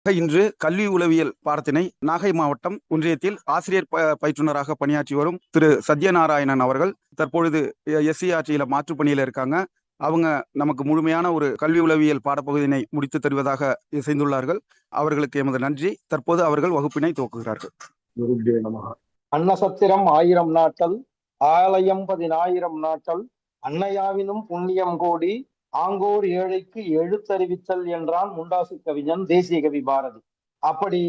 இன்று கல்வி உளவியல் பாடத்தினை நாகை மாவட்டம் ஒன்றியத்தில் ஆசிரியர் பயிற்றுனராக பணியாற்றி வரும் திரு சத்யநாராயணன் அவர்கள் தற்பொழுது SCRT மாற்றுப் பணியில இருக்காங்க. அவங்க நமக்கு முழுமையான ஒரு கல்வி உளவியல் பாடப்பகுதியினை முடித்து தருவதாக இசைந்துள்ளார்கள். அவர்களுக்கு எமது நன்றி. தற்போது அவர்கள் வகுப்பினை துவக்குகிறார்கள். அன்னசத்திரம் 1000 நாட்கள், ஆலயம் 10,000 நாட்கள், அன்னையாவினும் புண்ணியம் கோடி, ஆங்கோர் ஏழைக்கு எழுத்தறிவித்தல் என்றான் முண்டாசு கவிஞன், தேசிய கவி பாரதி. அப்படி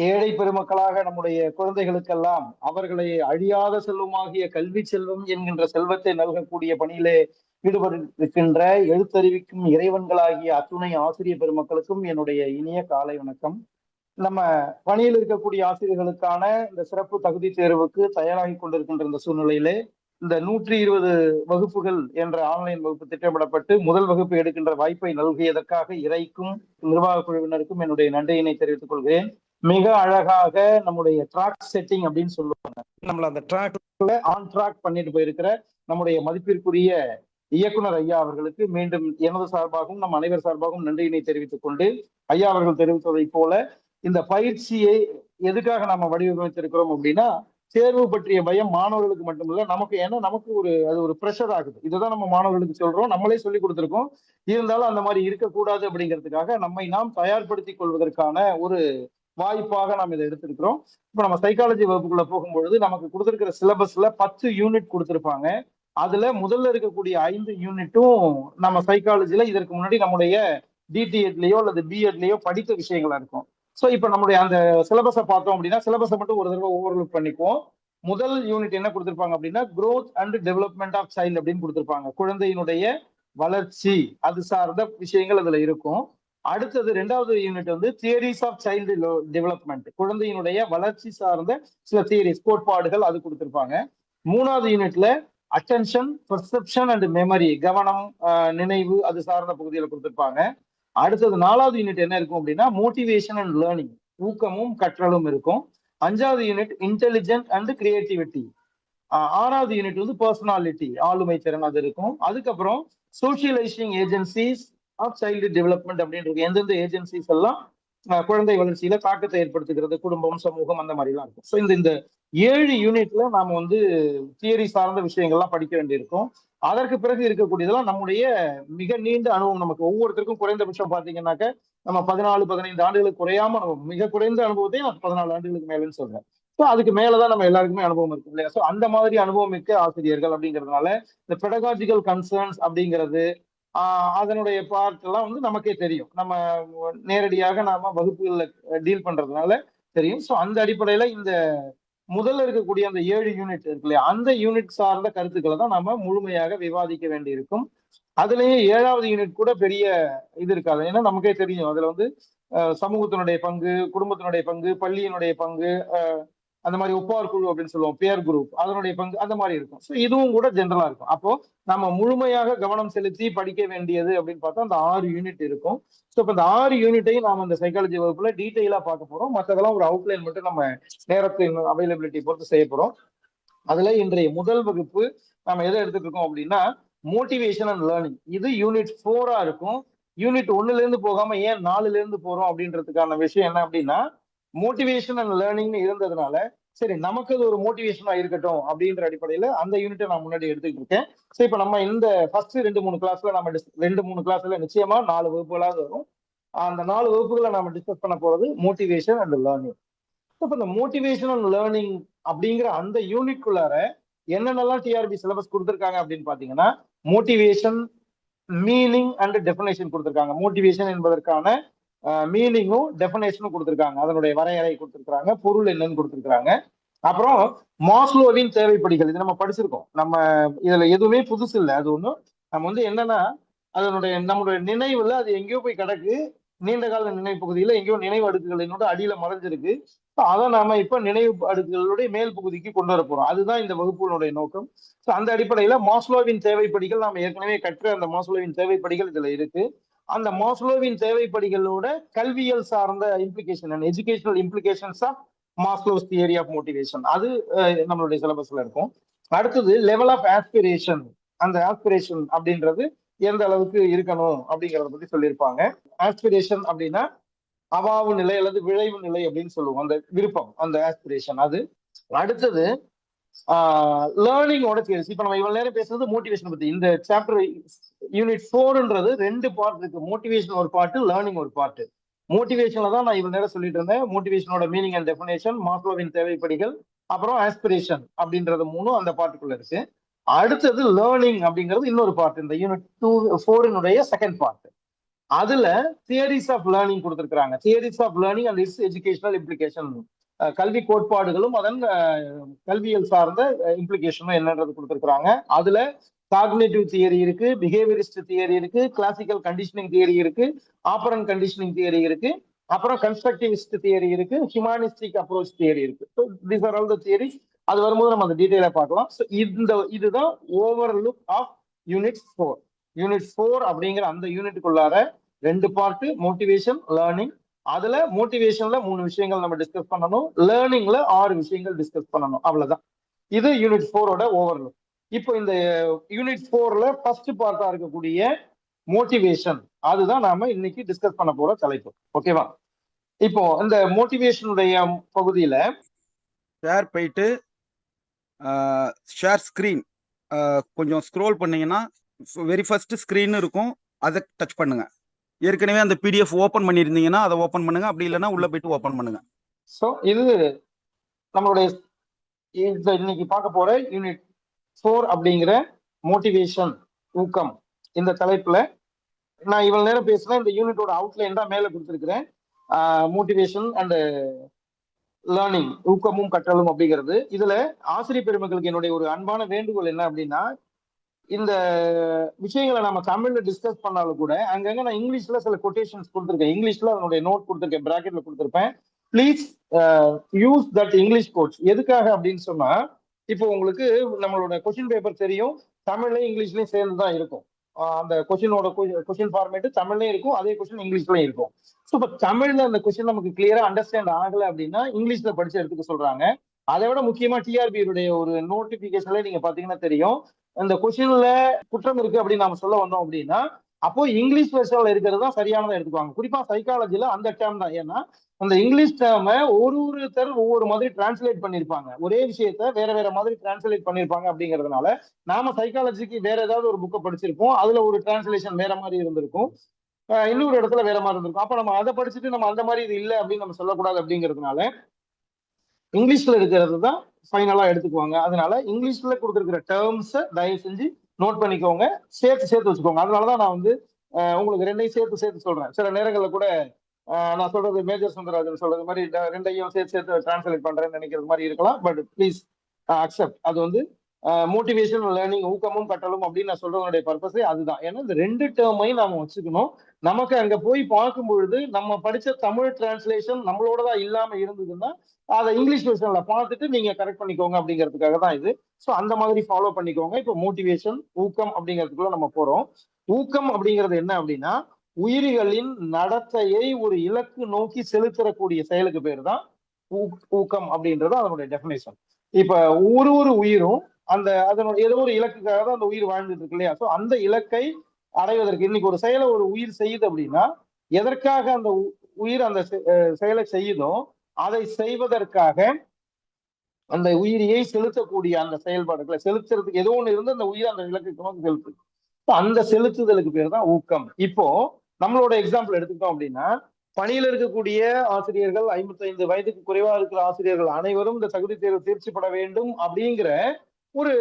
ஏழை பெருமக்களாக நம்முடைய குழந்தைகளுக்கெல்லாம் அவர்களை அழியாத செல்வமாகிய கல்வி செல்வம் என்கின்ற செல்வத்தை நல்கக்கூடிய பணியிலே ஈடுபட்டிருக்கின்ற எழுத்தறிவிக்கும் இறைவன்களாகிய அத்துணை ஆசிரியர் பெருமக்களுக்கும் என்னுடைய இனிய காலை வணக்கம். நம்ம பணியில் இருக்கக்கூடிய ஆசிரியர்களுக்கான இந்த சிறப்பு தகுதி தேர்வுக்கு தயாராகி கொண்டிருக்கின்ற இந்த சூழ்நிலையிலே இந்த 120 வகுப்புகள் என்ற ஆன்லைன் வகுப்பு திட்டமிடப்பட்டு முதல் வகுப்பு எடுக்கின்ற வாய்ப்பை நல்கியதற்காக இறைக்கும் நிர்வாக குழுவினருக்கும் என்னுடைய நன்றியினை தெரிவித்துக் கொள்கிறேன். மிக அழகாக நம்முடைய ட்ராக் செட்டிங் அப்படின்னு சொல்லுவாங்க, நம்மள அந்த ட்ராக்ல ஆன் ட்ராக் பண்ணிட்டு போயிருக்கிற நம்முடைய மதிப்பிற்குரிய இயக்குனர் ஐயா அவர்களுக்கு மீண்டும் எனது சார்பாகவும் நம் அனைவர் சார்பாகவும் நன்றியினை தெரிவித்துக் கொண்டு, ஐயா அவர்கள் தெரிவித்ததை போல இந்த பயிற்சியை எதுக்காக நம்ம வடிவமைத்திருக்கிறோம் அப்படின்னா, தேர்வு பற்றிய பயம் மாணவர்களுக்கு மட்டுமில்ல நமக்கு, ஏன்னா நமக்கு அது ஒரு ப்ரெஷர் ஆகுது. இதுதான் நம்ம மாணவர்களுக்கு சொல்றோம், நம்மளே சொல்லி கொடுத்துருக்கோம். இருந்தாலும் அந்த மாதிரி இருக்கக்கூடாது அப்படிங்கிறதுக்காக நம்மை நாம் தயார்படுத்திக் கொள்வதற்கான ஒரு வாய்ப்பாக நாம் இதை எடுத்திருக்கிறோம். இப்ப நம்ம சைக்காலஜி வகுப்புக்குள்ள போகும்பொழுது நமக்கு கொடுத்திருக்கிற சிலபஸ்ல 10 யூனிட் கொடுத்திருப்பாங்க. அதுல முதல்ல இருக்கக்கூடிய 5 யூனிட்டும் நம்ம சைக்காலஜில இதற்கு முன்னாடி நம்முடைய DTEdலயோ அல்லது B.Edலயோ படித்த விஷயங்களா இருக்கும். ஸோ இப்போ நம்முடைய அந்த சிலபஸை பார்த்தோம் அப்படின்னா, சிலபஸை மட்டும் ஒரு தடவை ஓவர்லுக் பண்ணிக்குவோம். முதல் யூனிட் என்ன கொடுத்திருப்பாங்க அப்படின்னா, growth and development of child அப்படின்னு கொடுத்திருப்பாங்க. குழந்தையினுடைய வளர்ச்சி அது சார்ந்த விஷயங்கள் அதுல இருக்கும். அடுத்தது 2வது யூனிட் வந்து தியரிஸ் ஆஃப் சைல்டு டெவலப்மெண்ட், குழந்தையினுடைய வளர்ச்சி சார்ந்த சில தியரிஸ் கோட்பாடுகள் அது கொடுத்திருப்பாங்க. 3வது யூனிட்ல அட்டென்ஷன், பெர்செப்ஷன் அண்ட் மெமரி, கவனம், நினைவு அது சார்ந்த பகுதியில் கொடுத்திருப்பாங்க. அடுத்தது 4வது யூனிட் என்ன இருக்கும் அப்படின்னா, மோட்டிவேஷன் அண்ட் லேர்னிங், ஊக்கமும் கற்றலும் இருக்கும். 5வது யூனிட் இன்டெலிஜென்ட் அண்ட் கிரியேட்டிவிட்டி. 6வது யூனிட் வந்து பர்சனாலிட்டி, ஆளுமை திறன் அது இருக்கும். அதுக்கப்புறம் socialising agencies of child development அப்படின்னு இருக்கு. எந்தெந்த ஏஜென்சிஸ் எல்லாம் குழந்தை வளர்ச்சியில தாக்கத்தை ஏற்படுத்துகிறது, குடும்பம், சமூகம் அந்த மாதிரி எல்லாம் இருக்கும். ஸோ இந்த 7 யூனிட்ல நாம வந்து தியரி சார்ந்த விஷயங்கள்லாம் படிக்க வேண்டியிருக்கும். அதற்கு பிறகு இருக்கக்கூடியதெல்லாம் நம்முடைய மிக நீண்ட அனுபவம். நமக்கு ஒவ்வொருத்தருக்கும் குறைந்தபட்சம் பாத்தீங்கன்னாக்க நம்ம 14-15 ஆண்டுகளுக்கு குறையாம அனுபவம், மிக குறைந்த அனுபவத்தையும் நான் 14 ஆண்டுகளுக்கு மேலன்னு சொல்றேன். ஸோ அதுக்கு மேலதான் நம்ம எல்லாருக்குமே அனுபவம் இருக்கு இல்லையா? ஸோ அந்த மாதிரி அனுபவம் மிக்க ஆசிரியர்கள் அப்படிங்கிறதுனால இந்த பெடகாஜிக்கல் கன்சர்ன்ஸ் அப்படிங்கிறது அதனுடைய பார்ட் எல்லாம் வந்து நமக்கே தெரியும். நம்ம நேரடியாக நாம வகுப்புகள்ல டீல் பண்றதுனால தெரியும். ஸோ அந்த அடிப்படையில இந்த முதல்ல இருக்கக்கூடிய அந்த 7 யூனிட் இருக்கு இல்லையா, அந்த யூனிட் சார்ந்த கருத்துக்களை தான் நாம முழுமையாக விவாதிக்க வேண்டி இருக்கும். அதுலயே 7வது யூனிட் கூட பெரிய இது இருக்காது. ஏன்னா நமக்கே தெரியும் அதுல வந்து சமூகத்தினுடைய பங்கு, குடும்பத்தினுடைய பங்கு, பள்ளியினுடைய பங்கு, அந்த மாதிரி ஒப்பார் குழு அப்படின்னு சொல்லுவோம், பியர் குரூப், அதனுடைய பங்கு அந்த மாதிரி இருக்கும். ஸோ இதுவும் கூட ஜென்ரலா இருக்கும். அப்போ நம்ம முழுமையாக கவனம் செலுத்தி படிக்க வேண்டியது அப்படின்னு பார்த்தா அந்த 6 யூனிட் இருக்கும். ஸோ இப்போ இந்த 6 யூனிட்டையும் நாம இந்த சைக்காலஜி வகுப்புல டீட்டெயிலா பார்க்க போறோம். மற்றதெல்லாம் ஒரு அவுட்லைன் மட்டும் நம்ம நேரத்தின் அவைலபிலிட்டி பொறுத்து செய்ய போறோம். அதுல இன்றைய முதல் வகுப்பு நம்ம எதை எடுத்துட்டு இருக்கோம் அப்படின்னா, மோட்டிவேஷன் அண்ட் லேர்னிங். இது யூனிட் 4ஆ இருக்கும். யூனிட் 1ல இருந்து போகாம ஏன் 4ல இருந்து போறோம் அப்படின்றதுக்கான விஷயம் என்ன அப்படின்னா, மோட்டிவேஷன் அண்ட் லேர்னிங்னு இருந்ததுனால சரி நமக்கு அது ஒரு மோட்டிவேஷனா இருக்கட்டும் அப்படின்ற அடிப்படையில அந்த யூனிட்டை நான் முன்னாடி எடுத்துக்கிட்டு இருக்கேன். ஸோ இப்போ நம்ம இந்த ஃபர்ஸ்ட் 2-3 கிளாஸ்ல நம்ம 2-3 கிளாஸ்ல நிச்சயமா 4 வகுப்புகளாவது வரும். அந்த 4 வகுப்புகளை நம்ம டிஸ்கஸ் பண்ண போறது மோட்டிவேஷன் அண்ட் லேர்னிங். இப்போ இந்த மோட்டிவேஷன் அண்ட் லேர்னிங் அப்படிங்கிற அந்த யூனிட்குள்ளார என்னென்னலாம் டிஆர்பி சிலபஸ் கொடுத்துருக்காங்க அப்படின்னு பாத்தீங்கன்னா, மோட்டிவேஷன், மீனிங் அண்ட் டெஃபினேஷன் கொடுத்துருக்காங்க. மோட்டிவேஷன் என்பதற்கான மீனிங்கும் டெஃபினேஷனும் கொடுத்துருக்காங்க. அதனுடைய வரையறை கொடுத்துருக்காங்க, பொருள் என்னன்னு கொடுத்துருக்காங்க. அப்புறம் மாஸ்லோவின் தேவைப்படிகள், இது நம்ம படிச்சிருக்கோம். நம்ம இதுல எதுவுமே புதுசு இல்லை. அது ஒண்ணும் நம்ம வந்து என்னன்னா, நம்மளுடைய நினைவுல அது எங்கேயோ போய் கிடக்கு, நீண்ட கால நினைவு பகுதியில எங்கேயோ நினைவு அடுக்குகளினோட அடியில மறைஞ்சிருக்கு. அதை நாம இப்ப நினைவு அடுக்குகளுடைய மேல் பகுதிக்கு கொண்டு வர போறோம். அதுதான் இந்த வகுப்புகளுடைய நோக்கம். ஸோ அந்த அடிப்படையில மாஸ்லோவின் தேவைப்படிகள் நாம ஏற்கனவே கற்ற அந்த மாஸ்லோவின் தேவைப்படிகள் இதுல இருக்கு. அந்த மாஸ்லோவின் தேவைப்படிகளோட கல்வியல் சார்ந்த implication, educational implications of Maslow's theory of motivation, அது நம்மளுடைய சிலபஸ்ல இருக்கும். அடுத்தது லெவல் ஆஃப் ஆஸ்பிரேஷன். அந்த ஆஸ்பிரேஷன் அப்படின்றது எந்த அளவுக்கு இருக்கணும் அப்படிங்கறத பத்தி சொல்லியிருப்பாங்க. ஆஸ்பிரேஷன் அப்படின்னா அவாவு நிலை அல்லது விளைவு நிலை அப்படின்னு சொல்லுவோம். அந்த விருப்பம், அந்த ஆஸ்பிரேஷன். அது அடுத்தது லேர்னிங்கோட தியரிஸ். இப்ப நம்ம இவ்வளவு நேரம் பேசுறது மோட்டிவேஷன் பத்தி. இந்த சாப்டர் யூனிட் 4ன்றது 2 பார்ட் இருக்கு. மோட்டிவேஷன் ஒரு பார்ட், லேர்னிங் ஒரு பார்ட். மோட்டிவேஷன்ல தான் நான் இவ்வளவு நேரம் சொல்லிட்டு இருந்தேன். மோட்டிவேஷனோட மீனிங் அண்ட் டெஃபினேஷன், மாஸ்லோவின் தேவைப்படிகள், அப்புறம் ஆஸ்பிரேஷன் அப்படின்றது 3 அந்த பார்ட்டுக்குள்ள இருக்கு. அடுத்தது லேர்னிங் அப்படிங்கிறது இன்னொரு பார்ட், இந்த யூனிட் 4னுடைய செகண்ட் பார்ட். அதுல தியரிஸ் ஆஃப் லேர்னிங் கொடுத்திருக்காங்க. Theories of learning and its educational implication, கல்வி கோட்பாடுகளும் அதன் கல்வியல் சார்ந்த இம்ப்ளிகேஷனும் என்னன்றது கொடுத்திருக்காங்க. அதுல காக்னிட்டிவ் தியரி இருக்கு, பிஹேவியரிஸ்ட் தியரி இருக்கு, கிளாசிக்கல் கண்டிஷனிங் தியரி இருக்கு, ஆப்பரண்ட் கண்டிஷனிங் தியரி இருக்கு, அப்புறம் கன்ஸ்ட்ரக்டிவிஸ்ட் தியரி இருக்கு, ஹியூமானிஸ்டிக் அப்ரோச் தியரி இருக்கு. So these are all the theories. அது வரும்போது நம்ம அந்த டீடைலா பார்க்கலாம். ஸோ இதுதான் overlook of unit 4. Unit 4 அப்படிங்கிற அந்த யூனிட்டுக்குள்ளார 2 பார்ட், மோட்டிவேஷன், லேர்னிங். அதுல மோட்டிவேஷன்ல 3 விஷயங்கள் நம்ம டிஸ்கஸ் பண்ணணும், லேர்னிங்ல 6 விஷயங்கள் டிஸ்கஸ் பண்ணணும். அவ்வளவுதான். இது யூனிட் 4ஓட ஓவர்லுக். இப்போ இந்த யூனிட் 4ல ஃபர்ஸ்ட் பார்ட்டா இருக்கக்கூடிய மோட்டிவேஷன், அதுதான் நாம இன்னைக்கு டிஸ்கஸ் பண்ண போற தலைப்பு. ஓகேவா? இப்போ இந்த மோட்டிவேஷனுடைய பகுதியில ஷேர் போயிட்டு ஷேர் ஸ்க்ரீன் கொஞ்சம் ஸ்க்ரோல் பண்ணீங்கன்னா வெரி ஃபர்ஸ்ட் ஸ்க்ரீன் இருக்கும், அதை டச் பண்ணுங்க. ஏற்கனவே அந்த பிடிஎஃப் ஓப்பன் பண்ணியிருந்தீங்கன்னா அதை ஓப்பன் பண்ணுங்க, அப்படி இல்லைன்னா உள்ள போயிட்டு ஓப்பன் பண்ணுங்க. ஸோ இது நம்மளுடைய இன்னைக்கு பார்க்க போற யூனிட் 4 அப்படிங்கிற மோட்டிவேஷன், ஊக்கம், இந்த தலைப்புல நான் இவ்வளவு நேரம் பேசுறேன். இந்த யூனிட்டோட அவுட்லைன் தான் மேல கொடுத்திருக்கிறேன். மோட்டிவேஷன் அண்ட் லேர்னிங், ஊக்கமும் கற்றலும் அப்படிங்கிறது. இதுல ஆசிரியர் பெருமக்களுக்கு என்னுடைய ஒரு அன்பான வேண்டுகோள் என்ன அப்படின்னா, இந்த விஷயங்களை நம்ம தமிழ்ல டிஸ்கஸ் பண்ணாலும் கூட அங்கங்க நான் இங்கிலீஷ்ல சில கொட்டேஷன்ஸ் கொடுத்துருக்கேன். இங்கிலீஷ்ல அதனுடைய நோட் கொடுத்துருக்கேன், பிராக்கெட்ல கொடுத்துருப்பேன். Please use that English codes. எதுக்காக அப்படின்னு சொன்னா, இப்போ உங்களுக்கு நம்மளோட கொஸ்டின் பேப்பர் தெரியும், தமிழ்லயும் இங்கிலீஷ்லயும் சேர்ந்து தான் இருக்கும். அந்த கொஸ்டினோட கொஸ்டின் ஃபார்மேட் தமிழ்லயும் இருக்கும், அதே கொஸ்டின் இங்கிலீஷ்லயும் இருக்கும். ஸோ இப்போ தமிழ்ல அந்த கொஸ்டின் நமக்கு கிளியரா அண்டர்ஸ்டாண்ட் ஆகல அப்படின்னா இங்கிலீஷ்ல படிச்சு எடுத்துக்க சொல்றாங்க. அதை விட முக்கியமா டிஆர்பியுடைய ஒரு நோட்டிபிகேஷன்ல நீங்க பாத்தீங்கன்னா தெரியும், இந்த கொஸ்டின்ல குற்றம் இருக்கு அப்படின்னு நாம சொல்ல வந்தோம் அப்படின்னா அப்போ இங்கிலீஷ் வெர்ஷன்ல இருக்கிறது தான் சரியானதை எடுத்துக்குவாங்க. குறிப்பா சைக்காலஜில அந்த டேர்ம் தான். ஏன்னா அந்த இங்கிலீஷ் டேர்மை ஒருத்தர் ஒவ்வொரு மாதிரி டிரான்ஸ்லேட் பண்ணிருப்பாங்க, ஒரே விஷயத்த வேற வேற மாதிரி டிரான்ஸ்லேட் பண்ணிருப்பாங்க. அப்படிங்கிறதுனால நாம சைக்காலஜிக்கு வேற ஏதாவது ஒரு புக்கை படிச்சிருப்போம், அதுல ஒரு டிரான்ஸ்லேஷன் வேற மாதிரி இருந்திருக்கும், இன்னொரு இடத்துல வேற மாதிரி இருந்திருக்கும். அப்ப நம்ம அதை படிச்சுட்டு நம்ம அந்த மாதிரி இது இல்லை அப்படின்னு நம்ம சொல்லக்கூடாது. அப்படிங்கிறதுனால இங்கிலீஷ்ல இருக்கிறது தான் ஃபைனலா எடுத்துக்குவாங்க. அதனால இங்கிலீஷ்ல கொடுத்துருக்கிற டேர்ம்ஸை தயவு செஞ்சு நோட் பண்ணிக்கோங்க, சேர்த்து வச்சுக்கோங்க. அதனாலதான் நான் வந்து உங்களுக்கு ரெண்டையும் சேர்த்து சொல்றேன். சில நேரங்கள்ல கூட நான் சொல்றது மேஜர் சுந்தரராஜன் சொல்றது மாதிரி ரெண்டையும் சேர்த்து டிரான்ஸ்லேட் பண்றேன்னு நினைக்கிறது மாதிரி இருக்கலாம். But please accept. அது வந்து மோட்டிவேஷன், லேர்னிங், ஊக்கமும் கற்றலும் அப்படின்னு நான் சொல்றதுடைய பர்பஸே அதுதான். ஏன்னா இந்த 2 டேர்மையும் நாம வச்சுக்கணும். நமக்கு அங்க போய் பார்க்கும் பொழுது நம்ம படிச்ச தமிழ் டிரான்ஸ்லேஷன் நம்மளோடதான் இல்லாம இருந்ததுன்னா அதை இங்கிலீஷ் வெர்ஷன்ல பார்த்துட்டு நீங்க கரெக்ட் பண்ணிக்கோங்க அப்படிங்கிறதுக்காக தான் இது. ஸோ அந்த மாதிரி ஃபாலோ பண்ணிக்கோங்க. இப்போ மோட்டிவேஷன், ஊக்கம் அப்படிங்கிறதுக்குள்ள நம்ம போறோம். ஊக்கம் அப்படிங்கிறது என்ன அப்படின்னா, உயிரிகளின் நடத்தையை ஒரு இலக்கு நோக்கி செலுத்தக்கூடிய செயலுக்கு பேர் தான் ஊக்கம் அப்படின்றது அதனுடைய டெஃபினேஷன். இப்ப ஒரு உயிரும் அதனுடைய ஏதோ ஒரு இலக்குக்காக தான் அந்த உயிர் வாழ்ந்துட்டு இருக்கு இல்லையா? ஸோ அந்த இலக்கை அடைவதற்கு இன்னைக்கு ஒரு செயலை ஒரு உயிர் செய்யுது அப்படின்னா எதற்காக அந்த உயிர் அந்த செயலை செய்யுதோ அதை செய்வதற்காக அந்த உயிரியை செலுத்தக்கூடிய அந்த செயல்பாடுகளை செலுத்துறதுக்கு ஏதோ ஒண்ணு இருந்து அந்த உயிர் அந்த இலக்குக்கு நோக்கி செலுத்துது. அந்த செலுத்துதலுக்கு பேர் தான் ஊக்கம். இப்போ நம்மளோட எக்ஸாம்பிள் எடுத்துக்கிட்டோம் அப்படின்னா, பணியில் இருக்கக்கூடிய ஆசிரியர்கள், 55 வயதுக்கு குறைவா இருக்கிற ஆசிரியர்கள் அனைவரும் இந்த தகுதி தேர்வு தேர்ச்சி பெற வேண்டும் அப்படிங்கிற ஒரு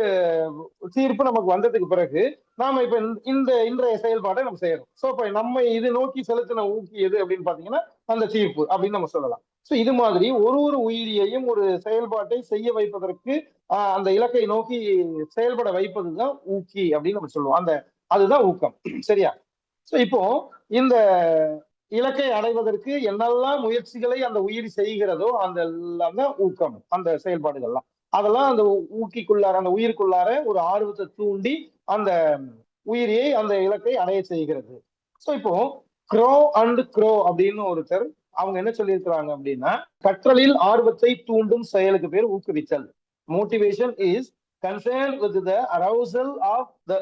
தீர்ப்பு நமக்கு வந்ததுக்கு பிறகு நாம இப்ப இன்றைய செயல்பாட்டை நம்ம செய்யறோம். சோ இப்ப நம்ம இது நோக்கி செலுத்தின ஊக்கி எது அப்படின்னு பாத்தீங்கன்னா அந்த தீர்ப்பு அப்படின்னு நம்ம சொல்லலாம். சோ இது மாதிரி ஒரு உயிரியையும் ஒரு செயல்பாட்டை செய்ய வைப்பதற்கு அந்த இலக்கை நோக்கி செயல்பட வைப்பதுதான் ஊக்கி அப்படின்னு நம்ம சொல்லுவோம். அதுதான் ஊக்கம். சரியா? சோ இப்போ இந்த இலக்கை அடைவதற்கு என்னெல்லாம் முயற்சிகளை அந்த உயிர் செய்கிறதோ அந்த எல்லாம் தான் ஊக்கம். அந்த செயல்பாடுகள்லாம் அதெல்லாம் அந்த ஊக்கிக்குள்ளார அந்த உயிருக்குள்ளார ஒரு ஆர்வத்தை தூண்டி அந்த உயிரியை அந்த இலக்கை அடைய செய்கிறது. சோ இப்போ க்ரோ அப்படின்னு ஒருத்தர் அவங்க என்ன சொல்லியிருக்கிறாங்க அப்படின்னா, கற்றலில் ஆர்வத்தை தூண்டும் செயலுக்கு பேர் ஊக்குவித்தல். Motivation is concerned with the arousal of the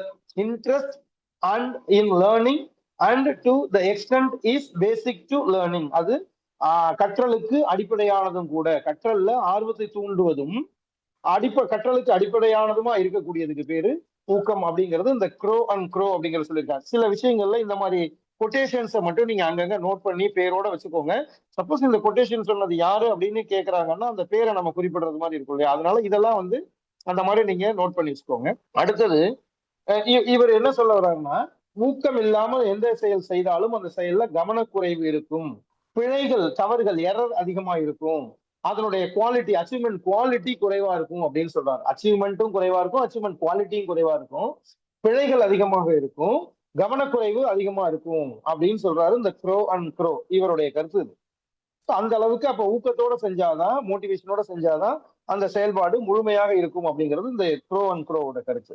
interest and in learning and to the extent is basic to learning. அது கற்றலுக்கு அடிப்படையானதும் கூட, கற்றல்ல ஆர்வத்தை தூண்டுவதும் கற்றலுக்கு அடிப்படையானதுமா இருக்கக்கூடியதுக்கு பேரு ஊக்கம் அப்படிங்கிறது இந்த க்ரோ அண்ட் க்ரோ அப்படிங்கிற சொல்லியிருக்காங்க. சில விஷயங்கள்ல இந்த மாதிரி கொட்டேஷன்ஸை மட்டும் நீங்க அங்கங்க நோட் பண்ணி பேரோட வச்சுக்கோங்க. சப்போஸ் இந்த கொட்டேஷன் சொன்னது யாரு அப்படின்னு கேக்குறாங்கன்னா அந்த பேரை நம்ம குறிப்பிடுறது மாதிரி இருக்கும் இல்லையா? அதனால இதெல்லாம் அந்த மாதிரி நீங்க நோட் பண்ணி வச்சுக்கோங்க. அடுத்தது இவர் என்ன சொல்ல வர்றாருன்னா, ஊக்கம் இல்லாமல் எந்த செயல் செய்தாலும் அந்த செயல்ல கவனக்குறைவு இருக்கும், பிழைகள், தவறுகள், எரர் அதிகமா இருக்கும், அதனுடைய குவாலிட்டி, அச்சீவ்மெண்ட் குவாலிட்டி குறைவா இருக்கும் அப்படின்னு சொல்றாரு. அச்சீவ்மெண்ட்டும் குறைவா இருக்கும், அச்சீவ்மெண்ட் குவாலிட்டியும் குறைவா இருக்கும், பிழைகள் அதிகமாக இருக்கும், கவனக்குறைவு அதிகமா இருக்கும் அப்படின்னு சொல்றாரு இந்த க்ரோ அண்ட் க்ரோ. இவருடைய கருத்து இது. அந்த அளவுக்கு அப்ப ஊக்கத்தோட செஞ்சாதான், மோட்டிவேஷனோட செஞ்சாதான் அந்த செயல்பாடு முழுமையாக இருக்கும் அப்படிங்கிறது இந்த க்ரோ அண்ட் க்ரோவோட கருத்து.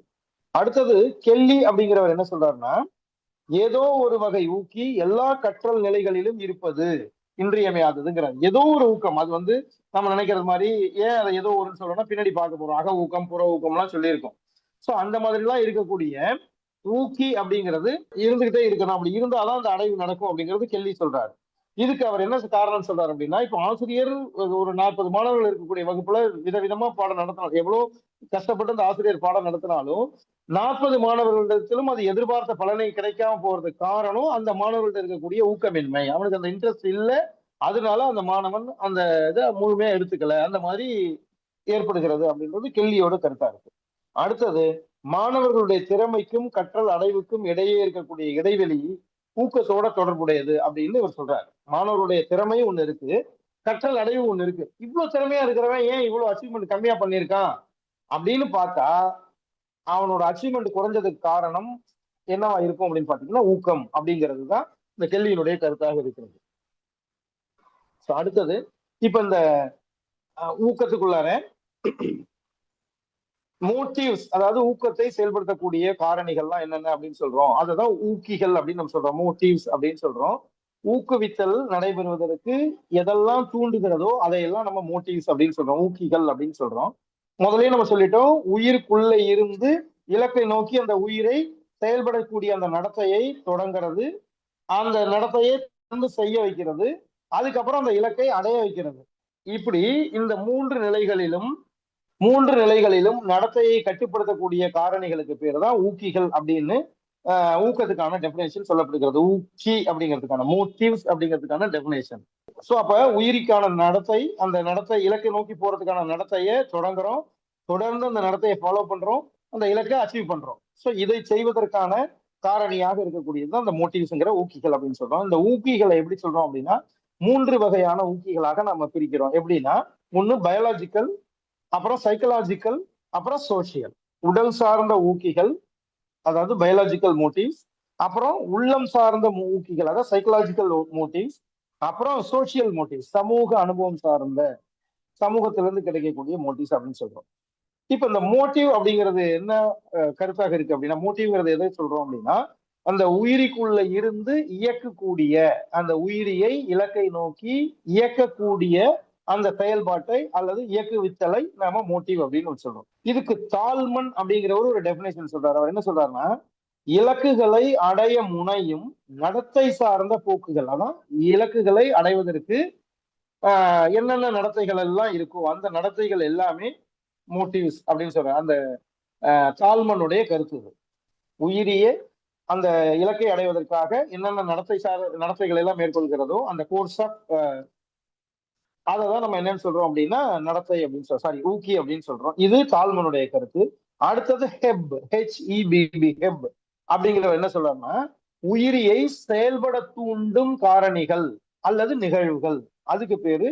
அடுத்தது கெல்லி அப்படிங்கிறவர் என்ன சொல்றாருன்னா, ஏதோ ஒரு வகை ஊக்கி எல்லா கற்றல் நிலைகளிலும் இருப்பது இன்றியமையாததுங்கிறார். ஏதோ ஒரு ஊக்கம், அது நம்ம நினைக்கிறது மாதிரி, ஏன் அதை ஏதோ ஒருன்னு சொல்லணும்னா பின்னாடி பார்க்க போறோம். அக ஊக்கம், புற ஊக்கம்லாம் சொல்லியிருக்கோம். சோ அந்த மாதிரி எல்லாம் இருக்கக்கூடிய ஊக்கி அப்படிங்கிறது இருந்துகிட்டே இருக்கணும். அப்படி இருந்தாதான் அந்த அடைவு நடக்கும் அப்படிங்கிறது கெல்லி சொல்றாரு. இதுக்கு அவர் என்ன காரணம் சொல்றாரு அப்படின்னா, இப்ப ஆசிரியர் ஒரு 40 மாணவர்கள் இருக்கக்கூடிய வகுப்புல விதவிதமா பாடம் நடத்தினாலும், எவ்வளவு கஷ்டப்பட்டு அந்த ஆசிரியர் பாடம் நடத்தினாலும் 40 மாணவர்களிடத்திலும் அது எதிர்பார்த்த பலனை கிடைக்காம போறதுக்கு காரணம் அந்த மாணவர்கள்ட்ட இருக்கக்கூடிய ஊக்கமின்மை. அவனுக்கு அந்த இன்ட்ரெஸ்ட் இல்ல, அதனால அந்த மாணவன் அந்த இதை முழுமையா எடுத்துக்கல, அந்த மாதிரி ஏற்படுகிறது அப்படின்றது கெல்லியோட கருத்தா இருக்கு. அடுத்தது, மாணவர்களுடைய திறமைக்கும் கற்றல் அடைவுக்கும் இடையே இருக்கக்கூடிய இடைவெளி ஊக்கத்தோட தொடர்புடையது அப்படின்னு இவர் சொல்றாரு. மாணவருடைய திறமை ஒண்ணு இருக்கு, கற்றல் அடைவு ஒண்ணு இருக்கு. இவ்வளவு திறமையா இருக்கிறவன் ஏன் இவ்வளவு அச்சீவ்மெண்ட் கம்மியா பண்ணியிருக்கான் அப்படின்னு பார்த்தா, அவனோட அச்சீவ்மெண்ட் குறைஞ்சதுக்கு காரணம் என்னவா இருக்கும் அப்படின்னு பாத்தீங்கன்னா ஊக்கம் அப்படிங்கிறது தான் இந்த கேள்வியினுடைய கருத்தாக இருக்கிறது. அடுத்தது, இப்ப இந்த ஊக்கத்துக்குள்ளார மோட்டிவ்ஸ், அதாவது ஊக்கத்தை செயல்படுத்தக்கூடிய காரணிகள்லாம் என்னென்ன அப்படின்னு சொல்றோம். அததான் ஊக்கிகள் அப்படின்னு நம்ம சொல்றோம், மோட்டிவ்ஸ் அப்படின்னு சொல்றோம். ஊக்குவித்தல் நடைபெறுவதற்கு எதெல்லாம் தூண்டுகிறதோ அதையெல்லாம் நம்ம மோட்டிவ்ஸ் அப்படின்னு சொல்றோம், ஊக்கிகள் அப்படின்னு சொல்றோம். முதலே நம்ம சொல்லிட்டோம், உயிருக்குள்ள இருந்து இலக்கை நோக்கி அந்த உயிரை செயல்படக்கூடிய அந்த நடத்தையை தொடங்கிறது, அந்த நடத்தையை தொடர்ந்து செய்ய வைக்கிறது, அதுக்கப்புறம் அந்த இலக்கை அடைய வைக்கிறது. இப்படி இந்த மூன்று நிலைகளிலும் நடத்தையை கட்டுப்படுத்தக்கூடிய காரணிகளுக்கு பேர் தான் ஊக்கிகள் அப்படின்னு ஊக்கத்துக்கான டெபினேஷன் சொல்லப்படுகிறது. ஊக்கி அப்படிங்கிறதுக்கான, மோட்டிவ்ஸ் அப்படிங்கிறதுக்கான டெபினேஷன். சோ அப்ப உயிரிக்கான நடத்தை, அந்த நடத்தை இலக்கை நோக்கி போறதுக்கான நடத்தையை தொடங்குறோம், தொடர்ந்து அந்த நடத்தையை ஃபாலோ பண்றோம், அந்த இலக்கை அச்சீவ் பண்றோம். சோ இதை செய்வதற்கான காரணியாக இருக்கக்கூடியது அந்த மோட்டிவ்ஸ்ங்கிற ஊக்கிகள் அப்படின்னு சொல்றோம். இந்த ஊக்கிகளை எப்படி சொல்றோம் அப்படின்னா, 3 வகையான ஊக்கிகளாக நம்ம பிரிக்கிறோம். எப்படின்னா, ஒண்ணு பயாலஜிக்கல், அப்புறம் சைக்கலாஜிக்கல், அப்புறம் சோசியல். உடல் சார்ந்த ஊக்கிகள், அதாவது பயாலஜிக்கல் மோட்டிவ்ஸ், அப்புறம் உள்ளம் சார்ந்த ஊக்கிகள், அதாவது சைக்கலாஜிக்கல் மோட்டிவ்ஸ், அப்புறம் சோசியல் மோட்டிவ்ஸ், சமூக அனுபவம் சார்ந்த, சமூகத்திலிருந்து கிடைக்கக்கூடிய மோட்டிவ்ஸ் அப்படின்னு சொல்றோம். இப்ப இந்த மோட்டிவ் அப்படிங்கிறது என்ன கருத்தாக இருக்கு அப்படின்னா, மோட்டிவ்ங்கிறது எதை சொல்றோம் அப்படின்னா, அந்த உயிரிக்குள்ள இருந்து இயக்கக்கூடிய, அந்த உயிரியை இலக்கை நோக்கி இயக்கக்கூடிய அந்த செயல்பாட்டை அல்லது இயக்குவித்தலை நாம மோட்டிவ் அப்படின்னு சொல்றோம். இதுக்கு தால்மன் அப்படிங்கிறவர் ஒரு டெபினேஷன் சொல்றாரு. அவர் என்ன சொல்றாருன்னா, இலக்குகளை அடைய முனையும் நடத்தை சார்ந்த போக்குகள், அதான் இலக்குகளை அடைவதற்கு என்னென்ன நடத்தைகள் எல்லாம் இருக்கோ அந்த நடத்தைகள் எல்லாமே மோட்டிவ்ஸ் அப்படின்னு சொல்றாரு. அந்த தால்மனுடைய கருத்து இது. உயிரியே அந்த இலக்கை அடைவதற்காக என்னென்ன நடத்தைகள் எல்லாம் மேற்கொள்கிறதோ அந்த கோர்ஸ் ஆஃப், அததான் நம்ம என்னன்னு சொல்றோம் அப்படின்னா நடத்தை அப்படின்னு சாரி ஊக்கி அப்படின்னு சொல்றோம். இது தால்மனுடைய கருத்து. அடுத்தது ஹெப், HEBB, ஹெப் அப்படிங்கிறவர் என்ன சொல்றாருன்னா, உயிரியை செயல்பட தூண்டும் காரணிகள் அல்லது நிகழ்வுகள், அதுக்கு பேரு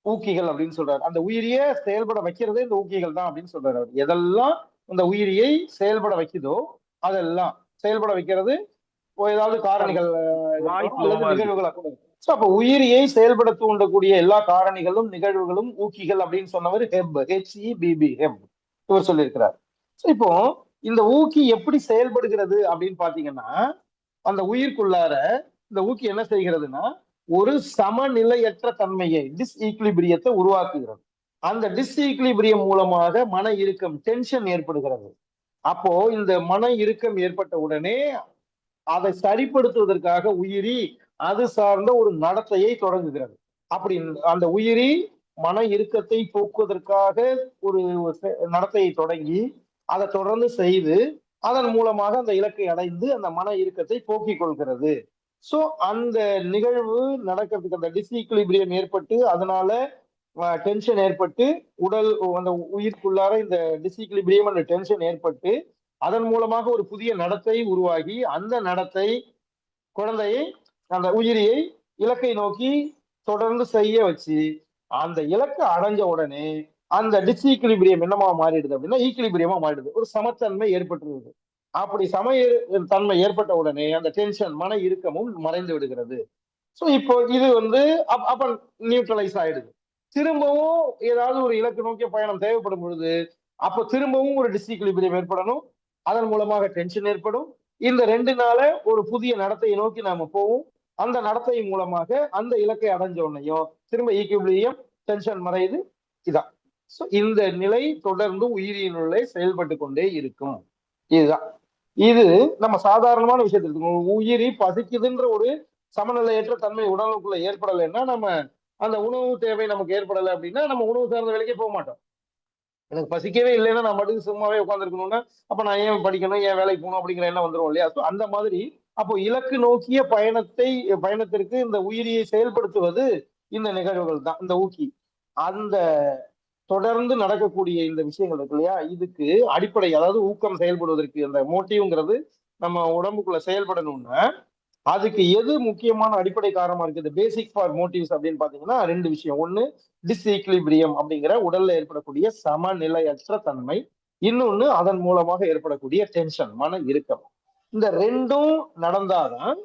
ஊக்கிகள் அப்படின்னு சொல்றாரு. அந்த உயிரியை செயல்பட வைக்கிறதே இந்த ஊக்கிகள் தான் அப்படின்னு சொல்றாரு. அவர் எதெல்லாம் அந்த உயிரியை செயல்பட வைக்குதோ அதெல்லாம் செயல்பட வைக்கிறது ஏதாவது காரணிகள் அல்லது நிகழ்வுகளா கூட. அப்ப உயிரியை செயல்பட தூண்டக்கூடிய எல்லா காரணிகளும் நிகழ்வுகளும் ஊக்கிகள் அப்படின்னு சொன்னவர் ஹெப், HEBB, ஹெப் இவர் சொல்லியிருக்கிறார். இப்போ இந்த ஊக்கி எப்படி செயல்படுகிறது அப்படின்னு பாத்தீங்கன்னா, அந்த உயிர்க்குள்ளார இந்த ஊக்கி என்ன செய்கிறதுனா, ஒரு சமநிலையற்ற தன்மையை, டிஸ்ஈக்லிபிரியத்தை உருவாக்குகிறது. அந்த டிஸ்ஈக்லிபிரியம் மூலமாக மன இறுக்கம், டென்ஷன் ஏற்படுகிறது. அப்போ இந்த மன இறுக்கம் ஏற்பட்ட உடனே அதை சரிப்படுத்துவதற்காக உயிரி அது சார்ந்த ஒரு நடத்தையை தொடங்குகிறது. அப்படி அந்த உயிரி மன இறுக்கத்தை போக்குவதற்காக ஒரு நடத்தையை தொடங்கி அதை தொடர்ந்து செய்து அதன் மூலமாக அந்த இலக்கை அடைந்து அந்த மன இறுக்கத்தை போக்கிக் கொள்கிறது. சோ அந்த நிகழ்வு நடக்கிறதுக்கு அந்த டிஸ்இக்லிபிரியம் ஏற்பட்டு அதனால டென்ஷன் ஏற்பட்டு உடல் அந்த உயிர்க்குள்ளார இந்த டிஸ்இக்லிபிரியம் அந்த டென்ஷன் ஏற்பட்டு அதன் மூலமாக ஒரு புதிய நடத்தை உருவாகி அந்த நடத்தை குழந்தையை அந்த உயிரியை இலக்கை நோக்கி தொடர்ந்து செய்ய வச்சு அந்த இலக்கை அடைஞ்ச உடனே அந்த டிஸ்இக்லிபிரியம் என்னமா மாறிடுது அப்படின்னா ஈக்லிபிரியமா மாறிடுது, ஒரு சமத்தன்மை ஏற்பட்டுருது. அப்படி தன்மை ஏற்பட்ட உடனே அந்த டென்ஷன் மன இறுக்கமும் மறைந்து விடுகிறது. சோ இப்போ இது அப்ப நியூட்ரலைஸ் ஆயிடுது. திரும்பவும் ஏதாவது ஒரு இலக்கு நோக்கிய பயணம் தேவைப்படும் பொழுது அப்ப திரும்பவும் ஒரு டிஸ்இக்லிபிரியம் ஏற்படணும், அதன் மூலமாக டென்ஷன் ஏற்படும். இந்த 2 நாள ஒரு புதிய நடத்தையை நோக்கி நாம போவோம். அந்த நடத்தை மூலமாக அந்த இலக்கை அடைஞ்ச உடனேயும் திரும்ப ஈக்லிபிரியம் டென்ஷன் மறையுது. இதான். சோ இந்த நிலை தொடர்ந்து உயிரினுள்ளே செயல்பட்டு கொண்டே இருக்கும். இதுதான். இது நம்ம சாதாரணமான விஷயத்துல உயிரி பசிக்குதுன்ற ஒரு சமநிலையற்ற தன்மை உடலுக்குள்ள ஏற்படலைன்னா நம்ம அந்த உணவு தேவை நமக்கு ஏற்படலை அப்படின்னா நம்ம உணவு சார்ந்த வேலைக்கே போக மாட்டோம். எனக்கு பசிக்கவே இல்லைன்னா நான் மட்டும் சும்மாவே உட்காந்துருக்கணும்னா அப்ப நான் ஏன் படிக்கணும், ஏன் வேலைக்கு போகணும் அப்படிங்கிற எண்ணம் வந்துடும் இல்லையா? அந்த மாதிரி அப்போ இலக்கு நோக்கிய பயணத்திற்கு இந்த உயிரியை செயல்படுத்துவது இந்த நிகழ்வுகள் தான், இந்த ஊக்கி. அந்த தொடர்ந்து நடக்கக்கூடிய இந்த விஷயங்கள் இருக்கு இல்லையா, இதுக்கு அடிப்படை அதாவது ஊக்கம் செயல்படுவதற்கு அந்த மோட்டிவ்ங்கிறது நம்ம உடம்புக்குள்ள செயல்படணும்னா அதுக்கு எது முக்கியமான அடிப்படை காரணமா இருக்குது, பேசிக் ஃபார் மோட்டிவ்ஸ் அப்படின்னு பாத்தீங்கன்னா 2 விஷயம். ஒண்ணு டிஸ்இக்லிபிரியம் அப்படிங்கிற உடல்ல ஏற்படக்கூடிய சமநிலையற்ற தன்மை, இன்னொன்னு அதன் மூலமாக ஏற்படக்கூடிய டென்ஷன் மன இறுக்கம். இந்த 2ம் நடந்தாதான்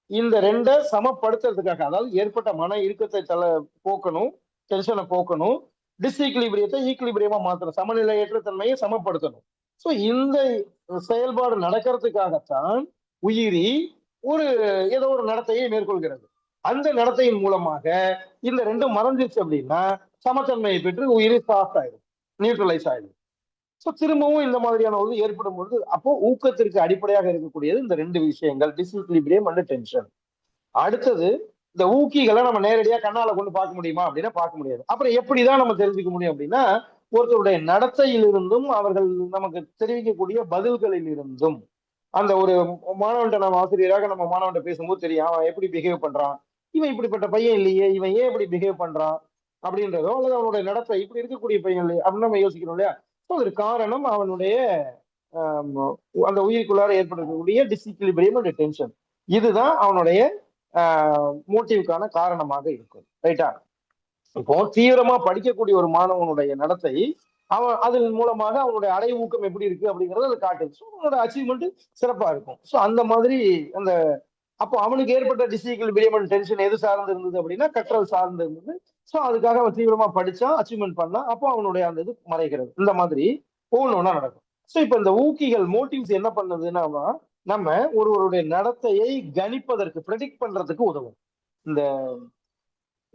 இந்த 2 சமப்படுத்துறதுக்காக, அதாவது ஏற்பட்ட மன இறுக்கத்தை போக்கணும், டென்ஷனை போக்கணும், டிஸ்இக்லிபிரியத்தை ஈக்லிபிரியமா மாத்தணும், சமநிலையற்ற தன்மையை சமப்படுத்தணும். சோ இந்த செயல்பாடு நடக்கிறதுக்காகத்தான் உயிரி ஏதோ ஒரு நடத்தையை மேற்கொள்கிறது. அந்த நடத்தையின் மூலமாக இந்த 2ம் மறைஞ்சிருச்சு அப்படின்னா சமத்தன்மையை பெற்று உயிரி சாஃப்ட் ஆயிடும், நியூட்ரலைஸ் ஆயிடும். சோ திரும்பவும் இந்த மாதிரியான ஒரு ஏற்படும் பொழுது அப்போ ஊக்கத்திற்கு அடிப்படையாக இருக்கக்கூடியது இந்த 2 விஷயங்கள், டிஸ்இக்லிபிரியம் அண்ட் டென்ஷன். அடுத்தது இந்த ஊக்கிகளை நம்ம நேரடியா கண்ணால கொண்டு பார்க்க முடியுமா அப்படின்னா பார்க்க முடியாது. அப்புறம் எப்படிதான் நம்ம தெரிஞ்சுக்க முடியும் அப்படின்னா ஒருத்தருடைய நடத்தையிலிருந்தும் அவர்கள் நமக்கு தெரிவிக்கக்கூடிய பதில்களில் இருந்தும். அந்த ஒரு மாணவன்ட்ட நம்ம ஆசிரியராக நம்ம மாணவன்ட்ட பேசும்போது தெரியும் அவன் எப்படி பிஹேவ் பண்றான், இவன் இப்படிப்பட்ட பையன் இல்லையே, இவன் ஏன் இப்படி பிஹேவ் பண்றான் அப்படின்றதோ, அல்லது அவனுடைய நடத்தை இப்படி இருக்கக்கூடிய பையன் இல்லையே அப்படின்னு நம்ம யோசிக்கிறோம் இல்லையா. அதற்கு காரணம் அவனுடைய அந்த உயிருக்குள்ளார ஏற்படக்கூடிய டிஸ்இக்லிபிரியம் அண்ட் டென்ஷன். இதுதான் அவனுடைய மோட்டிவ்க்கான காரணமாக இருக்கும். ரைட்டா? இப்போ தீவிரமா படிக்கக்கூடிய ஒரு மாணவனுடைய நடத்தை அவன் அதன் மூலமாக அவனுடைய அடை ஊக்கம் எப்படி இருக்கு அப்படிங்கறது அதை காட்டுது. ஸோ அவனோட அச்சீவ்மெண்ட் சிறப்பா இருக்கும். ஸோ அந்த மாதிரி அந்த அப்போ அவனுக்கு ஏற்பட்ட டிஸ்இக்லிபிரியம் அண்ட் டென்ஷன் எது சார்ந்து இருந்தது அப்படின்னா கற்றல் சார்ந்து இருந்தது. ஸோ அதுக்காக அவன் தீவிரமா படிச்சான், அச்சீவ்மெண்ட் பண்ணான், அப்போ அவனுடைய அந்த இது மறைகிறது. இந்த மாதிரி ஒவ்வொன்றா நடக்கும். ஸோ இப்ப இந்த ஊக்கிகள் மோட்டிவ்ஸ் என்ன பண்ணுதுன்னா நம்ம ஒருவருடைய நடத்தையை கணிப்பதற்கு ப்ரெடிக்ட் பண்றதுக்கு உதவும். இந்த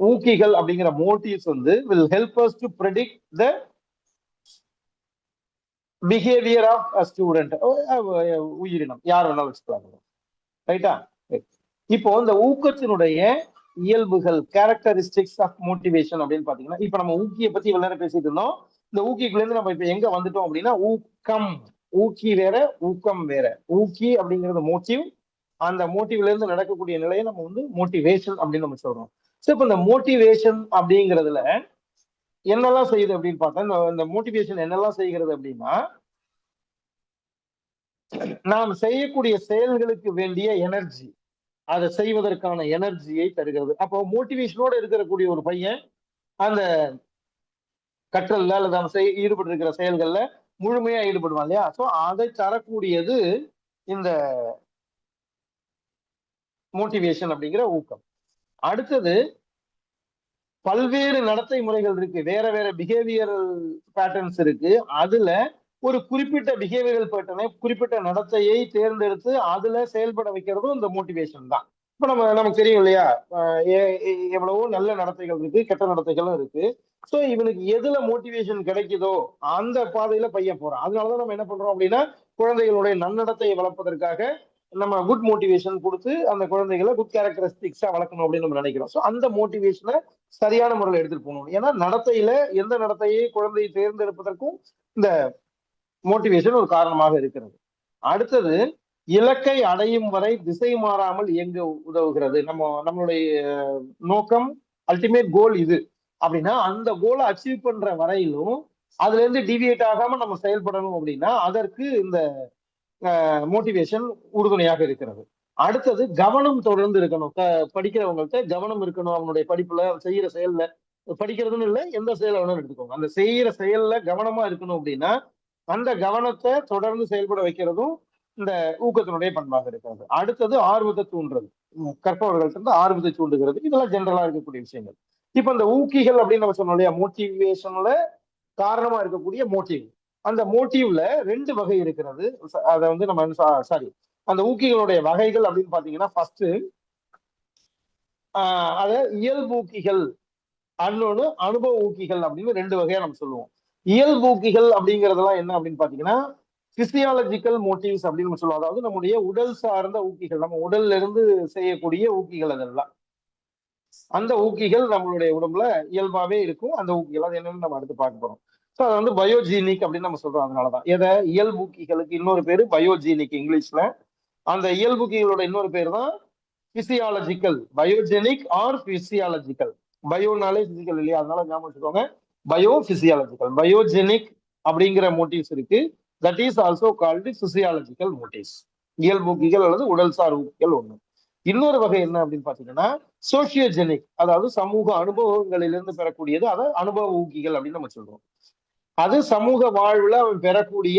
ஊக்கிகள் அப்படிங்கிற motives will help us to predict the behavior of a student, உயிரினம் யார் வேணாலும் வச்சுக்கலாம். ரைட்டா? இப்போ இந்த ஊக்கத்தினுடைய இயல்புகள், கேரக்டரிஸ்டிக்ஸ் ஆஃப் மோட்டிவேஷன் அப்படின்னு பாத்தீங்கன்னா இப்ப நம்ம ஊக்கியை பத்தி இவ்வளவு நேரம் பேசிட்டு இருந்தோம். இந்த ஊக்கிக்குள்ள இருந்து நம்ம இப்ப எங்க வந்துட்டோம் அப்படின்னா ஊக்கம். ஊக்கி வேற, ஊக்கம் வேற. ஊக்கி அப்படிங்கிறது மோட்டிவ், அந்த மோட்டிவ்ல இருந்து நடக்கக்கூடிய நிலையை நம்ம மோட்டிவேஷன் அப்படின்னு நம்ம சொல்றோம். சோ இப்ப இந்த மோட்டிவேஷன் அப்படிங்கிறதுல என்னெல்லாம் செய்யுது அப்படின்னு பார்த்தா இந்த மோட்டிவேஷன் என்னெல்லாம் செய்கிறது அப்படின்னா நாம் செய்யக்கூடிய செயல்களுக்கு வேண்டிய எனர்ஜி, அதை செய்வதற்கான எனர்ஜியை தருகிறது. அப்போ மோட்டிவேஷனோட இருக்கக்கூடிய ஒரு பையன் அந்த கற்றல்ல அல்லது அவன் ஈடுபட்டு இருக்கிற செயல்கள்ல முழுமையா ஈடுபடுவான் இல்லையா? சோ அதை தரக்கூடியது இந்த மோட்டிவேஷன் அப்படிங்கிற ஊக்கம். அடுத்தது பல்வேறு நடத்தை முறைகள் இருக்கு, வேற வேற பிஹேவியரல் பேட்டர்ன்ஸ் இருக்கு. அதுல ஒரு குறிப்பிட்ட பிஹேவியரல் பேட்டர்னை, குறிப்பிட்ட நடத்தையை தேர்ந்தெடுத்து அதுல செயல்பட வைக்கிறதும் இந்த மோட்டிவேஷன் தான். இப்ப நமக்கு தெரியும் இல்லையா, எவ்வளவோ நல்ல நடத்தைகள் இருக்கு, கெட்ட நடத்தைகளும் இருக்கு. சோ இவனுக்கு எதுல மோட்டிவேஷன் கிடைக்குதோ அந்த பாதையில பையன் போறான். அதனாலதான் நம்ம என்ன பண்றோம் அப்படின்னா குழந்தைகளுடைய நன்னடத்தையை வளர்ப்பதற்காக நம்ம குட் மோட்டிவேஷன் கொடுத்து அந்த குழந்தைகளை குட் கேரக்டரிஸ்டிக்ஸா வளர்க்கணும் அப்படின்னு நம்ம நினைக்கிறோம். ஸோ அந்த மோட்டிவேஷனை சரியான முறையில் எடுத்துட்டு போகணும். ஏன்னா நடத்தையில எந்த நடத்தையை குழந்தையை தேர்ந்தெடுப்பதற்கும் இந்த மோட்டிவேஷன் ஒரு காரணமாக இருக்கிறது. அடுத்தது, இலக்கை அடையும் வரை திசை மாறாமல் இயங்க உதவுகிறது. நம்மளுடைய நோக்கம், அல்டிமேட் கோல் இது அப்படின்னா அந்த கோலை அச்சீவ் பண்ற வரையிலும் அதுல இருந்து டிவியேட் ஆகாம நம்ம செயல்படணும் அப்படின்னா அதற்கு இந்த மோட்டிவேஷன் உறுதுணையாக இருக்கிறது. அடுத்தது, கவனம் தொடர்ந்து இருக்கணும். படிக்கிறவங்கள்ட்ட கவனம் இருக்கணும். அவனுடைய படிப்புல செய்யற செயல்ல, படிக்கிறதுன்னு இல்லை, எந்த செயலை வேணாலும் எடுத்துக்கோங்க, அந்த செய்யற செயல்ல கவனமா இருக்கணும் அப்படின்னா அந்த கவனத்தை தொடர்ந்து செயல்பட வைக்கிறதும் இந்த ஊக்கத்தினுடைய பண்பாக இருக்கிறது. அடுத்தது, ஆர்வத்தை தூண்டுறது. கற்பவர்கள்ட்ட இருந்து ஆர்வத்தை தூண்டுகிறது. இதெல்லாம் ஜென்ரலா இருக்கக்கூடிய விஷயங்கள். இப்ப இந்த ஊக்கிகள் அப்படின்னு நம்ம சொன்னோம் இல்லையா, மோட்டிவேஷன்ல காரணமா இருக்கக்கூடிய மோட்டிவ். அந்த மோட்டிவ்ல 2 வகை இருக்கிறது. அதை வந்து நம்ம சாரி, அந்த ஊக்கிகளுடைய வகைகள் அப்படின்னு பாத்தீங்கன்னா, ஃபர்ஸ்ட் அத இயல்பூக்கிகள், இன்னொன்னு அனுபவ ஊக்கிகள் அப்படின்னு 2 வகையா நம்ம சொல்லுவோம். இயல்பூக்கிகள் அப்படிங்கறதெல்லாம் என்ன அப்படின்னு பாத்தீங்கன்னா, பிசியாலஜிக்கல் மோட்டிவ்ஸ் அப்படின்னு நம்ம சொல்லுவோம். அதாவது நம்முடைய உடல் சார்ந்த ஊக்கிகள், நம்ம உடல்ல இருந்து செய்யக்கூடிய ஊக்கிகள். அதெல்லாம் அந்த ஊக்கிகள் நம்மளுடைய உடம்புல இயல்பாவே இருக்கும். அந்த ஊக்கிகள் அது என்னன்னு நம்ம அடுத்து பார்க்க போறோம். ஸோ அதை வந்து பயோஜீனிக் அப்படின்னு நம்ம சொல்றோம். அதனாலதான் எதை இயல்பூக்கிகளுக்கு இன்னொரு பேரு பயோஜீனிக் இங்கிலீஷ்ல. அந்த இயல்பூக்கிகளோட இன்னொரு பேர் தான் பிசியாலஜிக்கல், பயோஜெனிக் ஆர் பிசியாலஜிக்கல். பயோனாலே பிசிக்கல் இல்லையா, அதனால ஞாபகம் வச்சுக்கோங்க. பயோ பிசியாலஜிக்கல், பயோஜெனிக் அப்படிங்கிற மோட்டிவ்ஸ் இருக்கு. That is also called physiological motives. இயல்பூக்கிகள் அல்லது உடல்சார் ஊக்கிகள் ஒண்ணு. இன்னொரு வகை என்ன அப்படின்னு பாத்தீங்கன்னா, சோசியோஜெனிக், அதாவது சமூக அனுபவங்களிலிருந்து பெறக்கூடியது. அதை அனுபவ ஊக்கிகள் அப்படின்னு நம்ம சொல்றோம். அது சமூக வாழ்வுல அவன் பெறக்கூடிய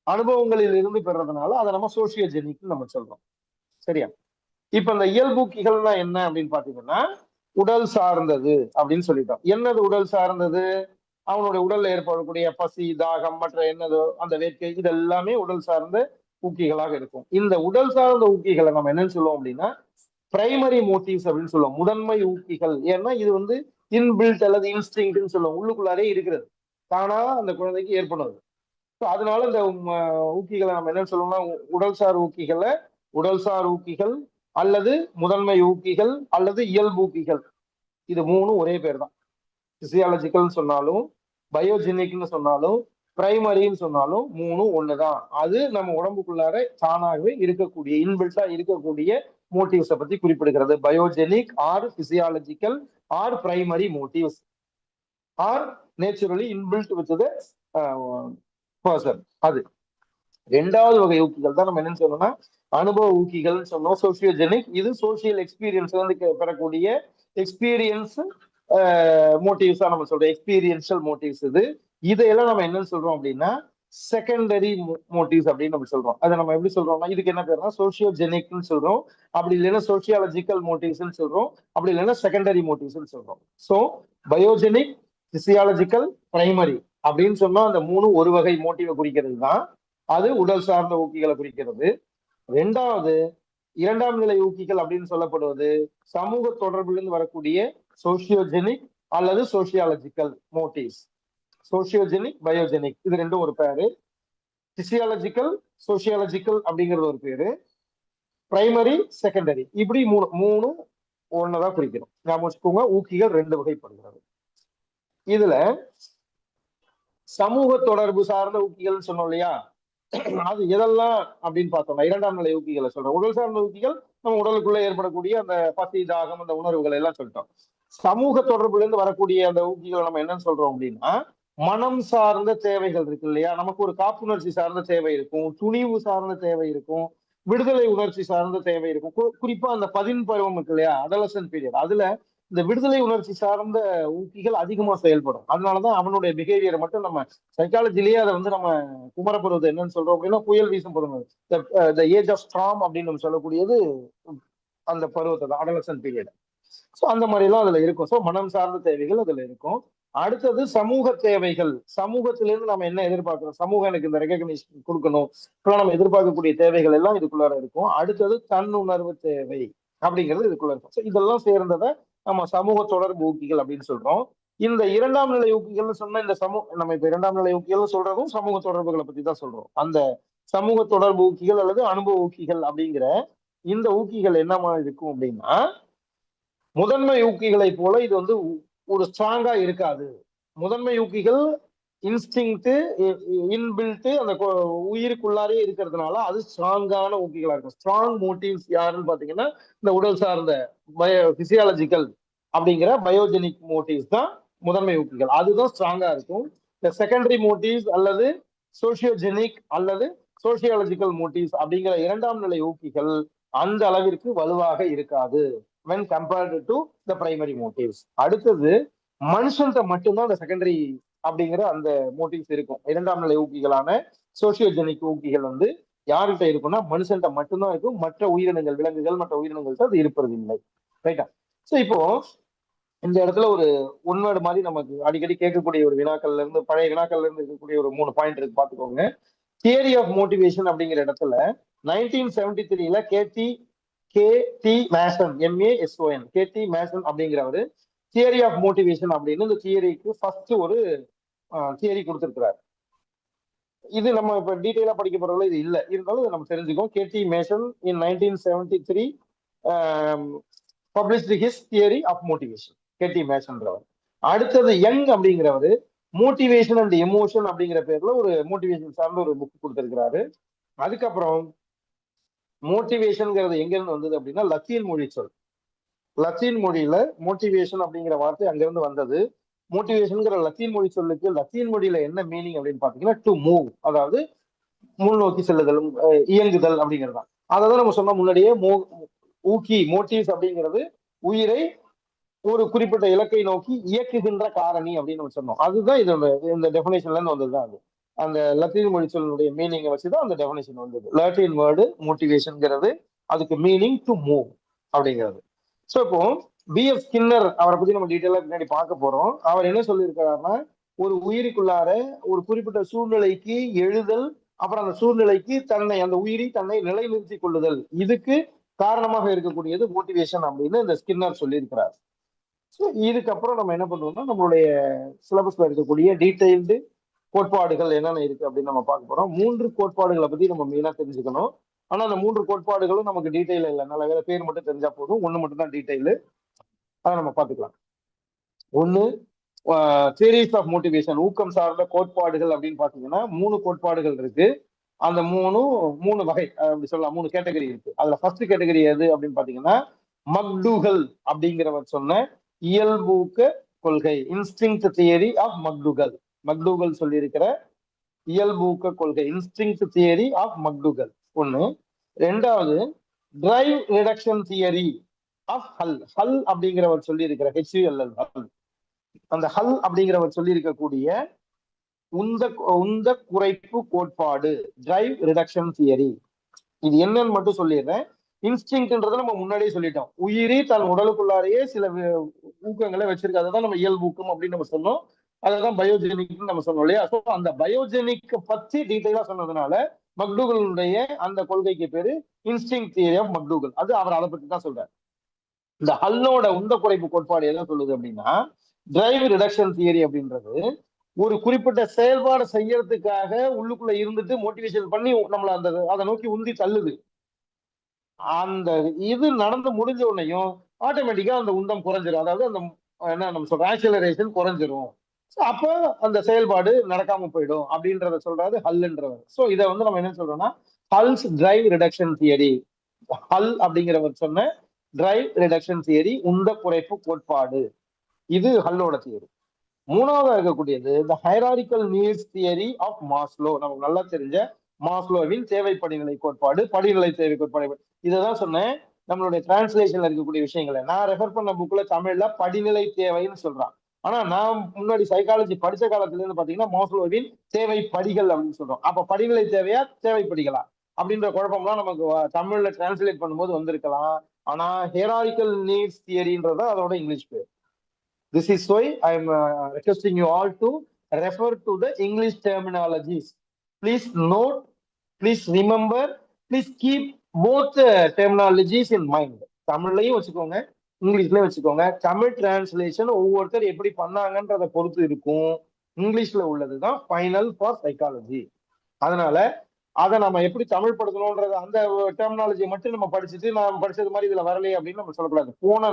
அனுபவங்களில் இருந்து பெறதுனால அதை நம்ம சோசியோஜெனிக் நம்ம சொல்றோம். சரியா? இப்ப இந்த இயல்பூக்கிகள்னா என்ன அப்படின்னு பாத்தீங்கன்னா, உடல் சார்ந்தது அப்படின்னு சொல்லிட்டோம். என்னது உடல் சார்ந்தது? அவனுடைய உடல்ல ஏற்படக்கூடிய பசி, தாகம், மற்ற என்னதோ அந்த வேட்கை, இது எல்லாமே உடல் சார்ந்த ஊக்கிகளாக இருக்கும். இந்த உடல் சார்ந்த ஊக்கிகளை நம்ம என்னன்னு சொல்லுவோம் அப்படின்னா, பிரைமரி மோட்டிவ்ஸ் அப்படின்னு சொல்லுவோம். முதன்மை ஊக்கிகள். ஏன்னா இது வந்து இன்பில்ட் அல்லது இன்ஸ்டிங்க்ட்னு சொல்லுவோம். உள்ளுக்குள்ளாரே இருக்கிறது, தானா அந்த குழந்தைக்கு ஏற்படுது. அதனால இந்த ஊக்கிகளை நம்ம என்ன சொல்லணும்னா, உடல்சார் ஊக்கிகளை உடல்சார் ஊக்கிகள் அல்லது முதன்மை ஊக்கிகள் அல்லது இயல்பூக்கிகள், இது 3 ஒரே பேர் தான். பிசியாலஜிக்கல் சொன்னாலும், பயோஜெனிக்னு சொன்னாலும், பிரைமரின்னு சொன்னாலும் 3 ஒண்ணுதான். அது நம்ம உடம்புக்குள்ளார தானாகவே இருக்கக்கூடிய, இன்பில்ட்டா இருக்கக்கூடிய மோட்டிவ்ஸை பத்தி குறிப்பிடுகிறது. Biogenic or physiological or primary motives are naturally inbuilt with the person. அது 2வது வகை ஊக்கிகள் தான் நம்ம என்னன்னு சொன்னோம்னா அனுபவ ஊக்கிகள் சொன்னோம். சோசியோஜெனிக், இது சோசியல் எக்ஸ்பீரியன்ஸ் வந்து பெறக்கூடிய எக்ஸ்பீரியன்ஸ் மோட்டிவ்ஸா நம்ம சொல்றோம். எக்ஸ்பீரியன்ஷியல் மோட்டிவ்ஸ் இது. இதையெல்லாம் நம்ம என்னன்னு சொல்றோம் அப்படின்னா செகண்டரி மோட்டிவ்ஸ் அப்படின்னு நம்ம சொல்றோம். அதை நம்ம எப்படி சொல்றோம்னா, இதுக்கு என்ன பேருனா சோசியோஜெனிக்னு சொல்றோம். அப்படி இல்லைன்னா சோசியாலஜிக்கல் மோட்டிவ்ஸ்ன்னு சொல்றோம். அப்படி இல்லைன்னா செகண்டரி மோட்டிவ்ஸ்ன்னு சொல்றோம். ஸோ பயோஜெனிக், பிசியாலஜிக்கல், பிரைமரி அப்படின்னு சொன்னா அந்த 3 ஒரு வகை மோட்டிவை குறிக்கிறது தான். அது உடல் சார்ந்த ஊக்கிகளை குறிக்கிறது. 2ம் நிலை ஊக்கிகள் அப்படின்னு சொல்லப்படுவது சமூக தொடர்பிலிருந்து வரக்கூடிய சோசியோஜெனிக் அல்லது சோசியாலஜிக்கல் மோட்டிவ்ஸ். சோசியோஜெனிக், பயோஜெனிக், இது 2ம் ஒரு பேரு. பிசியாலஜிக்கல், சோசியாலஜிக்கல் அப்படிங்கிறது ஒரு பேரு. பிரைமரி, செகண்டரி, இப்படி 3 ஒன்னதான் குறிக்கிறோம். ஞாபகம் வச்சுக்கோங்க. ஊக்கிகள் 2 வகைப்படுகிறது. இதுல சமூக தொடர்பு சார்ந்த ஊக்கிகள் சொன்னோம் இல்லையா, அது எதெல்லாம் அப்படின்னு பார்த்தோம்னா 2ம் நிலை ஊக்கிகளை சொல்றோம். உடல் சார்ந்த ஊக்கிகள் நம்ம உடலுக்குள்ள ஏற்படக்கூடிய அந்த பசி, தாகம், அந்த உணர்வுகளை எல்லாம் சொல்லிட்டோம். சமூக தொடர்புல இருந்து வரக்கூடிய அந்த ஊக்கிகளை நம்ம என்னன்னு சொல்றோம் அப்படின்னா, மனம் சார்ந்த தேவைகள் இருக்கு இல்லையா, நமக்கு ஒரு காப்புணர்ச்சி சார்ந்த தேவை இருக்கும், துணிவு சார்ந்த தேவை இருக்கும், விடுதலை உணர்ச்சி சார்ந்த தேவை இருக்கும். குறிப்பா அந்த 10 பருவம் இருக்கு இல்லையா, அடலசன்ட் பீரியட், அதுல இந்த விடுதலை உணர்ச்சி சார்ந்த ஊக்கிகள் அதிகமா செயல்படும். அதனாலதான் அவனுடைய பிஹேவியரை மட்டும் நம்ம சைக்காலஜிலேயே அதை வந்து நம்ம குமரப்பருவத்தை என்னன்னு சொல்றோம் அப்படின்னா புயல் வீசும் பருவம், ஏஜ் ஆஃப் ஸ்டார்ம் அப்படின்னு நம்ம சொல்லக்கூடியது அந்த பருவத்தை தான், அடலசன்ட் பீரியட். ஸோ அந்த மாதிரி எல்லாம் அதுல இருக்கும். ஸோ மனம் சார்ந்த தேவைகள் அதுல இருக்கும். அடுத்தது சமூக தேவைகள். சமூகத்திலிருந்து நம்ம என்ன எதிர்பார்க்கிறோம், சமூகம் எனக்கு இந்த ரெகக்னிஷன் கொடுக்கணும், நம்ம எதிர்பார்க்கக்கூடிய தேவைகள் எல்லாம் இதுக்குள்ளார இருக்கும். அடுத்தது தன்னுணர்வு தேவை அப்படிங்கிறது இதுக்குள்ள இருக்கும். ஸோ இதெல்லாம் சேர்ந்ததை நம்ம சமூக தொடர்பு ஊக்கிகள் அப்படின்னு சொல்றோம். இந்த 2ம் நிலை ஊக்கிகள்னு சொன்னா இந்த நம்ம இப்ப 2ம் நிலை ஊக்கிகள் சொல்றதும் சமூக தொடர்புகளை பத்தி தான் சொல்றோம். அந்த சமூக தொடர்பு ஊக்கிகள் அல்லது அனுபவ ஊக்கிகள் அப்படிங்கிற இந்த ஊக்கிகள் என்னமா இருக்கும் அப்படின்னா, முதன்மை ஊக்கிகளை போல இது வந்து ஒரு ஸ்ட்ராங்கா இருக்காது. முதன்மை ஊக்கிகள் இன்ஸ்டிங்க்ட் இன்பில்ட் அந்த உயிருக்குள்ளாரே இருக்கிறதுனால அது ஸ்ட்ராங்கான ஊக்கிகளா இருக்கும். ஸ்ட்ராங் மோட்டிவ்ஸ் யாருன்னு பாத்தீங்கன்னா இந்த உடல் சார்ந்த பிசியாலஜிக்கல் அப்படிங்கிற பயோஜெனிக் மோட்டிவ்ஸ் தான் முதன்மை ஊக்கிகள். அதுதான் ஸ்ட்ராங்கா இருக்கும். இந்த செகண்டரி மோட்டிவ்ஸ் அல்லது சோசியோஜெனிக் அல்லது சோசியாலஜிக்கல் மோட்டிவ்ஸ் அப்படிங்கிற இரண்டாம் நிலை ஊக்கிகள் அந்த அளவிற்கு வலுவாக இருக்காது when compared to the primary motives. அடுத்தது மனுஷன்கிட்ட மட்டும்தான் அந்த செகண்டரி அப்படிங்கிற அந்த மோட்டிவ்ஸ் இருக்கும். இரண்டாம் நிலை ஊக்கிகளான சோசியோஜெனிக் ஊக்கிகள் வந்து யார்கிட்ட இருக்கும்னா மனுஷன்கிட்ட மட்டும்தான் இருக்கும். மற்ற உயிரினங்கள், விலங்குகள், மற்ற உயிரினங்கள்ட்ட அது இருப்பது இல்லை. ரைட்டா? சோ இப்போ இந்த இடத்துல ஒரு ஒன்வேர்டு மாதிரி நமக்கு அடிக்கடி கேட்கக்கூடிய ஒரு வினாக்கள்ல இருந்து, பழைய வினாக்கள்ல இருந்து இருக்கக்கூடிய ஒரு 3 பாயிண்ட் இருக்கு, பாத்துக்கோங்க. தியரி ஆஃப் மோட்டிவேஷன் அப்படிங்கிற இடத்துல 1973ல K D Mason, M A S O N, K D Mason அப்படிங்கிறவரு தியரி ஆஃப் மோட்டிவேஷன் அப்படின்னு இந்த தியரிக்கு ஃபர்ஸ்ட் ஒரு தியரி கொடுத்திருக்கிறார். இது நம்ம இப்ப டீடைலா படிக்க போறதுல இது இல்ல, இருந்தாலும் நம்ம தெரிஞ்சுக்கோம். K D Mason in 1973 published his theory of motivation, K D மேசன்றவர். அடுத்தது யங் அப்படிங்கிறவரு மோட்டிவேஷன் அண்ட் எமோஷன் அப்படிங்கிற பேர்ல ஒரு மோட்டிவேஷன் சார்ந்த ஒரு புக் கொடுத்திருக்கிறாரு. அதுக்கப்புறம் மோட்டிவேஷன்ங்கிறது எங்க இருந்து வந்தது அப்படின்னா லத்தீன் மொழி சொல். லத்தீன் மொழியில மோட்டிவேஷன் அப்படிங்கிற வார்த்தை அங்கிருந்து வந்தது. மோட்டிவேஷன்ங்கிற லத்தீன் மொழி சொல்லுக்கு லத்தீன் மொழியில என்ன மீனிங் அப்படின்னு பாத்தீங்கன்னா டு மூவ், அதாவது முன்னோக்கி செல்லுதல், இயங்குதல் அப்படிங்கிறது தான். அதான் நம்ம சொன்ன முன்னாடியே ஊக்கி மோட்டிவ்ஸ் அப்படிங்கிறது உயிரை ஒரு குறிப்பிட்ட இலக்கை நோக்கி இயக்குகின்ற காரணி அப்படின்னு நம்ம சொன்னோம். அதுதான் இதோட இந்த டெபினேஷன்ல இருந்து வந்ததுதான் அது. அந்த லத்தீன் மொழி சொல்லுடைய மீனிங்கை வச்சுதான் அந்த டெபினேஷன் வந்தது. லாட்டின் வேர்டு மோட்டிவேஷன்ங்கிறது அதுக்கு மீனிங் டு மூவ் அப்படிங்கிறது. ஸோ இப்போ பி.எஃப். ஸ்கின்னர் அவரை பத்தி நம்ம டீட்டெயிலா பின்னாடி பார்க்க போறோம். அவர் என்ன சொல்லியிருக்கிறாருன்னா, ஒரு உயிருக்குள்ளார ஒரு குறிப்பிட்ட சூழ்நிலைக்கு எழுதல், அப்புறம் அந்த சூழ்நிலைக்கு தன்னை, அந்த உயிரி தன்னை நிலைநிறுத்திக் கொள்ளுதல், இதுக்கு காரணமாக இருக்கக்கூடியது மோட்டிவேஷன் அப்படின்னு இந்த ஸ்கின்னர் சொல்லியிருக்கிறார். ஸோ இதுக்கப்புறம் நம்ம என்ன பண்ணுவோம்னா, நம்மளுடைய சிலபஸ்ல இருக்கக்கூடிய டீடைல்டு கோட்பாடுகள் என்னென்ன இருக்கு அப்படின்னு நம்ம பார்க்க போறோம். 3 கோட்பாடுகளை பத்தி நம்ம மெயினா தெரிஞ்சுக்கணும். ஆனா அந்த 3 கோட்பாடுகளும் நமக்கு டீடைல் இல்லை, நல்ல வேலை பேர் மட்டும் தெரிஞ்சா போதும். ஒண்ணு மட்டும் தான் டீடைல், அதை நம்ம பார்த்துக்கலாம். ஒண்ணு தியரிஸ் ஆஃப் மோட்டிவேஷன், ஊக்கம் சார்ந்த கோட்பாடுகள் அப்படின்னு பாத்தீங்கன்னா 3 கோட்பாடுகள் இருக்கு. அந்த 3 வகை அப்படி சொல்லலாம், 3 கேட்டகரி இருக்கு. அதுல ஃபர்ஸ்ட் கேட்டகரி எது அப்படின்னு பாத்தீங்கன்னா மக்டூகல் அப்படிங்கிறவர் சொன்ன இயல்பூக்க கொள்கை, instinct theory of McDougall. McDougall சொல்லியிருக்கிற இயல்பூக்க கொள்கை, இன்ஸ்டிங் தியரி ஆஃப் மக்டூகல் ஒண்ணு. ரெண்டாவது டிரைவ் ரிடக்ஷன் தியரி ஆஃப் ஹல். ஹல் அப்படிங்கிறவர் சொல்லி இருக்கிற HULL, அந்த ஹல் அப்படிங்கிறவர் சொல்லி இருக்கக்கூடிய உந்த குறைப்பு கோட்பாடு, டிரைவ் ரிடக்ஷன் தியரி. இது என்னன்னு மட்டும் சொல்லிடுறேன். இன்ஸ்டிங்க்ன்றதை நம்ம முன்னாடியே சொல்லிட்டோம். உயிரி தன் உடலுக்குள்ளாரையே சில ஊக்கங்களை வச்சிருக்கு, அதுதான் நம்ம இயல்பூக்கம் அப்படின்னு நம்ம சொன்னோம். அதுதான் பயோஜெனிக் நம்ம சொன்னோம் இல்லையா? ஸோ அந்த பயோஜெனிக் பத்தி டீட்டெயிலா சொன்னதுனால மக்டூகலுடைய அந்த கொள்கைக்கு பேரு இன்ஸ்டிங் தியரி ஆஃப் மக்டூகல். அது அவர் அதை பத்தி தான் சொல்றாரு. இந்த ஹல்லோட உந்த குறைப்பு கோட்பாடு என்ன சொல்லுது அப்படின்னா, டிரைவ் ரிடக்ஷன் தியரி அப்படின்றது ஒரு குறிப்பிட்ட செயல்பாடு செய்யறதுக்காக உள்ளுக்குள்ள இருந்துட்டு மோட்டிவேஷன் பண்ணி நம்மள அந்த அதை நோக்கி உந்தி தள்ளுது. அந்த இது நடந்து முடிஞ்ச உடனேயும் ஆட்டோமேட்டிக்கா அந்த உந்தம் குறைஞ்சிரும். அதாவது அந்த என்ன நம்ம சொல்ற ஆக்சிலரேஷன் குறைஞ்சிரும். அப்போ அந்த செயல்பாடு நடக்காம போயிடும் அப்படின்றத சொல்றாரு ஹல்ன்றவர். சோ இதை வந்து நம்ம என்ன சொல்றோம்னா ஹல்ஸ் டிரைவ் ரிடக்ஷன் தியரி. ஹல் அப்படிங்கிறவர் சொன்ன டிரைவ் ரிடக்ஷன் தியரி, உந்த குறைப்பு கோட்பாடு, இது ஹல்லோட தியரி. மூணாவதா இருக்கக்கூடியது the hierarchical needs theory of Maslow. நமக்கு நல்லா தெரிஞ்ச மாஸ்லோவின் தேவை படிநிலை கோட்பாடு, படிநிலை தேவை கோட்பாடு. இதைதான் சொன்னேன். நம்மளுடைய டிரான்ஸ்லேஷன்ல இருக்கக்கூடிய விஷயங்களை நான் ரெஃபர் பண்ண புக்ல தமிழ்ல படிநிலை தேவைன்னு சொல்றான். ஆனா நான் முன்னாடி சைக்காலஜி படிச்ச காலத்துல இருந்து பாத்தீங்கன்னா மாஸ்லோவின் தேவை படிகள் அப்படின்னு சொல்றோம். அப்ப படிநிலை தேவையா தேவை படிகளா அப்படின்ற குழப்பம்லாம் நமக்கு தமிழ்ல டிரான்ஸ்லேட் பண்ணும்போது வந்திருக்கலாம். ஆனா ஹைராரிக்கல் நீட்ஸ் தியரின்றதான் அதோட இங்கிலீஷ் பேர். This is why I am requesting you all to refer to the English terminologies. Please note, please remember, please keep both terminologies in mind. தமிழ்லையும் வச்சுக்கோங்க, இங்கிலீஷ்லயும் வச்சுக்கோங்க. தமிழ் டிரான்ஸ்லேஷன் ஒவ்வொருத்தர் எப்படி பண்ணாங்கன்றதை பொறுத்து இருக்கும். இங்கிலீஷ்ல உள்ளதுதான் ஃபைனல் ஃபார் சைக்காலஜி. அதனால அதை நம்ம எப்படி தமிழ் படுத்தணும்ன்றது அந்த டெர்மினாலஜியை மட்டும் நம்ம படிச்சுட்டு நான் படிச்சது மாதிரி இதுல வரலையே அப்படின்னு நம்ம சொல்லக்கூடாது. போன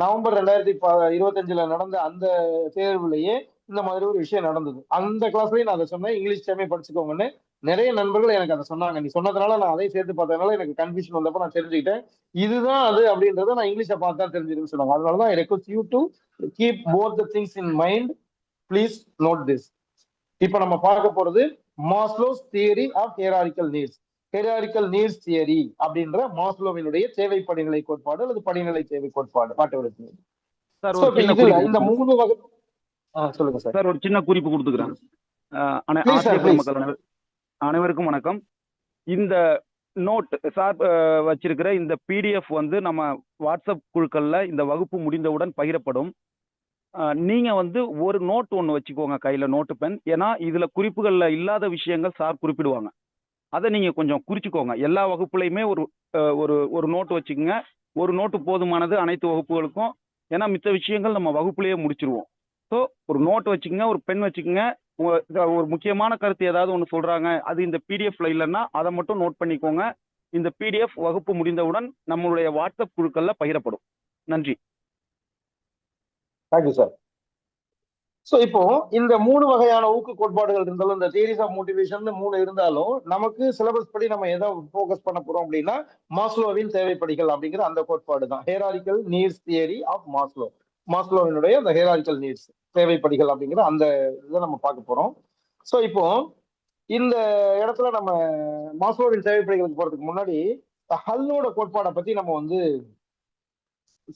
நவம்பர் 2025 நடந்த அந்த தேர்வுலயே இந்த மாதிரி ஒரு விஷயம் நடந்தது. அந்த கிளாஸ்லயும் நான் அதை சொன்னேன், இங்கிலீஷ் டேமே படிச்சுக்கோங்கன்னு. நிறைய நண்பர்கள் எனக்கு அதை சொன்னாங்க. நீ சொன்னதுனால நான் அதை சேர்த்து பார்த்ததுனால எனக்கு கன்ஃபியூஷன் வந்தப்ப நான் தெரிஞ்சுக்கிட்டேன். இதுதான் அது அப்படின்றத நான் இங்கிலீஷை பார்த்தா தெரிஞ்சுதுன்னு சொன்னாங்க. அதனாலதான் I request you to keep both the things in mind. Please note this. இப்ப நம்ம பார்க்க போறது Maslow's theory of hierarchical needs. Hierarchical needs theory அப்படின்ற மாஸ்லோவினுடைய தேவை படிநிலை கோட்பாடு அல்லது படிநிலை தேவை கோட்பாடு வாட்டவர். சார் So, ஒரு இப்ப சின்ன இதுல குறிப்பு இந்த கொடுத்துக்கிறேன். 3 வகை சொல்லுங்க சார். சார் ஒரு சின்ன குறிப்பு கொடுத்துக்கிறேன். ப்ளீஸ் ஆசிரிய சார், ப்ளீஸ். பெருமக்கள் அனைவருக்கும் வணக்கம். இந்த நோட் சார் வச்சிருக்கிற இந்த பிடிஎஃப் வந்து நம்ம வாட்ஸ்அப் குழுக்கள்ல இந்த வகுப்பு முடிந்தவுடன் பகிரப்படும். நீங்க வந்து ஒரு நோட் ஒன்று வச்சுக்கோங்க கையில, நோட்டு பென். ஏன்னா இதுல குறிப்புகள்ல இல்லாத விஷயங்கள் சார் குறிப்பிடுவாங்க. அதை நீங்க கொஞ்சம் குறிச்சுக்கோங்க. எல்லா வகுப்புலையுமே ஒரு ஒரு ஒரு நோட்டு வச்சுக்கோங்க. ஒரு நோட்டு போதுமானது அனைத்து வகுப்புகளுக்கும். ஏன்னா மித்த விஷயங்கள் நம்ம வகுப்புலேயே முடிச்சிருவோம். ஸோ ஒரு நோட் வச்சுக்கோங்க, ஒரு பென் வச்சுக்கோங்க. ஒரு முக்கியமான கருத்து ஏதாவது ஒன்று சொல்றாங்க, அது இந்த பிடிஎஃப்ல இல்லைன்னா அதை மட்டும் நோட் பண்ணிக்கோங்க. இந்த பிடிஎஃப் வகுப்பு முடிந்தவுடன் நம்மளுடைய வாட்ஸ்அப் குழுக்கள்ல பகிரப்படும். நன்றி. Thank you sir. சோ இப்போ இந்த 3 வகையான ஊக்க கோட்பாடுகள் இருந்தாலும், இந்த தியரிஸ் ஆஃப் மோட்டிவேஷன் 3 இருந்தாலும், நமக்கு சிலபஸ் படி நம்ம எதை ஃபோக்கஸ் பண்ண போறோம் அப்படின்னா மாஸ்லோவின் தேவைப்படிகள் அப்படிங்கிற அந்த கோட்பாடு தான். ஹியரார்கிக்கல் நீட்ஸ் தியரி ஆஃப் மாஸ்லோ. மாஸ்லோவினுடைய அந்த ஹியரார்கிக்கல் நீட்ஸ் தேவைப்படிகள் அப்படிங்கிற அந்த இதை நம்ம பார்க்க போறோம். சோ இப்போ இந்த இடத்துல நம்ம மாஸ்லோவின் தேவைப்படிகளுக்கு போறதுக்கு முன்னாடி ஹல்லோட கோட்பாடை பத்தி நம்ம வந்து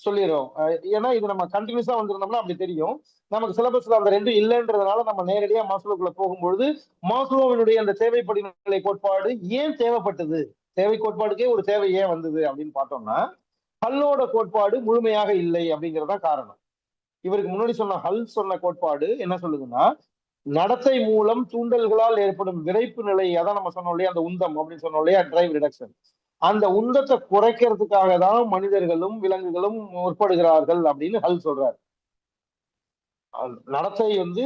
சொல்லிடுறோம். ஏன்னா இது நம்ம கண்டினியூஸா வந்திருந்தோம்னா அப்படி தெரியும். நமக்கு சிலபஸ்ல அந்த 2 இல்லைன்றதுனால நம்ம நேரடியா மாஸ்லோக்குள்ள போகும்பொழுது மாஸ்லோவினுடைய அந்த தேவைப்படிநிலை கோட்பாடு ஏன் தேவைப்பட்டது, தேவை கோட்பாடுக்கே ஒரு தேவை ஏன் வந்தது அப்படின்னு பார்த்தோம்னா, ஹல்லோட கோட்பாடு முழுமையாக இல்லை அப்படிங்கறதுதான் காரணம். இவருக்கு முன்னாடி சொன்ன ஹல் சொன்ன கோட்பாடு என்ன சொல்லுதுன்னா, நடத்தை மூலம் தூண்டல்களால் ஏற்படும் விரைப்பு நிலை, அதான் நம்ம சொன்னோம் இல்லையா, அந்த உந்தம் அப்படின்னு சொன்னோம் இல்லையா, டிரைவ் ரிடக்ஷன். அந்த உந்தத்தை குறைக்கிறதுக்காக தான் மனிதர்களும் விலங்குகளும் முற்படுகிறார்கள் அப்படின்னு ஹல் சொல்றாரு. நடத்தை வந்து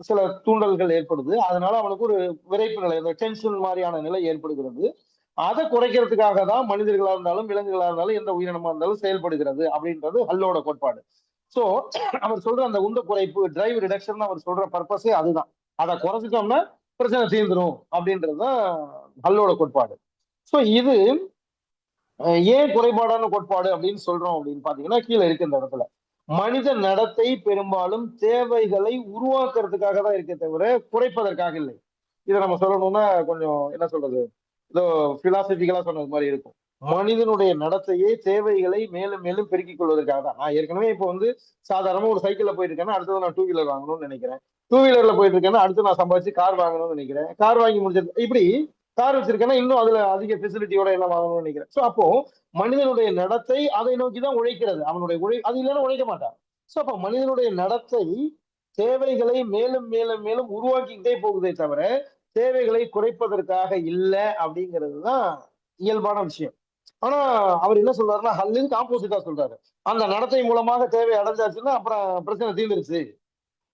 சில தூண்டல்கள் ஏற்படுது, அதனால அவனுக்கு ஒரு விரைப்பு நிலை, இந்த டென்ஷன் மாதிரியான நிலை ஏற்படுகிறது. அதை குறைக்கிறதுக்காக தான் மனிதர்களா இருந்தாலும் விலங்குகளா இருந்தாலும் எந்த உயிரினமா இருந்தாலும் செயல்படுகிறது அப்படின்றது ஹல்லோட கோட்பாடு. சோ அவர் சொல்ற அந்த உந்த குறைப்பு, டிரைவ் ரிடக்ஷன் அவர் சொல்ற பர்பஸே அதுதான். அதை குறைச்சிட்டோம்னா பிரச்சனை தீர்ந்துரும் அப்படின்றதுதான் ஹல்லோட கோட்பாடு. சோ இது ஏன் குறைபாடான கோட்பாடு அப்படின்னு சொல்றோம் அப்படின்னு பாத்தீங்கன்னா, கீழே இருக்கு இந்த இடத்துல. மனித நடத்தை பெரும்பாலும் தேவைகளை உருவாக்குறதுக்காக தான் இருக்கே தவிர குறைப்பதற்காக இல்லை. இதை நம்ம சொல்லணும்னா கொஞ்சம் என்ன சொல்றது, ஏதோ பிலாசபிக்கலா சொன்னது மாதிரி இருக்கும். மனிதனுடைய நடத்தையே தேவைகளை மேலும் மேலும் பெருக்கிக் கொள்வதற்காக தான். நான் ஏற்கனவே இப்போ வந்து சாதாரணமா ஒரு சைக்கிள்ல போயிட்டு இருக்கேன்னா அடுத்தது நான் 2 வீலர் வாங்கணும்னு நினைக்கிறேன். 2 வீலர்ல போயிட்டு இருக்கேன்னா அடுத்து நான் சம்பாதிச்சு கார் வாங்கணும்னு நினைக்கிறேன். கார் வாங்கி முடிச்சது இப்படி கார் வச்சிருக்கேன்னா இன்னும் அதுல அதிக ஃபெசிலிட்டியோட எல்லாம் வாங்கணும்னு நினைக்கிறேன். சோ அப்போ மனிதனுடைய நடத்தை அதை நோக்கிதான் உழைக்கிறது. அவனுடைய அது இல்லைன்னா உழைக்க மாட்டான். சோ அப்ப மனிதனுடைய நடத்தை தேவைகளை மேலும் மேலும் மேலும் உருவாக்கிக்கிட்டே போகுதே தவிர தேவைகளை குறைப்பதற்காக இல்லை அப்படிங்கிறது தான் இயல்பான விஷயம். ஆனா அவர் என்ன சொல்றாருன்னா, ஹல்லுக்கு ஆப்போசிட்டா சொல்றாரு. அந்த நடத்தை மூலமாக தேவை அடைஞ்சாச்சுன்னா அப்புறம் பிரச்சனை தீர்ந்துருச்சு,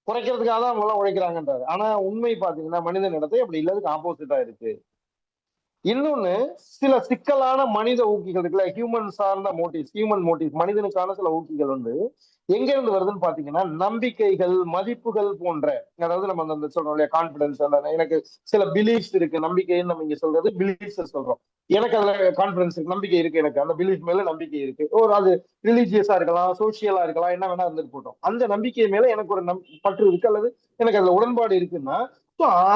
குறைக்கிறதுக்காக தான் அவங்க எல்லாம் உழைக்கிறாங்கன்றாரு. ஆனா உண்மை பாத்தீங்கன்னா மனித நடத்தை அப்படி இல்லதுக்கு ஆப்போசிட்டா இருக்கு. இன்னொன்னு, சில சிக்கலான மனித ஊக்கிகள் இருக்குல்ல, ஹியூமன் சார்ந்த மோட்டிவ்ஸ், ஹியூமன் மோட்டிவ்ஸ், மனிதனுக்கான சில ஊக்கிகள் வந்து எங்க இருந்து வருதுன்னு பாத்தீங்கன்னா, நம்பிக்கைகள், மதிப்புகள் போன்ற, அதாவது நம்ம அந்த சொல்றோம் இல்லையா, கான்பிடன்ஸ், எனக்கு சில பிலீஃப்ஸ் இருக்கு, நம்பிக்கைன்னு நம்ம இங்க சொல்றது பிலீஃப்ஸ் சொல்றோம். எனக்கு அதுல கான்பிடன்ஸ் இருக்கு, நம்பிக்கை இருக்கு, எனக்கு அந்த பிலீஃப் மேல நம்பிக்கை இருக்கு. அது ரிலீஜியஸா இருக்கலாம், சோசியலா இருக்கலாம், என்ன வேணா இருந்துட்டு போட்டோம். அந்த நம்பிக்கை மேல எனக்கு ஒரு பற்று இருக்கு அல்லது எனக்கு அதுல உடன்பாடு இருக்குன்னா,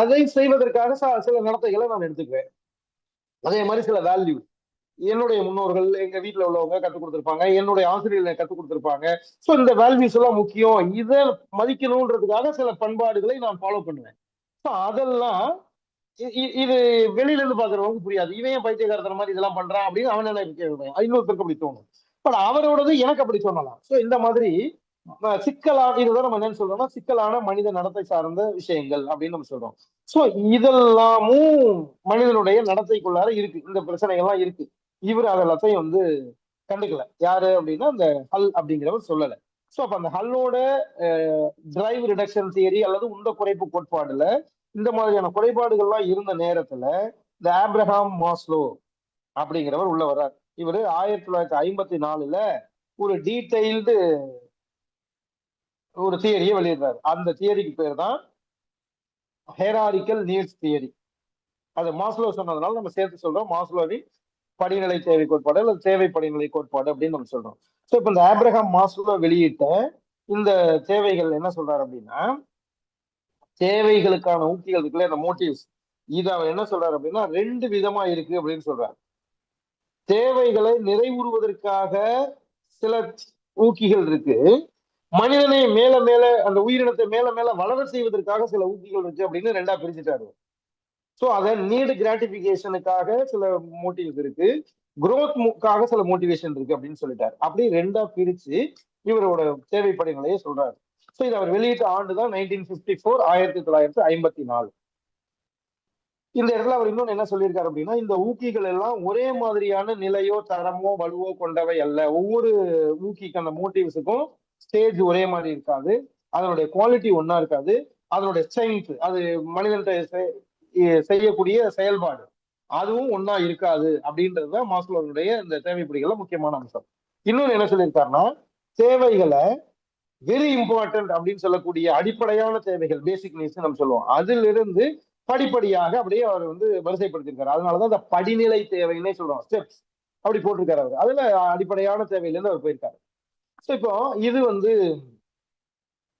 அதை செய்வதற்காக சில நடத்தைகளை நான் எடுத்துக்குவேன். அதே மாதிரி சில வேல்யூ, என்னுடைய முன்னோர்கள் எங்க வீட்டுல உள்ளவங்க கத்துக் கொடுத்திருப்பாங்க, என்னுடைய ஆசிரியர்கள் கத்துக் கொடுத்திருப்பாங்க. சோ இந்த வேல்யூஸ் எல்லாம் முக்கியம், இதை மதிக்கணும்ன்றதுக்காக சில பண்பாடுகளை நான் ஃபாலோ பண்ணுவேன். சோ அதெல்லாம் இது வெளியில இருந்து பாக்குறவங்க புரியாது. இவன் ஏன் பைத்தியக்காரத்தன மாதிரி இதெல்லாம் பண்றான் அப்படின்னு அவன் நினைக்கிறேன். இன்னொருத்தருக்கு அப்படி தோணும். பட் அவரோடது எனக்கு அப்படி சொல்லலாம். சோ இந்த மாதிரி சிக்கலான, இதுதான் நம்ம என்னன்னு சொல்றோம்னா சிக்கலான மனித நடத்தை சார்ந்த விஷயங்கள் அப்படின்னு நம்ம சொல்றோம். சோ இதெல்லாமும் மனிதனுடைய நடத்தைக்குள்ளார இருக்கு, இந்த பிரச்சனைகள்லாம் இருக்கு. இவர் அதெல்லாத்தையும் வந்து கண்டுக்கல. யாரு அப்படின்னா அந்த ஹல் அப்படிங்கிறவர் சொல்லல. சோ அப்ப அந்த ஹல்லோட டிரைவ் ரிடக்ஷன் தியரி அல்லது உந்த குறைப்பு கோட்பாடுல இந்த மாதிரியான குறைபாடுகள்லாம் இருந்த நேரத்துல இந்த ஆப்ரஹாம் மாஸ்லோ அப்படிங்கிறவர் உள்ள வர்றார். இவரு 1954 ஒரு டீடைல்டு ஒரு தியரியை வெளியிடுறாரு. அந்த தியரிக்கு பேர் தான் ஹெராரிக்கல் நீட்ஸ் தியரி. அது மாஸ்லோ சொன்னதுனால நம்ம சேர்த்து சொல்றோம் மாஸ்லோவின் படிநிலை தேவை கோட்பாடு அல்லது தேவை படிநிலை கோட்பாடு அப்படின்னு நம்ம சொல்றோம். ஸோ இப்போ இந்த ஆப்ரஹாம் மாஸ்லோ வெளியிட்ட இந்த தேவைகள் என்ன சொல்றாரு அப்படின்னா, தேவைகளுக்கான ஊக்கிகள் இருக்குல்ல, இந்த மோட்டிவ்ஸ், இது அவர் என்ன சொல்றாரு அப்படின்னா 2 விதமா இருக்கு அப்படின்னு சொல்றாரு. தேவைகளை நிறைவுறுவதற்காக சில ஊக்கிகள் இருக்கு, மனிதனை மேல மேல அந்த உயிரினத்தை மேல மேல வளர செய்வதற்காக சில ஊக்கிகள் இருக்கு அப்படின்னு 2ஆ பிரிச்சுட்டாரு. சோ அத நீடு கிராட்டிபிகேஷனுக்காக சில மோட்டிவ்ஸ் இருக்கு, குரோத்காக சில மோட்டிவேஷன் இருக்கு அப்படின்னு சொல்லிட்டாரு. அப்படி 2ஆ பிரிச்சு இவரோட தேவைப்படி நிலையை சொல்றாரு. சோ இதை அவர் வெளியிட்ட ஆண்டுதான் 1954, 1954. இந்த இடத்துல அவர் இன்னொன்னு என்ன சொல்லியிருக்காரு அப்படின்னா, இந்த ஊக்கிகள் எல்லாம் ஒரே மாதிரியான நிலையோ தரமோ வலுவோ கொண்டவை அல்ல. ஒவ்வொரு ஊக்கிக்கு அந்த மோட்டிவ்ஸுக்கும் ஸ்டேஜ் ஒரே மாதிரி இருக்காது, அதனுடைய குவாலிட்டி ஒன்னா இருக்காது, அதனுடைய ஸ்ட்ரென்த், அது மனிதன்கிட்ட செய்யக்கூடிய செயல்பாடு அதுவும் ஒன்னா இருக்காது அப்படின்றதுதான் மாஸ்லோவுடைய இந்த தேவைப்படிகள முக்கியமான அம்சம். இன்னொன்னு என்ன சொல்லியிருக்காருன்னா, தேவைகளை வெரி இம்பார்ட்டன்ட் அப்படின்னு சொல்லக்கூடிய அடிப்படையான தேவைகள், பேசிக் நீட்ஸ் நம்ம சொல்லுவோம், அதிலிருந்து படிப்படியாக அப்படியே அவர் வரிசைப்படுத்திருக்காரு. அதனாலதான் இந்த படிநிலை தேவைன்னே சொல்றோம், ஸ்டெப்ஸ் அப்படி போட்டிருக்காரு அவர். அதுல அடிப்படையான தேவையில இருந்து அவர் போயிருக்காரு. ஸோ இப்போ இது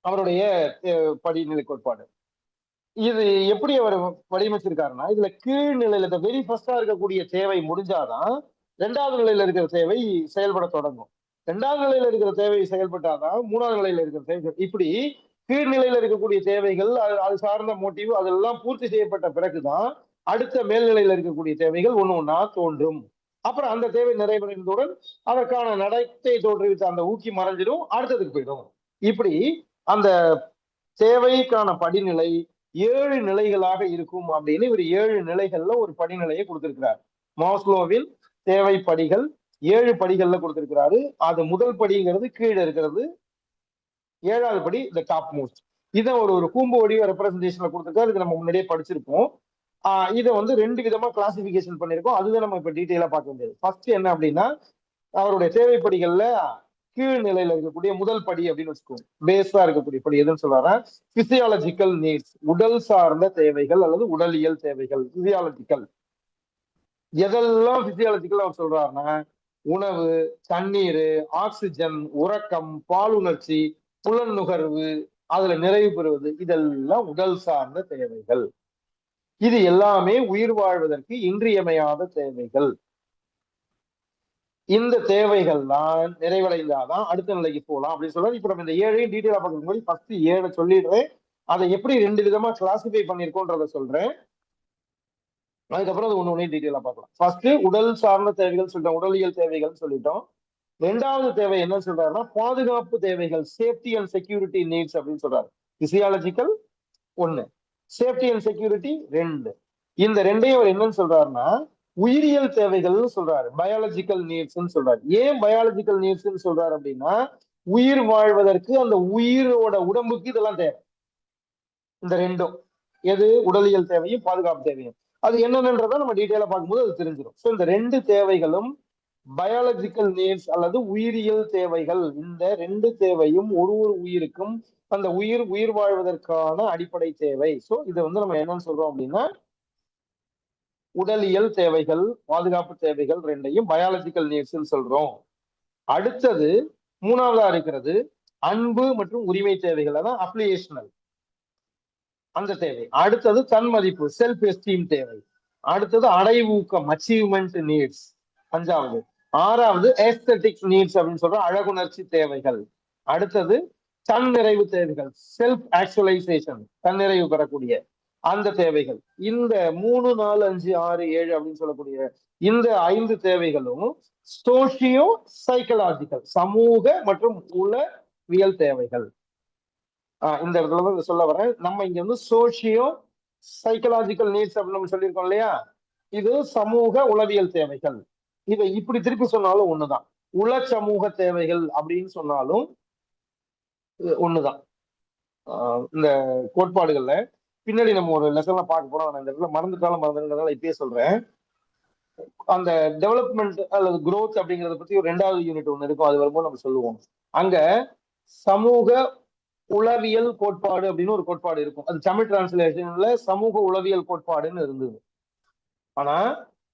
அவருடைய படிநிலை கோட்பாடு. இது எப்படி அவர் வடிவமைச்சிருக்காருன்னா, இதுல கீழ்நிலையில இந்த வெரி ஃபர்ஸ்டா இருக்கக்கூடிய தேவை முடிஞ்சாதான் 2வது நிலையில இருக்கிற தேவை செயல்பட தொடங்கும். 2வது நிலையில இருக்கிற தேவை செயல்பட்டாதான் 3வது நிலையில இருக்கிற தேவை. இப்படி கீழ்நிலையில இருக்கக்கூடிய தேவைகள், அது சார்ந்த மோட்டிவ் அதெல்லாம் பூர்த்தி செய்யப்பட்ட பிறகுதான் அடுத்த மேல்நிலையில இருக்கக்கூடிய தேவைகள் ஒண்ணா தோன்றும். அப்புறம் அந்த தேவை நிறைவடைந்தவுடன் அதற்கான நடத்தை தோற்றுவித்த அந்த ஊக்கி மறைஞ்சிடும், அடுத்ததுக்கு போயிடும். இப்படி அந்த தேவைக்கான படிநிலை 7 நிலைகளாக இருக்கும் அப்படின்னு இவர் 7 நிலைகள்ல ஒரு படிநிலையை கொடுத்திருக்கிறார். மாஸ்லோவின் தேவை படிகள் 7 படிகள்ல கொடுத்திருக்கிறாரு. அது முதல் படிங்கிறது கீழே இருக்கிறது, 7வது படி இந்த டாப் மோஸ்ட். இதை ஒரு கூம்பு வடிவ ரெப்ரசன்டேஷன்ல கொடுத்திருக்காரு. இது நம்ம முன்னாடியே படிச்சிருப்போம். இதை 2 விதமா கிளாசிபிகேஷன் பண்ணிருக்கோம். அதுதான் நம்ம இப்ப டீட்டெயிலா பார்க்க வேண்டியது. ஃபர்ஸ்ட் என்ன அப்படின்னா, அவருடைய தேவைப்படிகள்ல கீழ் நிலையில இருக்கக்கூடிய முதல் படி அப்படின்னு வச்சுக்கோங்க, பேஸா இருக்கக்கூடிய படி எதுன்னு சொல்றாரு, பிசியாலஜிக்கல் நீட்ஸ், உடல் சார்ந்த தேவைகள் அல்லது உடலியல் தேவைகள். பிசியாலஜிக்கல் எதெல்லாம் பிசியாலஜிக்கல் அவர் சொல்றாருன்னா, உணவு, தண்ணீர், ஆக்சிஜன், உறக்கம், பாலுணர்ச்சி, புலன் நுகர்வு, அதுல நிறைவு பெறுவது, இதெல்லாம் உடல் சார்ந்த தேவைகள். இது எல்லாமே உயிர் வாழ்வதற்கு இன்றியமையாத தேவைகள். இந்த தேவைகள் தான் நிறைவடைந்தாதான் அடுத்த நிலைக்கு போகலாம் அப்படின்னு சொல்றாரு. இப்ப நம்ம இந்த 7ஐயும் டீட்டெயிலா பார்க்கும்போது ஃபர்ஸ்ட் 7 சொல்லிடுறேன், அதை எப்படி 2 விதமா கிளாசிஃபை பண்ணிருக்கோன்றத சொல்றேன். அதுக்கப்புறம் அது ஒண்ணு டீட்டெயிலா பார்க்கலாம். ஃபர்ஸ்ட் உடல் சார்ந்த தேவைகள் சொல்லிட்டோம், உடலியல் தேவைகள் சொல்லிட்டோம். 2வது தேவை என்ன சொல்றாருன்னா, பாதுகாப்பு தேவைகள், சேஃப்டி அண்ட் செக்யூரிட்டி நீட்ஸ் அப்படின்னு சொல்றாரு. Physiological 1, safety and security 2. இந்த 2ஐயும் அவர் என்னன்னு சொல்றாருன்னா உயிரியல் தேவைகள்னு சொல்றாரு, பயாலஜிக்கல் நீட்ஸ் சொல்றாரு. ஏன் பயாலஜிக்கல் நீட்ஸ் சொல்றாரு அப்படின்னா, உயிர் வாழ்வதற்கு அந்த உயிரோட உடம்புக்கு இதெல்லாம் தேவை. இந்த 2ம், எது உடலியல் தேவையும் பாதுகாப்பு தேவையும், அது என்னன்றத நம்ம டீட்டெயிலா பார்க்கும்போது அது தெரிஞ்சிடும். ஸோ இந்த 2 தேவைகளும் பயாலஜிக்கல் நீட்ஸ் அல்லது உயிரியல் தேவைகள். இந்த 2 தேவையும் ஒரு உயிருக்கும் அந்த உயிர் வாழ்வதற்கான அடிப்படை தேவை. ஸோ இதை நம்ம என்னன்னு சொல்றோம் அப்படின்னா, உடலியல் தேவைகள், பாதுகாப்பு தேவைகள் 2ஐயும் பயாலஜிக்கல் நீட்ஸ் சொல்றோம். அடுத்தது 3வதா இருக்கிறது அன்பு மற்றும் உரிமை தேவைகள், அதான் அப்ளிகேஷனல் அந்த தேவை. அடுத்தது தன்மதிப்பு, செல்ஃப் எஸ்டீம் தேவை. அடுத்தது அடைவூக்கம், அச்சீவ்மெண்ட் நீட்ஸ் 5வது. 6வது ஏஸ்தட்டிக் நீட்ஸ் அப்படின்னு சொல்ற அழகுணர்ச்சி தேவைகள். அடுத்தது தன்னிறைவு தேவைகள், செல்ஃப் ஆக்சுவலைசேஷன், தன்னிறைவு பெறக்கூடிய அந்த தேவைகள். இந்த 3, 4, 5, 6, 7 அப்படின்னு சொல்லக்கூடிய இந்த 5 தேவைகளும் சோசியோ சைக்கலாஜிக்கல், சமூக மற்றும் உளவியல் தேவைகள். இந்த இடத்துல சொல்ல வரேன், நம்ம இங்க சோசியோ சைக்கலாஜிக்கல் நீட்ஸ் அப்படின்னு நம்ம சொல்லியிருக்கோம் இல்லையா, இது சமூக உளவியல் தேவைகள். இதை இப்படி திருப்பி சொன்னாலும் ஒண்ணுதான், உள சமூக தேவைகள் அப்படின்னு சொன்னாலும் ஒண்ணுதான். இந்த கோட்பாடுகள்ல பின்னாடி நம்ம ஒரு லெசன்ல பார்க்க போறோம். நான் இந்த இடத்துல மறந்துறதுனால இப்பயே சொல்றேன். அந்த டெவலப்மெண்ட் அல்லது growth அப்படிங்கறத பத்தி ஒரு 2வது யூனிட் ஒண்ணு இருக்கும். அது வரும்போது நம்ம சொல்லுவோம். அங்க சமூக உளவியல் கோட்பாடு அப்படின்னு ஒரு கோட்பாடு இருக்கும். அது தமிழ் டிரான்ஸ்லேஷன்ல சமூக உளவியல் கோட்பாடுன்னு இருந்தது. ஆனா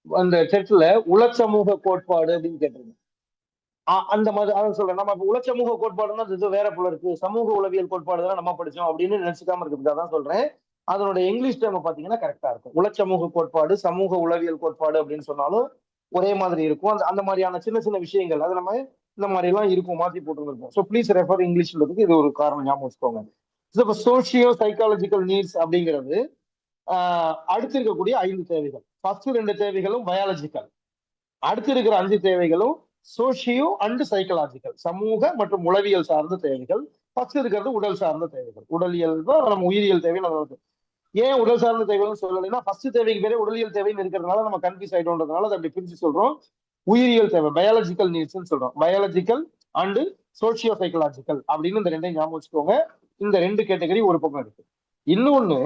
அந்த செட்ல உளச்சமூக கோட்பாடு அப்படின்னு கேட்டிருந்தோம். அந்த மாதிரி அதான் சொல்றேன். நம்ம இப்ப உளச்சமூக கோட்பாடுன்னா இது வேற போல இருக்கு. சமூக உளவியல் கோட்பாடு தான் நம்ம படிச்சோம் அப்படின்னு நினைச்சுக்காம இருக்கிறதுக்காக தான் சொல்றேன். அதனோட இங்கிலீஷ் டேர்ம் பாத்தீங்கன்னா கரெக்டா இருக்கும். உளச்சமூக கோட்பாடு, சமூக உளவியல் கோட்பாடு அப்படின்னு சொன்னாலும் ஒரே மாதிரி இருக்கும். அந்த அந்த மாதிரியான சின்ன சின்ன விஷயங்கள் அது நம்ம இந்த மாதிரி எல்லாம் இருக்கும், மாத்தி போட்டுருக்கோம். ஸோ ப்ளீஸ் ரெஃபர் இங்கிலீஷ்ன்றதுக்கு இது ஒரு காரணம், ஞாபகம் வச்சுக்கோங்க. இப்போ சோசியோ சைக்காலஜிக்கல் நீட்ஸ் அப்படிங்கிறது அடுத்து இருக்கக்கூடிய 5 தேவைகள். ஃபர்ஸ்ட் 2 தேவைகளும் பயாலஜிக்கல், அடுத்து இருக்கிற 5 தேவைகளும் சோசியோ அண்ட் சைக்கலாஜிக்கல், சமூக மற்றும் உளவியல் சார்ந்த தேவைகள். ஃபர்ஸ்ட் இருக்கிறது உடல் சார்ந்த தேவைகள். உடலியல் தான் நம்ம உயிரியல் தேவை. ஏன் உடல் சார்ந்த தேவைகள்னு சொல்லலைன்னா ஃபர்ஸ்ட் தேவைக்கு பேரே உடலியல் தேவைன்னு இருக்கிறதுனால நம்ம கன்ஃபியூஸ் ஆயிட்டோம்ன்றதுனால அதை அப்படி பிரிச்சு சொல்றோம். உயிரியல் தேவை பயாலஜிக்கல் நீட்ஸ்ன்னு சொல்றோம். பயாலஜிக்கல் அண்ட் சோசியோ சைக்கலாஜிக்கல் அப்படின்னு இந்த 2ஐயும் ஞாபகம் வச்சுக்கோங்க. இந்த 2 கேட்டகரி ஒரு பக்கம் இருக்கு. இன்னொன்னு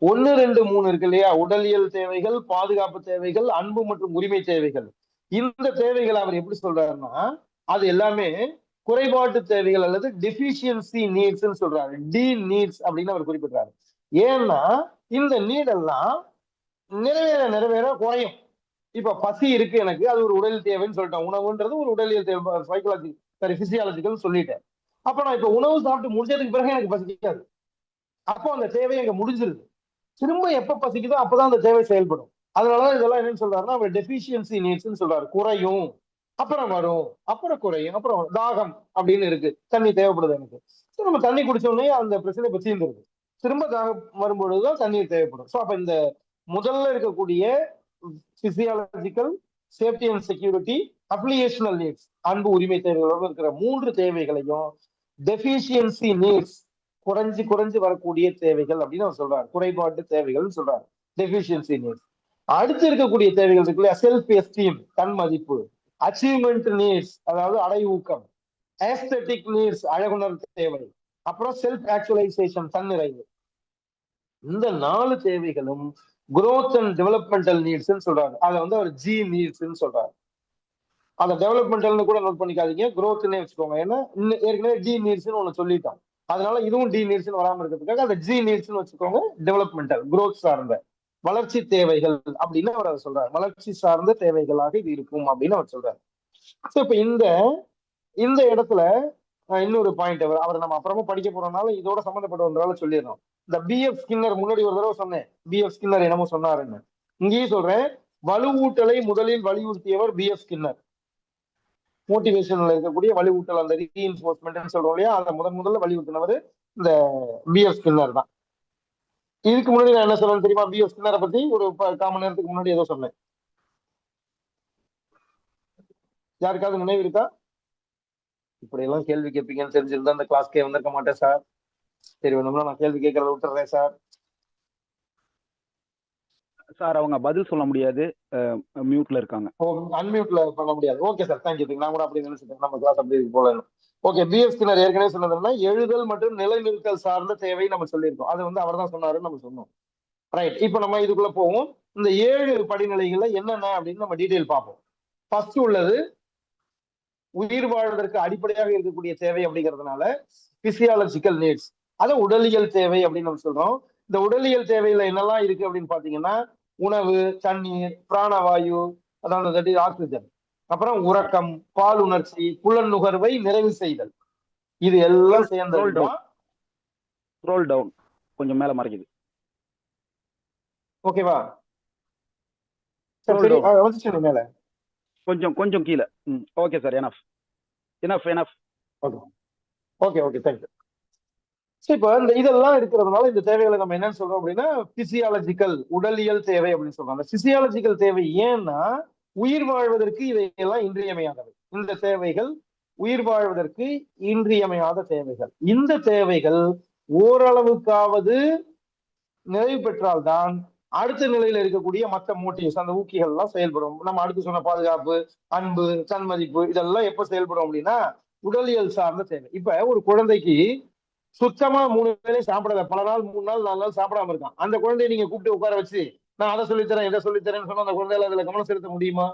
1, 2, 3 இருக்கு இல்லையா? உடலியல் தேவைகள், பாதுகாப்பு தேவைகள், அன்பு மற்றும் உரிமை தேவைகள். இந்த தேவைகள் அவர் எப்படி சொல்றாருன்னா அது எல்லாமே குறைபாட்டு தேவைகள் அல்லது டெபிஷியன்சி நீட்ஸ் சொல்றாரு. டி நீட்ஸ் அப்படின்னு அவர் குறிப்பிடுறாரு. ஏன்னா இந்த நீட் எல்லாம் நிறைவேற குறையும். இப்ப பசி இருக்கு எனக்கு, அது ஒரு உடல் தேவைன்னு சொல்லிட்டேன். உணவுன்றது ஒரு உடலியல் தேவை, சைக்காலஜி பிசியாலஜிக்கல் சொல்லிட்டேன். அப்ப நான் இப்ப உணவு சாப்பிட்டு முடிஞ்சதுக்கு பிறகு எனக்கு பசிக்காது. அப்போ அந்த தேவை அங்க முடிஞ்சிருது. திரும்ப எப்ப பசிக்குதோ அப்பதான் அந்த தேவை செயல்படும். அதனாலதான் இதெல்லாம் என்னன்னு சொல்றாருன்னா அவர் டெபிஷியன்சி நீட்ஸ்ன்னு சொல்றாரு. குறையும், அப்புறம் வரும், அப்புறம் குறையும், அப்புறம் தாகம் அப்படின்னு இருக்கு, தண்ணி தேவைப்படுது எனக்கு. நம்ம தண்ணி குடிச்சோடனே அந்த பிரச்சனை இப்ப தீர்ந்துருது. திரும்ப தாகம் வரும்பொழுதுதான் தண்ணீர் தேவைப்படும். ஸோ அப்ப இந்த முதல்ல இருக்கக்கூடிய பிசியாலஜிக்கல், சேஃப்டி அண்ட் செக்யூரிட்டி, அப்ளிகேஷனல் நீட்ஸ், அன்பு உரிமை தேவைகளோடு இருக்கிற 3 தேவைகளையும் டெபிஷியன்சி நீட்ஸ், குறைஞ்சு வரக்கூடிய தேவைகள் அப்படின்னு அவர் சொல்றாரு. குறைபாட்டு தேவைகள் சொல்றாரு, டெபிஷியன்சி நீட்ஸ். அடுத்து இருக்கக்கூடிய தேவைகள் இருக்கு இல்லையா? செல்ஃப் எஸ்டீம், தன் மதிப்பு, அச்சீவ்மெண்ட் நீட்ஸ் அதாவது அடைவூக்கம், ஏஸ்தெட்டிக் நீட்ஸ் அழகுணர் தேவை, அப்புறம் செல்ஃப் ஆக்சுவலைசேஷன் தன்னிறைவு. இந்த 4 தேவைகளும் growth and developmental needs சொல்றாரு. அதை அவர் ஜி நீட்ஸ் சொல்றாரு. அந்த டெவலப்மெண்டல்னு கூட நோட் பண்ணிக்காதீங்க, growthனே வச்சுக்கோங்க. ஏன்னா ஏற்கனவே டி நீட்ஸ்னு ஒண்ணு சொல்லிட்டோம். அதனால இதுவும் டி நீட்ஸ்னு வராம இருக்கிறதுக்காக அந்த ஜி நீட்ஸ்னு வச்சுக்கோங்க. டெவலப்மெண்டல், growth சார்ந்த வளர்ச்சி தேவைகள் அப்படின்னு அவர் அதை சொல்றாரு. வளர்ச்சி சார்ந்த தேவைகளாக இது இருக்கும் அப்படின்னு அவர் சொல்றாரு. ஸோ இப்ப இந்த இடத்துல இன்னொரு பாயிண்ட் அவர் நம்ம அப்புறமா படிக்க போறதுனால இதோட சம்மந்தப்பட்டவங்களால சொல்லிடணும். இந்த பிஎஃப் ஸ்கின்னர் முன்னாடி ஒரு தடவை சொன்னேன், பிஎஃப் ஸ்கின்னர் என்னமோ சொன்னாருன்னு. இங்கேயும் சொல்றேன், வலுவூட்டலை முதலில் வலியுறுத்தியவர் பிஎஃப் ஸ்கின்னர். மோட்டிவேஷன்ல இருக்கக்கூடிய வலிவூட்டல், அந்த ரீஇன்ஃபோர்ஸ்மெண்ட் சொல்றோம் இல்லையா, அதை முதல்ல வலியுறுத்தினவர் இந்த பிஎஃப் ஸ்கின்னர் தான். இதுக்கு முன்னாடி நான் என்ன சொன்னேன் தெரியுமா? பிஎஃப் ஸ்கின்னரை பத்தி ஒரு 1/4 மணி நேரத்துக்கு முன்னாடி ஏதோ சொன்னேன். யாருக்காவது நினைவு இருக்கா? இப்படி எல்லாம் கேள்வி கேட்பீங்கன்னு தெரிஞ்சிருந்தா அந்த கிளாஸ்க்கே வந்திருக்க மாட்டேன் சார். சரி, வேணும்னா நான் கேள்வி கேட்கறத விட்டுறேன் சார். சார் அவங்க பதில் சொல்ல முடியாது, மியூட்ல இருக்காங்க. அன்மியூட்ல பண்ண முடியாது. Okay sir, thank you. நான் கூட அப்படி நினைச்சிட்டேன், நம்ம கிளாஸ் அப்படி போல. ஓகே, பிஎஃப் ஸ்கின்னர் ஏற்கனவே சொன்னதுன்னா எழுதல் மற்றும் நிலைநிறுத்தல் சார்ந்த தேவை நம்ம சொல்லியிருக்கோம். அது அவர் தான் சொன்னாருன்னு நம்ம சொன்னோம். ரைட், இப்போ நம்ம இதுக்குள்ள போவோம். இந்த 7 படிநிலைகள்ல என்னென்ன அப்படின்னு நம்ம டீடைல் பார்ப்போம். ஃபர்ஸ்ட் உள்ளது உயிர் வாழ்வதற்கு அடிப்படையாக இருக்கக்கூடிய தேவை அப்படிங்கிறதுனால பிசியாலஜிக்கல் நீட்ஸ், அதை உடலியல் தேவை அப்படின்னு நம்ம சொல்றோம். இந்த உடலியல் தேவையில என்னெல்லாம் இருக்கு அப்படின்னு பாத்தீங்கன்னா உணவு, தண்ணீர், பிராணவாயு அதாவது ஆக்சிஜன், அப்புறம் உறக்கம், பால் உணர்ச்சி, புலன் நுகர்வை நிறைவு செய்தல். இது எல்லாம் சேர்ந்து ரோல் டவுன் கொஞ்சம் மேல மறைக்குது. ஓகேவா? மேல கொஞ்சம் கீழே. Okay sir, enough. Okay, thank you. இப்ப இதெல்லாம் இருக்கிறதுனால இந்த தேவைகளை நம்ம என்னன்னு சொல்றோம் அப்படின்னா பிசியாலஜிக்கல், உடலியல் தேவை அப்படின்னு சொல்றோம். அந்த பிசியாலஜிக்கல் தேவை ஏன்னா உயிர் வாழ்வதற்கு இவையெல்லாம் இன்றியமையாதவை. இந்த தேவைகள் உயிர் வாழ்வதற்கு இன்றியமையாத தேவைகள். இந்த தேவைகள் ஓரளவுக்காவது நிறைவு பெற்றால்தான் அடுத்த நிலையில இருக்கக்கூடிய மற்ற மோட்டிவ்ஸ், அந்த ஊக்கிகள் எல்லாம் செயல்படும். நம்ம அடுத்து சொன்ன பாதுகாப்பு, அன்பு, தன்மதிப்பு இதெல்லாம் எப்ப செயல்படும் அப்படின்னா உடலியல் சார்ந்த தேவை. இப்ப ஒரு குழந்தைக்கு சுத்தமா 3 வேளையும் சாப்பிடல, பல நாள் 3 நாள் 4 நாள் சாப்பிடாம இருக்கான். அந்த குழந்தைய நீங்க கூப்பிட்டு உட்கார வச்சு நான் அதை சொல்லித்தரேன் இதை சொல்லித்தரேன்னு சொன்னா அந்த குழந்தையால அதுல கவனம் செலுத்த முடியுமா?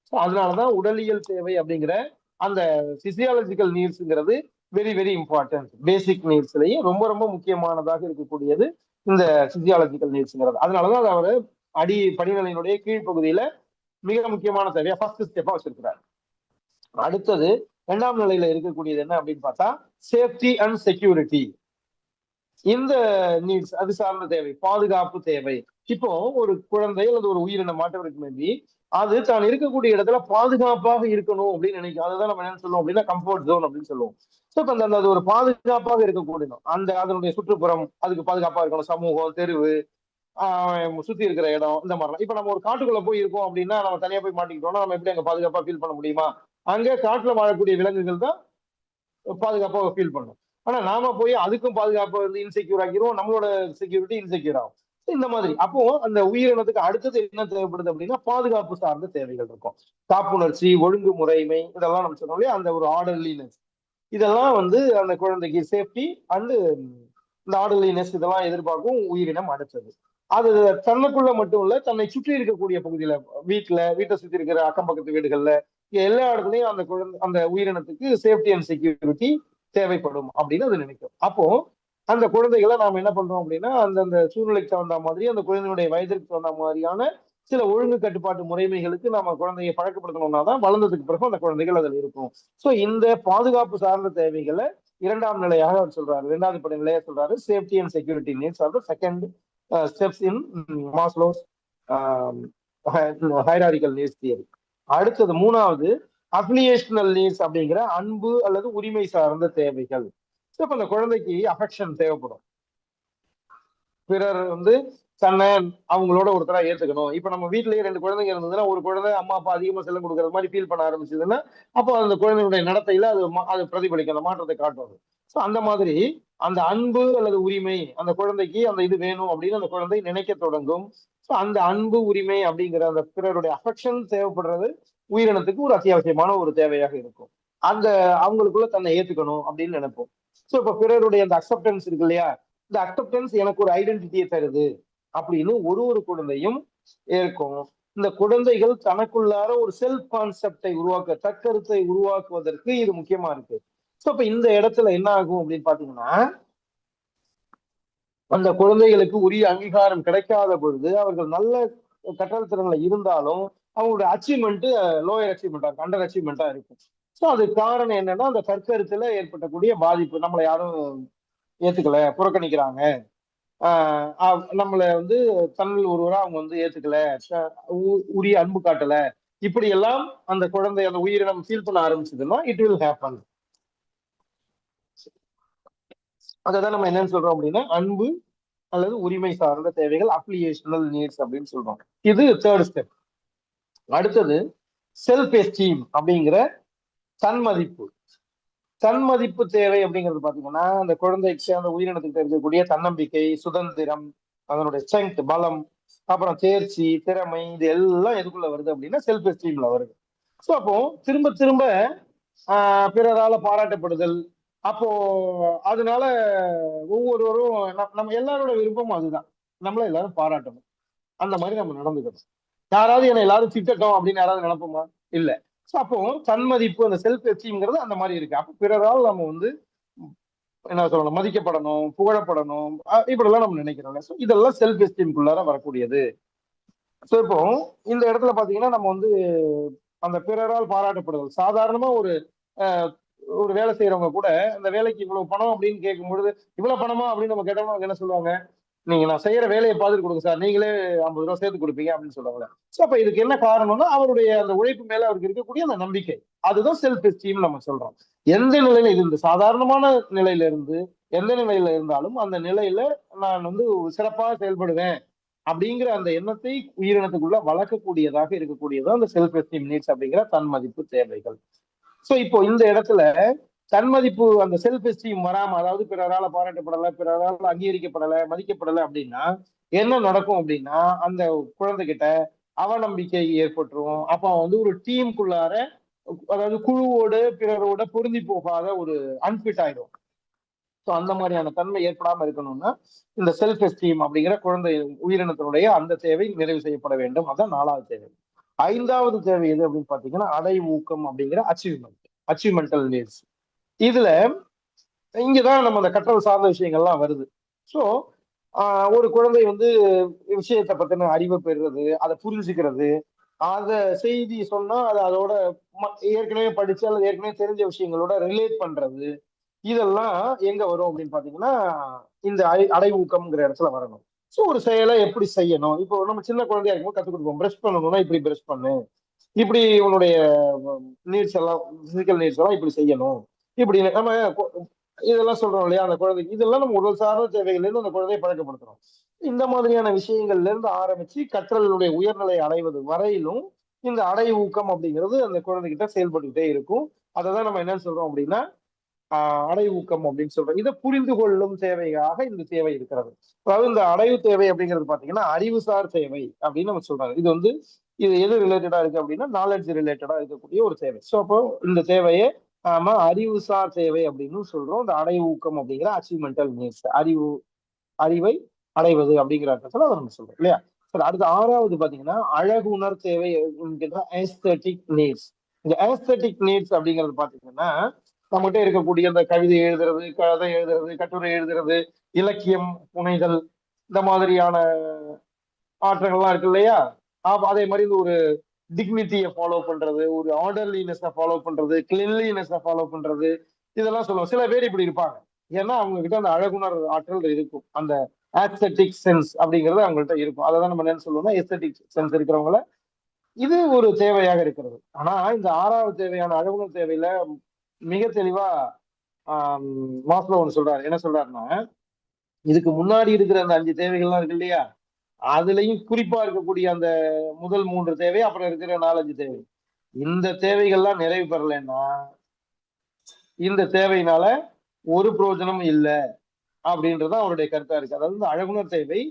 So அதனாலதான் உடலியல் தேவை அப்படிங்கிற அந்த பிசியாலஜிக்கல் நீட்ஸ்ங்கிறது வெரி வெரி இம்பார்ட்டன்ட். பேசிக் நீட்ஸ்லயும் ரொம்ப ரொம்ப முக்கியமானதாக இருக்கக்கூடியது இந்த பிசியாலஜிக்கல் நீட்ஸ்ங்கிறது. அதனாலதான் அதை அவர் படிநிலையினுடைய கீழ்ப்பகுதியில மிக முக்கியமான தேவையா ஃபர்ஸ்ட் ஸ்டெப்பா வச்சிருக்கிறார். அடுத்தது 2ஆம் நிலையில இருக்கக்கூடியது என்ன அப்படின்னு பார்த்தா சேஃப்டி அண்ட் செக்யூரிட்டி. இந்த நீட்ஸ் அது சார்ந்த தேவை, பாதுகாப்பு தேவை. இப்போ ஒரு குழந்தை அல்லது ஒரு உயிரினம் மாற்றவருக்கு மேபி அது தான் இருக்கக்கூடிய இடத்துல பாதுகாப்பாக இருக்கணும் அப்படின்னு நினைக்கும். அதுதான் நம்ம என்ன சொல்லுவோம் அப்படின்னா கம்ஃபர்ட் ஜோன் அப்படின்னு சொல்லுவோம். ஸோ இப்போ அது ஒரு பாதுகாப்பாக இருக்கக்கூடியணும், அந்த அதனுடைய சுற்றுப்புறம் அதுக்கு பாதுகாப்பா இருக்கணும், சமூகம், தெருவு, சுத்தி இருக்கிற இடம், இந்த மாதிரிலாம். இப்ப நம்ம ஒரு காட்டுக்குள்ள போய் இருக்கோம் அப்படின்னா நம்ம தனியா போய் மாட்டிக்கிட்டோம்னா நம்ம எப்படி அங்க பாதுகாப்பா ஃபீல் பண்ண முடியுமா? அங்க காட்டுல வாழக்கூடிய விலங்குகள் தான் பாதுகாப்பா ஃபீல் பண்ணும். ஆனா நாம போய் அதுக்கும் பாதுகாப்பா வந்து இன்செக்யூர் ஆக்கிடுவோம், நம்மளோட செக்யூரிட்டி இன்செக்யூர் ஆகும். இந்த மாதிரி அப்போ அந்த உயிரினத்துக்கு அடுத்தது என்ன தேவைப்படுது அப்படின்னா பாதுகாப்பு சார்ந்த தேவைகள் இருக்கும். காப்புணர்ச்சி, ஒழுங்குமுறைமை, இதெல்லாம் நம்ம சொன்னோம் இல்லையா, அந்த ஒரு ஆர்டர்லினஸ், இதெல்லாம் வந்து அந்த குழந்தைக்கு சேஃப்டி அண்டு இந்த ஆர்டர்லினஸ் இதெல்லாம் எதிர்பார்க்கும் உயிரினம் அடுத்தது. அது தன்னைக்குள்ள மட்டும் இல்ல, தன்னை சுற்றி இருக்கக்கூடிய பகுதியில, வீட்டை சுத்தி இருக்கிற அக்கம் பக்கத்து வீடுகள்ல எல்லா இடத்துலயும் அந்த குழந்தை அந்த உயிரினத்துக்கு சேஃப்டி அண்ட் செக்யூரிட்டி தேவைப்படும் அப்படின்னு அது நினைக்கும். அப்போ அந்த குழந்தைகளை நாம என்ன பண்றோம் அப்படின்னா அந்தந்த சூழ்நிலைக்கு தகுந்த மாதிரி அந்த குழந்தையுடைய வயதிற்கு தகுந்த மாதிரியான சில ஒழுங்கு கட்டுப்பாட்டு முறைமைகளுக்கு நம்ம குழந்தையை பழக்கப்படுத்தணும்னா தான் வளர்ந்ததுக்கு பிறகு அந்த குழந்தைகள் அதில் இருக்கும். ஸோ இந்த பாதுகாப்பு சார்ந்த தேவைகளை 2ஆம் நிலையாக அவர் சொல்றாரு, 2வது படிநிலையா சொல்றாரு. Safety and security needs are the second steps in Maslow's hierarchical needs theory. அடுத்தது 3வது அஃபிலியேஷனல் நீட்ஸ் அப்படிங்கிற அன்பு அல்லது உரிமை சார்ந்த தேவைகள். இப்ப அந்த குழந்தைக்கு அஃபெக்ஷன் தேவைப்படும், பிறர் வந்து தன்னை அவங்களோட ஒருத்தரா ஏத்துக்கணும். இப்ப நம்ம வீட்லயே 2 குழந்தைங்க இருந்ததுன்னா ஒரு குழந்தை அம்மா அப்பா அதிகமா செல்லம் கொடுக்கறது மாதிரி ஃபீல் பண்ண ஆரம்பிச்சதுன்னா அப்போ அந்த குழந்தையுடைய நடத்தையில அது பிரதிபலிக்கும், அந்த மாற்றத்தை காட்டும். ஸோ அந்த மாதிரி அந்த அன்பு அல்லது உரிமை அந்த குழந்தைக்கு அந்த இது வேணும் அப்படின்னு அந்த குழந்தை நினைக்க தொடங்கும். ஸோ அந்த அன்பு உரிமை அப்படிங்கிற அந்த பிறருடைய அஃபெக்ஷன் தேவைப்படுறது உயிரினத்துக்கு ஒரு அத்தியாவசியமான ஒரு தேவையாக இருக்கும். அந்த அவங்களுக்குள்ள தன்னை ஏத்துக்கணும் அப்படின்னு நினைப்போம். ஸோ இப்ப பிறருடைய அந்த அக்செப்டன்ஸ் இருக்கு இல்லையா, இந்த அக்செப்டன்ஸ் எனக்கு ஒரு ஐடென்டிட்டியை தருது அப்படின்னு ஒரு குழந்தையும் இருக்கும். இந்த குழந்தைகள் தனக்குள்ளார ஒரு செல்ஃப் கான்செப்டை உருவாக்க, தற்கருத்தை உருவாக்குவதற்கு இது முக்கியமா இருக்கு. சோ இப்ப இந்த இடத்துல என்ன ஆகும் அப்படின்னு பாத்தீங்கன்னா அந்த குழந்தைகளுக்கு உரிய அங்கீகாரம் கிடைக்காத பொழுது அவர்கள் நல்ல கற்றல் திறன்ல இருந்தாலும் அவங்களுடைய அச்சீவ்மெண்ட் லோயர் அச்சீவ்மெண்டா இருக்கும், அண்டர் அச்சீவ்மெண்டா இருக்கும். ஸோ அதுக்கு காரணம் என்னன்னா அந்த தற்கருத்துல ஏற்பட்டக்கூடிய பாதிப்பு, நம்மளை யாரும் ஏத்துக்கல, புறக்கணிக்கிறாங்க, நம்மள வந்து தன்னில் ஒருவரா அவங்க வந்து ஏத்துக்கல, உரிய அன்பு காட்டல, இப்படி எல்லாம் அந்த குழந்தை அந்த உயிரினம் ஃபீல் பண்ண ஆரம்பிச்சதுன்னா இட் வில் ஹேப்பன். அதான் நம்ம என்னன்னு சொல்றோம் அப்படின்னா அன்பு அல்லது உரிமை சார்ந்த தேவைகள், அப்ளிகேஷனல் நீட்ஸ் அப்படின்னு சொல்றோம். இது 3rd ஸ்டெப். அடுத்தது செல்ஃப் எஸ்டீம் அப்படிங்கிற தன்மதிப்பு. தன்மதிப்பு தேவை அப்படிங்கிறது பாத்தீங்கன்னா அந்த குழந்தைக்கு அந்த உயிரினத்துக்கு இருக்கக்கூடிய தன்னம்பிக்கை, சுதந்திரம், அதனுடைய ஸ்ட்ரென்த், பலம், அப்புறம் தேர்ச்சி, திறமை, இது எல்லாம் எதுக்குள்ள வருது அப்படின்னா செல்ஃப் எஸ்டீம்ல வருது. ஸோ அப்போ திரும்ப திரும்ப பிறரால பாராட்டப்படுதல், அப்போ அதனால ஒவ்வொருவரும் நம்ம எல்லாரோட விருப்பமும் அதுதான், நம்மள எல்லாரும் பாராட்டணும், அந்த மாதிரி நம்ம நடந்துக்கணும். யாராவது என்னை எல்லாரும் திட்டட்டும் அப்படின்னு யாராவது நினைப்போமா? இல்ல. ஸோ அப்போ தன்மதிப்பு அந்த செல்ஃப் எஸ்டீம்ங்கிறது அந்த மாதிரி இருக்கு. அப்போ பிறரால் நம்ம வந்து என்ன சொல்லணும், மதிக்கப்படணும், புகழப்படணும், இப்படிலாம் நம்ம நினைக்கிறோம். ஸோ இதெல்லாம் செல்ஃப் எஸ்டீம்குள்ளார வரக்கூடியது. ஸோ இப்போ இந்த இடத்துல பாத்தீங்கன்னா நம்ம வந்து அந்த பிறரால் பாராட்டப்படுதல், சாதாரணமா ஒரு வேலை செய்யறவங்க கூட அந்த வேலைக்கு இவ்வளவு பணம் அப்படின்னு கேட்கும் பொழுது இவ்வளவு பணமா அப்படின்னு நம்ம கேட்டோம்னா என்ன சொல்லுவாங்க, நீங்க நான் செய்யற வேலையை பார்த்துட்டு கொடுங்க சார், நீங்களே 50 ரூபா சேர்த்து கொடுப்பீங்க அப்படின்னு சொல்லுவாங்க. சோ அப்ப இதுக்கு என்ன காரணம்னா அவருடைய அந்த உழைப்பு மேல அவருக்கு இருக்கக்கூடிய அந்த நம்பிக்கை, அதுதான் செல்ஃப் எஸ்டீம் நம்ம சொல்றோம். எந்த நிலையில இருந்து, சாதாரணமான நிலையில இருந்து எந்த நிலையில இருந்தாலும் அந்த நிலையில நான் வந்து சிறப்பாக செயல்படுவேன் அப்படிங்கிற அந்த எண்ணத்தை உயிரினத்துக்குள்ள வளர்க்கக்கூடியதாக இருக்கக்கூடியதான் அந்த செல்ஃப் எஸ்டீம் நீட்ஸ் அப்படிங்கிற தன்மதிப்பு தேவைகள். சோ இப்போ இந்த இடத்துல தன்மதிப்பு அந்த செல்ஃப் எஸ்டீம் வராம, அதாவது பிறரால பாராட்டப்படல, பிறரால அங்கீகரிக்கப்படல, மதிக்கப்படல அப்படின்னா என்ன நடக்கும் அப்படின்னா அந்த குழந்தைகிட்ட அவநம்பிக்கை ஏற்பட்டுரும். அப்ப வந்து ஒரு டீமுக்குள்ளார, அதாவது குழுவோட பிறரோட பொருந்தி போகாத ஒரு அன்பிட் ஆயிடும். ஸோ அந்த மாதிரியான தன்மை ஏற்படாம இருக்கணும்னா இந்த செல்ஃப் எஸ்டீம் அப்படிங்கிற குழந்தை உயிரினத்தினுடைய அந்த தேவை நிறைவு செய்யப்பட வேண்டும். அதான் 4வது தேவை. 5வது தேவை எது அப்படின்னு பாத்தீங்கன்னா அடை ஊக்கம் அப்படிங்கிற அச்சீவ்மெண்டல் நீட்ஸ். இதுல இங்கதான் நம்ம அந்த கற்றல் சார்ந்த விஷயங்கள்லாம் வருது. ஸோ ஒரு குழந்தை வந்து விஷயத்தை பத்தின அறிவை பெறுறது, அதை புரிஞ்சுக்கிறது, அத செய்தி சொன்னா அது அதோட ஏற்கனவே படிச்சு அல்லது ஏற்கனவே தெரிஞ்ச விஷயங்களோட ரிலேட் பண்றது, இதெல்லாம் எங்க வரும் அப்படின்னு பாத்தீங்கன்னா இந்த அடைவூக்கம்ங்கிற இடத்துல வரணும். சோ ஒரு செயலை எப்படி செய்யணும், இப்போ நம்ம சின்ன குழந்தையா இருக்கும்போது கத்துக் கொடுப்போம். பிரஷ் பண்ணணும்னா இப்படி பிரஷ் பண்ணு, இப்படி உன்னுடைய நீட்ஸ் எல்லாம், பிசிக்கல் நீட்ஸ் எல்லாம் இப்படி செய்யணும், இப்படி நம்ம இதெல்லாம் சொல்றோம் இல்லையா அந்த குழந்தைக்கு. இதெல்லாம் நம்ம உடல் சார்ந்த தேவைகள்ல இருந்து அந்த குழந்தையை பழக்கப்படுத்துறோம். இந்த மாதிரியான விஷயங்கள்ல இருந்து ஆரம்பிச்சு கற்றலுடைய உயர்நிலை அடைவது வரையிலும் இந்த அடை ஊக்கம் அப்படிங்கிறது அந்த குழந்தைகிட்ட செயல்பட்டுக்கிட்டே இருக்கும். அததான் நம்ம என்ன சொல்றோம் அப்படின்னா அடை ஊக்கம் அப்படின்னு சொல்றோம். இதை புரிந்து கொள்ளும் தேவையாக இந்த தேவை இருக்கிறது. அதாவது இந்த அடைவு தேவை அப்படிங்கிறது பாத்தீங்கன்னா அறிவுசார் தேவை அப்படின்னு நம்ம சொல்றாங்க. இது வந்து இது எது ரிலேட்டடா இருக்கு அப்படின்னா நாலேஜ் ரிலேட்டடா இருக்கக்கூடிய ஒரு தேவை. ஸோ அப்போ இந்த தேவையை நாம அறிவுசார் தேவை அப்படின்னு சொல்றோம். இந்த அடை ஊக்கம் அப்படிங்கிற அச்சீவ்மெண்டல் நீட்ஸ், அறிவை அடைவது அப்படிங்கிற அர்த்தத்துல அதை நம்ம சொல்றோம் இல்லையா. சரி, அடுத்து 6வது பாத்தீங்கன்னா அழகுணர் தேவை என்கின்ற ஆஸ்தெட்டிக் நீட்ஸ். இந்த ஆஸ்தெட்டிக் நீட்ஸ் அப்படிங்கிறது பாத்தீங்கன்னா நம்மகிட்ட இருக்கக்கூடிய அந்த கவிதை எழுதுறது, கதை எழுதுறது, கட்டுரை எழுதுறது, இலக்கியம் புனைதல், இந்த மாதிரியான ஆற்றங்கள்லாம் இருக்கு இல்லையா. அதே மாதிரி இந்த ஒரு டிக்னிட்டியை ஃபாலோ பண்றது, ஒரு ஆர்டர்லினஸ் ஃபாலோ பண்றது, கிளீன்லினஸ் ஃபாலோ பண்றது, இதெல்லாம் சொல்லுவோம். சில பேர் இப்படி இருப்பாங்க. ஏன்னா அவங்க கிட்ட அந்த அழகுணர் ஆற்றல் இருக்கும். அந்த ஆஸ்தெட்டிக் சென்ஸ் அப்படிங்கிறது அவங்கள்ட்ட இருக்கும். அதை தான் நம்ம என்ன சொல்லுவோம்னா எஸ்தெட்டிக் சென்ஸ் இருக்கிறவங்கள இது ஒரு தேவையாக இருக்கிறது. ஆனா இந்த 6வது தேவையான அழகுணர் தேவையில மிக தெளிவா மாஸ்லோ ஒன்று சொல்றாரு. என்ன சொல்றாருன்னா இதுக்கு முன்னாடி இருக்கிற அந்த 5 தேவைகள்லாம் இருக்கு இல்லையா, அதுலயும் குறிப்பா இருக்கக்கூடிய அந்த முதல் 3 தேவை, அப்புறம் இருக்கிற 4, 5 தேவை, இந்த தேவைகள்லாம் நிறைவு பெறலைன்னா இந்த தேவையினால ஒரு பிரயோஜனம் இல்லை அப்படின்றது அவருடைய கருத்தா இருக்கு. அதாவது இந்த அழகுணர் தேவை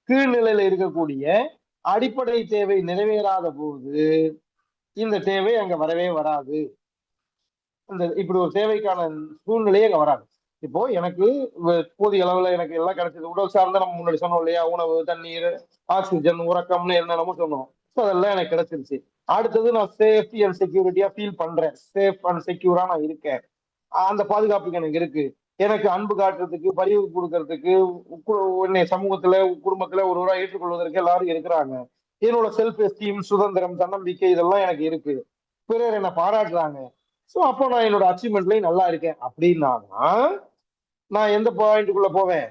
கீழ்நிலையில இருக்கக்கூடிய அடிப்படை தேவை நிறைவேறாத போது இந்த தேவை அங்க வரவே வராது. இந்த இப்படி ஒரு தேவைக்கான சூழ்நிலையே அங்க வராது. இப்போ எனக்கு போதிய அளவுல எனக்கு எல்லாம் கிடைச்சது. உடல் சார்ந்த நம்ம முன்னாடி சொன்னோம் இல்லையா, உணவு, தண்ணீர், ஆக்சிஜன், உறக்கம்னு என்னென்னமோ சொன்னோம். அதெல்லாம் எனக்கு கிடைச்சிருச்சு. அடுத்தது நான் சேஃப்டி அண்ட் செக்யூரிட்டியா ஃபீல் பண்றேன். சேஃப் அண்ட் செக்யூரா நான் இருக்கேன். அந்த பாதுகாப்புக்கு எனக்கு இருக்கு. எனக்கு அன்பு காட்டுறதுக்கு, பரிவு கொடுக்கறதுக்கு, என்னை சமூகத்துல, குடும்பத்துல ஒருவரா ஏற்றுக்கொள்வதற்கு எல்லாரும் இருக்கிறாங்க. என்னோட செல்ஃப் எஸ்டீம், சுதந்திரம், தன்னம்பிக்கை இதெல்லாம் எனக்கு இருக்கு. பிறர் என்னை பாராட்டுறாங்க. சோ அப்போ நான் என்னோட அச்சீவ்மெண்ட்லயும் நல்லா இருக்கேன் அப்படின்னா நான் எந்த பாயிண்ட்டுக்குள்ள போவேன்,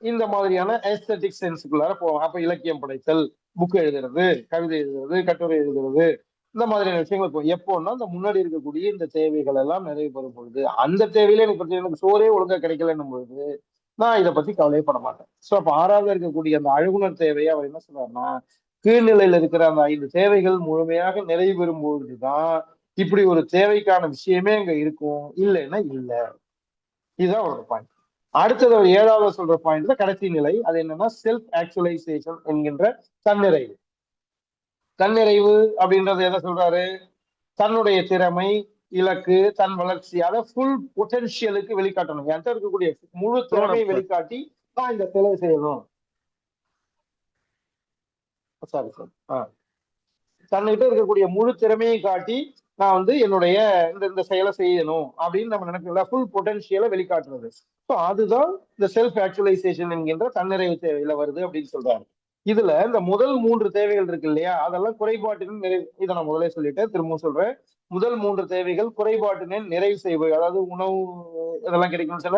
இந்த மாதிரியான ஏஸ்தட்டிக் சென்ஸுக்குள்ளார போவேன். அப்ப இலக்கியம் படைத்தல், புக் எழுதுறது, கவிதை எழுதுறது, கட்டுரை எழுதுறது, இந்த மாதிரியான விஷயங்கள் இருக்கும். எப்போன்னா இந்த முன்னாடி இருக்கக்கூடிய இந்த தேவைகள் எல்லாம் நிறைவு பெறும் பொழுது, அந்த தேவையில எனக்கு சோறே ஒழுங்கா கிடைக்கலன்னும் பொழுது நான் இதை பத்தி கவலைப்பட மாட்டேன். சோ அப்ப 6வது இருக்கக்கூடிய அந்த அழகுணர் தேவையை அவர் என்ன சொல்றாருன்னா கீழ்நிலையில இருக்கிற அந்த 5 தேவைகள் முழுமையாக நிறைவு பெறும் பொழுதுதான் இப்படி ஒரு தேவைக்கான விஷயமே அங்க இருக்கும், இல்லைன்னா இல்ல. இதுதான் அவரோட பாயிண்ட். அடுத்தது அவர் 7வது சொல்ற பாயிண்ட் தான் கடைசி நிலை. அது என்னன்னா செல்ஃப் ஆக்சுவலைசேஷன் என்கின்ற தன்னிறைவு. தன்னிறைவு அப்படின்றது எதை சொல்றாரு, தன்னுடைய திறமை, இலக்கு, தன் வளர்ச்சி, அதை ஃபுல் பொட்டன்ஷியலுக்கு வெளிக்காட்டணும். என்கிட்ட இருக்கக்கூடிய முழு திறமையை வெளிக்காட்டி நான் இந்த சிலை செய்யணும். சாரி சார், தன்னிட்ட இருக்கக்கூடிய முழு திறமையை காட்டி நான் வந்து என்னுடைய இந்த செயலை செய்யணும் அப்படின்னு நம்ம நினைக்கிறோம். ஃபுல் பொட்டன்ஷியலை வெளிக்காட்டுறது. ஸோ அதுதான் இந்த செல்ஃப் ஆக்சுவலைசேஷன் என்கின்ற தன்னிறைவு தேவையில வருது அப்படின்னு சொல்றாரு. இதுல இந்த முதல் 3 தேவைகள் இருக்கு இல்லையா, அதெல்லாம் குறைபாட்டின் நிறைவு. இதை நான் முதலே சொல்லிட்டேன், திரும்பவும் சொல்றேன். முதல் 3 தேவைகள் குறைபாட்டினை நிறைவு செய்வது. அதாவது உணவு இதெல்லாம் கிடைக்கும் சில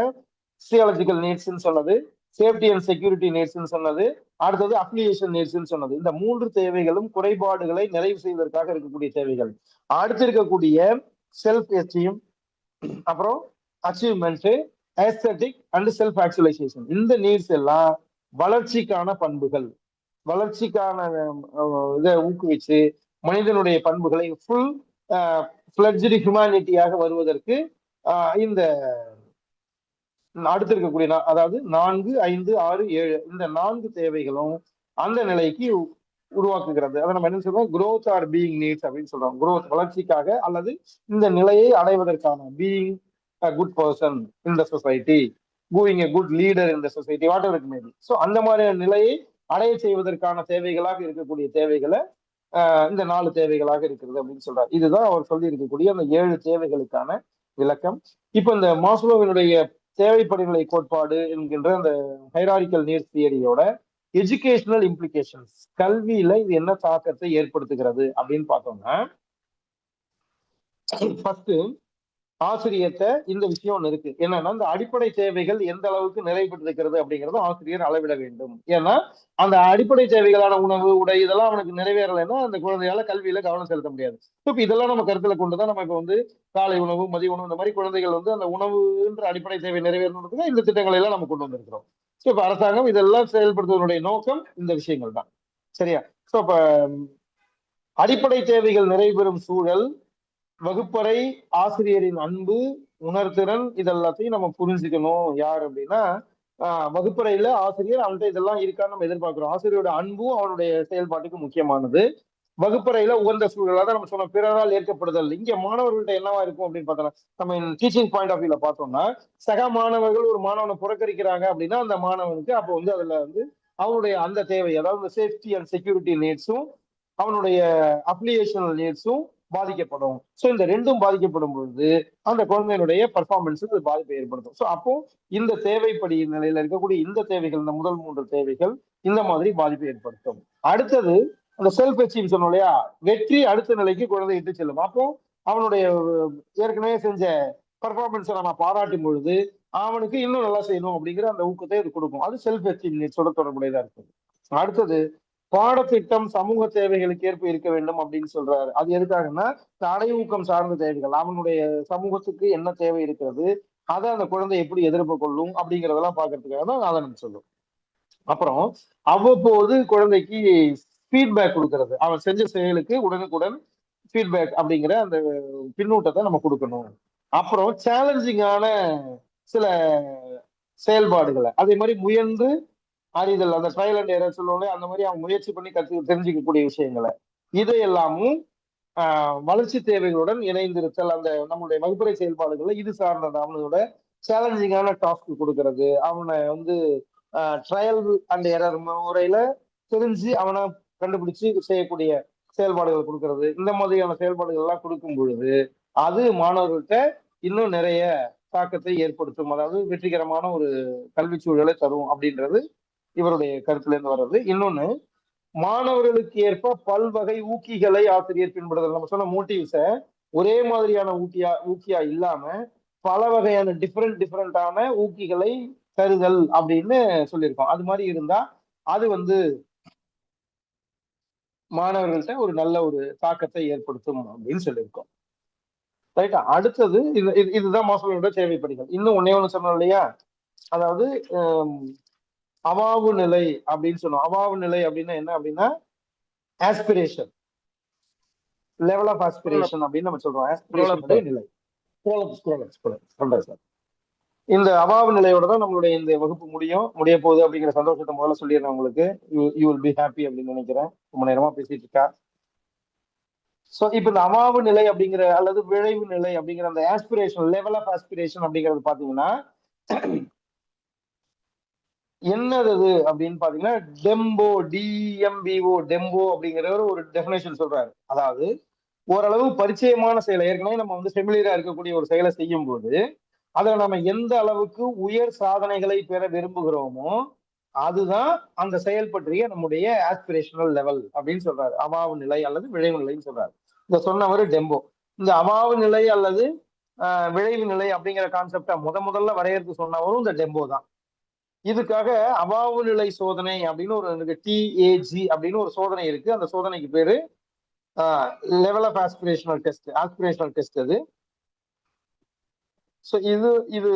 பிசியாலஜிக்கல் நீட்ஸ்ன்னு சொன்னது, சேஃப்டி அண்ட் செக்யூரிட்டி நீட்ஸ்ன்னு சொன்னது, அடுத்தது அப்ளிகேஷன் நீட்ஸ்ன்னு சொன்னது. இந்த 3 தேவைகளும் குறைபாடுகளை நிறைவு செய்வதற்காக இருக்கக்கூடிய தேவைகள். அடுத்து இருக்கக்கூடிய செல்ஃப் எஸ்டீம், அப்புறம் அச்சீவ்மெண்ட், ஆஸ்தெட்டிக் அண்ட் செல்ஃப் ஆக்சுவலைசேஷன், இந்த நீட்ஸ் எல்லாம் வளர்ச்சிக்கான பண்புகள். வளர்ச்சிக்கான இதை ஊக்குவிச்சு மனிதனுடைய பண்புகளை ஃபுல் ஃபிளட்ஜ்டு ஹியூமானிட்டியாக வருவதற்கு இந்த அடுத்து இருக்கக்கூடிய அதாவது 4, 5, 6, 7 இந்த 4 தேவைகளும் அந்த நிலைக்கு உருவாக்குகிறது. அதை நம்ம என்ன சொல்றோம், growth ஆர் பீயிங் நீட்ஸ் அப்படின்னு சொல்றோம். growth வளர்ச்சிக்காக அல்லது இந்த நிலையை அடைவதற்கான being a good person in the society, being a good leader in the society, whatever it may be. So அந்த மாதிரியான நிலையை அடைய செய்வதற்கான தேவைகளாக இருக்கக்கூடிய தேவைகளை இந்த 4 தேவைகளாக இருக்கிறது அப்படின்னு சொல்றாரு. இதுதான் அவர் சொல்லி இருக்கக்கூடிய அந்த 7 தேவைகளுக்கான விளக்கம். இப்ப இந்த மாஸ்லோவினுடைய தேவைப்படிநிலை கோட்பாடு என்கின்ற அந்த ஹைராரிக்கல் நீட்ஸ் தியரியோட எஜுகேஷனல் இம்ப்ளிகேஷன்ஸ், கல்வியில இது என்ன தாக்கத்தை ஏற்படுத்துகிறது அப்படின்னு பார்த்தோம்னா, ஃபர்ஸ்ட் ஆசிரியர்கிட்ட இந்த விஷயம் ஒண்ணு இருக்கு. என்னன்னா, இந்த அடிப்படை தேவைகள் எந்த அளவுக்கு நிறைவேற்றிருக்கிறது அப்படிங்கறத ஆசிரியர் அளவிட வேண்டும். ஏன்னா அந்த அடிப்படை தேவைகளான உணவு, உடை இதெல்லாம் அவனுக்கு நிறைவேறலைன்னா அந்த குழந்தையால கல்வியில கவனம் செலுத்த முடியாது. இப்ப இதெல்லாம் நம்ம கருத்துல கொண்டுதான் நம்ம இப்ப வந்து காலை உணவு, மதிய உணவு, இந்த மாதிரி குழந்தைகள் வந்து அந்த உணவுன்ற அடிப்படை தேவை நிறைவேறணுன்றதுக்கு இந்த திட்டங்களை எல்லாம் நம்ம கொண்டு வந்திருக்கிறோம். ஸோ இப்ப அரசாங்கம் இதெல்லாம் செயல்படுத்துவதனுடைய நோக்கம் இந்த விஷயங்கள் தான். சரியா? ஸோ இப்ப அடிப்படை தேவைகள் நிறைவேறும் சூழல், வகுப்பறை ஆசிரியரின் அன்பு, உணர்திறன், இதெல்லாத்தையும் நம்ம புரிஞ்சுக்கணும். யார் அப்படின்னா, வகுப்பறையில ஆசிரியர் அவன்கிட்ட இதெல்லாம் இருக்கான்னு நம்ம எதிர்பார்க்கிறோம். ஆசிரியரோட அன்பும் அவனுடைய செயல்பாட்டுக்கு முக்கியமானது. வகுப்பறையில உகந்த சூழல், அதான் நம்ம சொன்ன பிறரால் ஏற்கப்படுதல். இங்க மாணவர்கள்ட்ட என்னவா இருக்கும் அப்படின்னு பார்த்தோம்னா, நம்ம டீச்சிங் பாயிண்ட் ஆஃப் வியூல பார்த்தோம்னா, சக மாணவர்கள் ஒரு மாணவனை புறக்கணிக்கிறாங்க அப்படின்னா அந்த மாணவனுக்கு அப்போ வந்து அதுல வந்து அவனுடைய அந்த தேவை, அதாவது சேஃப்டி அண்ட் செக்யூரிட்டி நீட்ஸும் அவனுடைய அப்ளிகேஷனல் நீட்ஸும் பாதிக்கப்படும். ஸோ இந்த ரெண்டும் பாதிக்கப்படும் பொழுது அந்த குழந்தையினுடைய பர்ஃபார்மன்ஸுக்கு அது பாதிப்பை ஏற்படுத்தும். ஸோ அப்போ இந்த தேவைப்படி நிலையில இருக்கக்கூடிய இந்த தேவைகள், இந்த முதல் 3 தேவைகள் இந்த மாதிரி பாதிப்பை ஏற்படுத்தும். அடுத்தது அந்த செல்ஃப் அச்சீவ் சொன்னோம் இல்லையா, வெற்றி அடுத்த நிலைக்கு குழந்தை இட்டு செல்லும். அப்போ அவனுடைய ஏற்கனவே செஞ்ச பர்ஃபார்மன்ஸை நம்ம பாராட்டும் பொழுது அவனுக்கு இன்னும் நல்லா செய்யணும் அப்படிங்கிற அந்த ஊக்கத்தை அது கொடுக்கும். அது செல்ஃப் அச்சீவ் நீட்ஸோட தொடர்புடையதா இருக்குது. அடுத்தது பாடத்திட்டம் சமூக தேவைகளுக்கு ஏற்ப இருக்க வேண்டும் அப்படின்னு சொல்றாரு. அது எதுக்காகன்னா, அடை ஊக்கம் சார்ந்த தேவைகள், அவனுடைய சமூகத்துக்கு என்ன தேவை இருக்கிறது, அதை அந்த குழந்தை எப்படி எதிர்ப்பு கொள்ளும் அப்படிங்கிறதெல்லாம் பாக்குறதுக்காக தான் அதை நம்ம சொல்லுவோம். அப்புறம் அவ்வப்போது குழந்தைக்கு ஃபீட்பேக் கொடுக்கறது, அவன் செஞ்ச செயலுக்கு உடனுக்குடன் ஃபீட்பேக் அப்படிங்கிற அந்த பின்னூட்டத்தை நம்ம கொடுக்கணும். அப்புறம் சேலஞ்சிங்கான சில செயல்பாடுகளை, அதே மாதிரி முயன்று அறிதல், அந்த ட்ரையல் அண்ட் எரர் சொல்லுவாங்க, அந்த மாதிரி அவங்க முயற்சி பண்ணி தெரிஞ்சுக்கக்கூடிய விஷயங்களை, இதையெல்லாமும் வளர்ச்சி தேவைகளுடன் இணைந்திருத்தல், அந்த நம்மளுடைய வகுப்பறை செயல்பாடுகள்ல இது சார்ந்தது. அவனோட சேலஞ்சிங்கான டாஸ்க் கொடுக்கறது, அவனை வந்து ட்ரையல் அண்ட் எரர் முறையில தெரிஞ்சு அவனை கண்டுபிடிச்சு செய்யக்கூடிய செயல்பாடுகள் கொடுக்கறது, இந்த மாதிரியான செயல்பாடுகள் எல்லாம் கொடுக்கும் பொழுது அது மாணவர்கள்ட்ட இன்னும் நிறைய தாக்கத்தை ஏற்படுத்தும். அதாவது வெற்றிகரமான ஒரு கல்வி சூழலை தரும் அப்படின்றது இவருடைய கருத்துல இருந்து வர்றது. இன்னொன்னு, மாணவர்களுக்கு ஏற்ப பல்வகை ஊக்கிகளை ஆசிரியர் பின்படுதல். நம்ம சொன்ன மோட்டிவ்ஸ ஒரே மாதிரியான ஊக்கியா இல்லாம பல வகையான டிஃப்ரெண்டான ஊக்கிகளை தருதல் அப்படின்னு சொல்லியிருக்கோம். அது மாதிரி இருந்தா அது வந்து மாணவர்கள்ட்ட ஒரு நல்ல ஒரு தாக்கத்தை ஏற்படுத்தும் அப்படின்னு சொல்லியிருக்கோம். ரைட்டா? அடுத்தது இதுதான் மாஸ்லோவோட தேவைப்படிகள். இன்னும் ஒன்னே ஒண்ணு சொன்னோம் இல்லையா, அதாவது அவாவு நிலை அப்படின்னு சொன்னோம். அவாவு நிலை அப்படின்னா என்ன அப்படின்னா, ஆஸ்பிரேஷன், லெவல் ஆஃப் ஆஸ்பிரேஷன் அப்படின்னு நம்ம சொல்றோம். ஆஸ்பிரேஷன் நிலை. இந்த அவாவு நிலையோட தான் நம்மளுடைய இந்த வகுப்பு முடிய போகுது அப்படிங்கிற சந்தோஷத்தை முதல்ல சொல்லிடுறேன் உங்களுக்கு. யூ வில் பி ஹாப்பி அப்படின்னு நினைக்கிறேன். ரொம்ப நேரமா பேசிட்டு இருக்கா. சோ இப்ப இந்த அவாவு நிலை அப்படிங்கிற அல்லது விளைவு நிலை அப்படிங்கிற அந்த ஆஸ்பிரேஷன், லெவல் ஆஃப் ஆஸ்பிரேஷன் அப்படிங்கிறது பாத்தீங்கன்னா என்னது அப்படின்னு பாத்தீங்கன்னா, டெம்போ, டிஎம்பிஓ, டெம்போ அப்படிங்கிற ஒரு டெபினேஷன் சொல்றாரு. அதாவது ஓரளவு பரிச்சயமான செயலை, ஏற்கனவே நம்ம வந்து ஃபெமிலியரா இருக்கக்கூடிய ஒரு செயலை செய்யும் போது அதுல நம்ம எந்த அளவுக்கு உயர் சாதனைகளை பெற விரும்புகிறோமோ அதுதான் அந்த செயல் பற்றிய நம்முடைய ஆஸ்பிரேஷனல் லெவல் அப்படின்னு சொல்றாரு. அவாவு நிலை அல்லது விளைவு நிலைன்னு சொல்றாரு. இந்த சொன்னவர் டெம்போ. இந்த அவாவு நிலை அல்லது விளைவு நிலை அப்படிங்கிற கான்செப்டை முதல்ல வரையறுத்து சொன்னவரும் இந்த டெம்போ தான். இதுக்காக அவாவு நிலை சோதனை அப்படின்னு ஒரு டிஏஜி அப்படின்னு ஒரு சோதனை இருக்கு. அந்த சோதனைக்கு பேரு லெவல் ஆஃப் ஆஸ்பிரேஷனல் டெஸ்ட் அது. ஸோ இது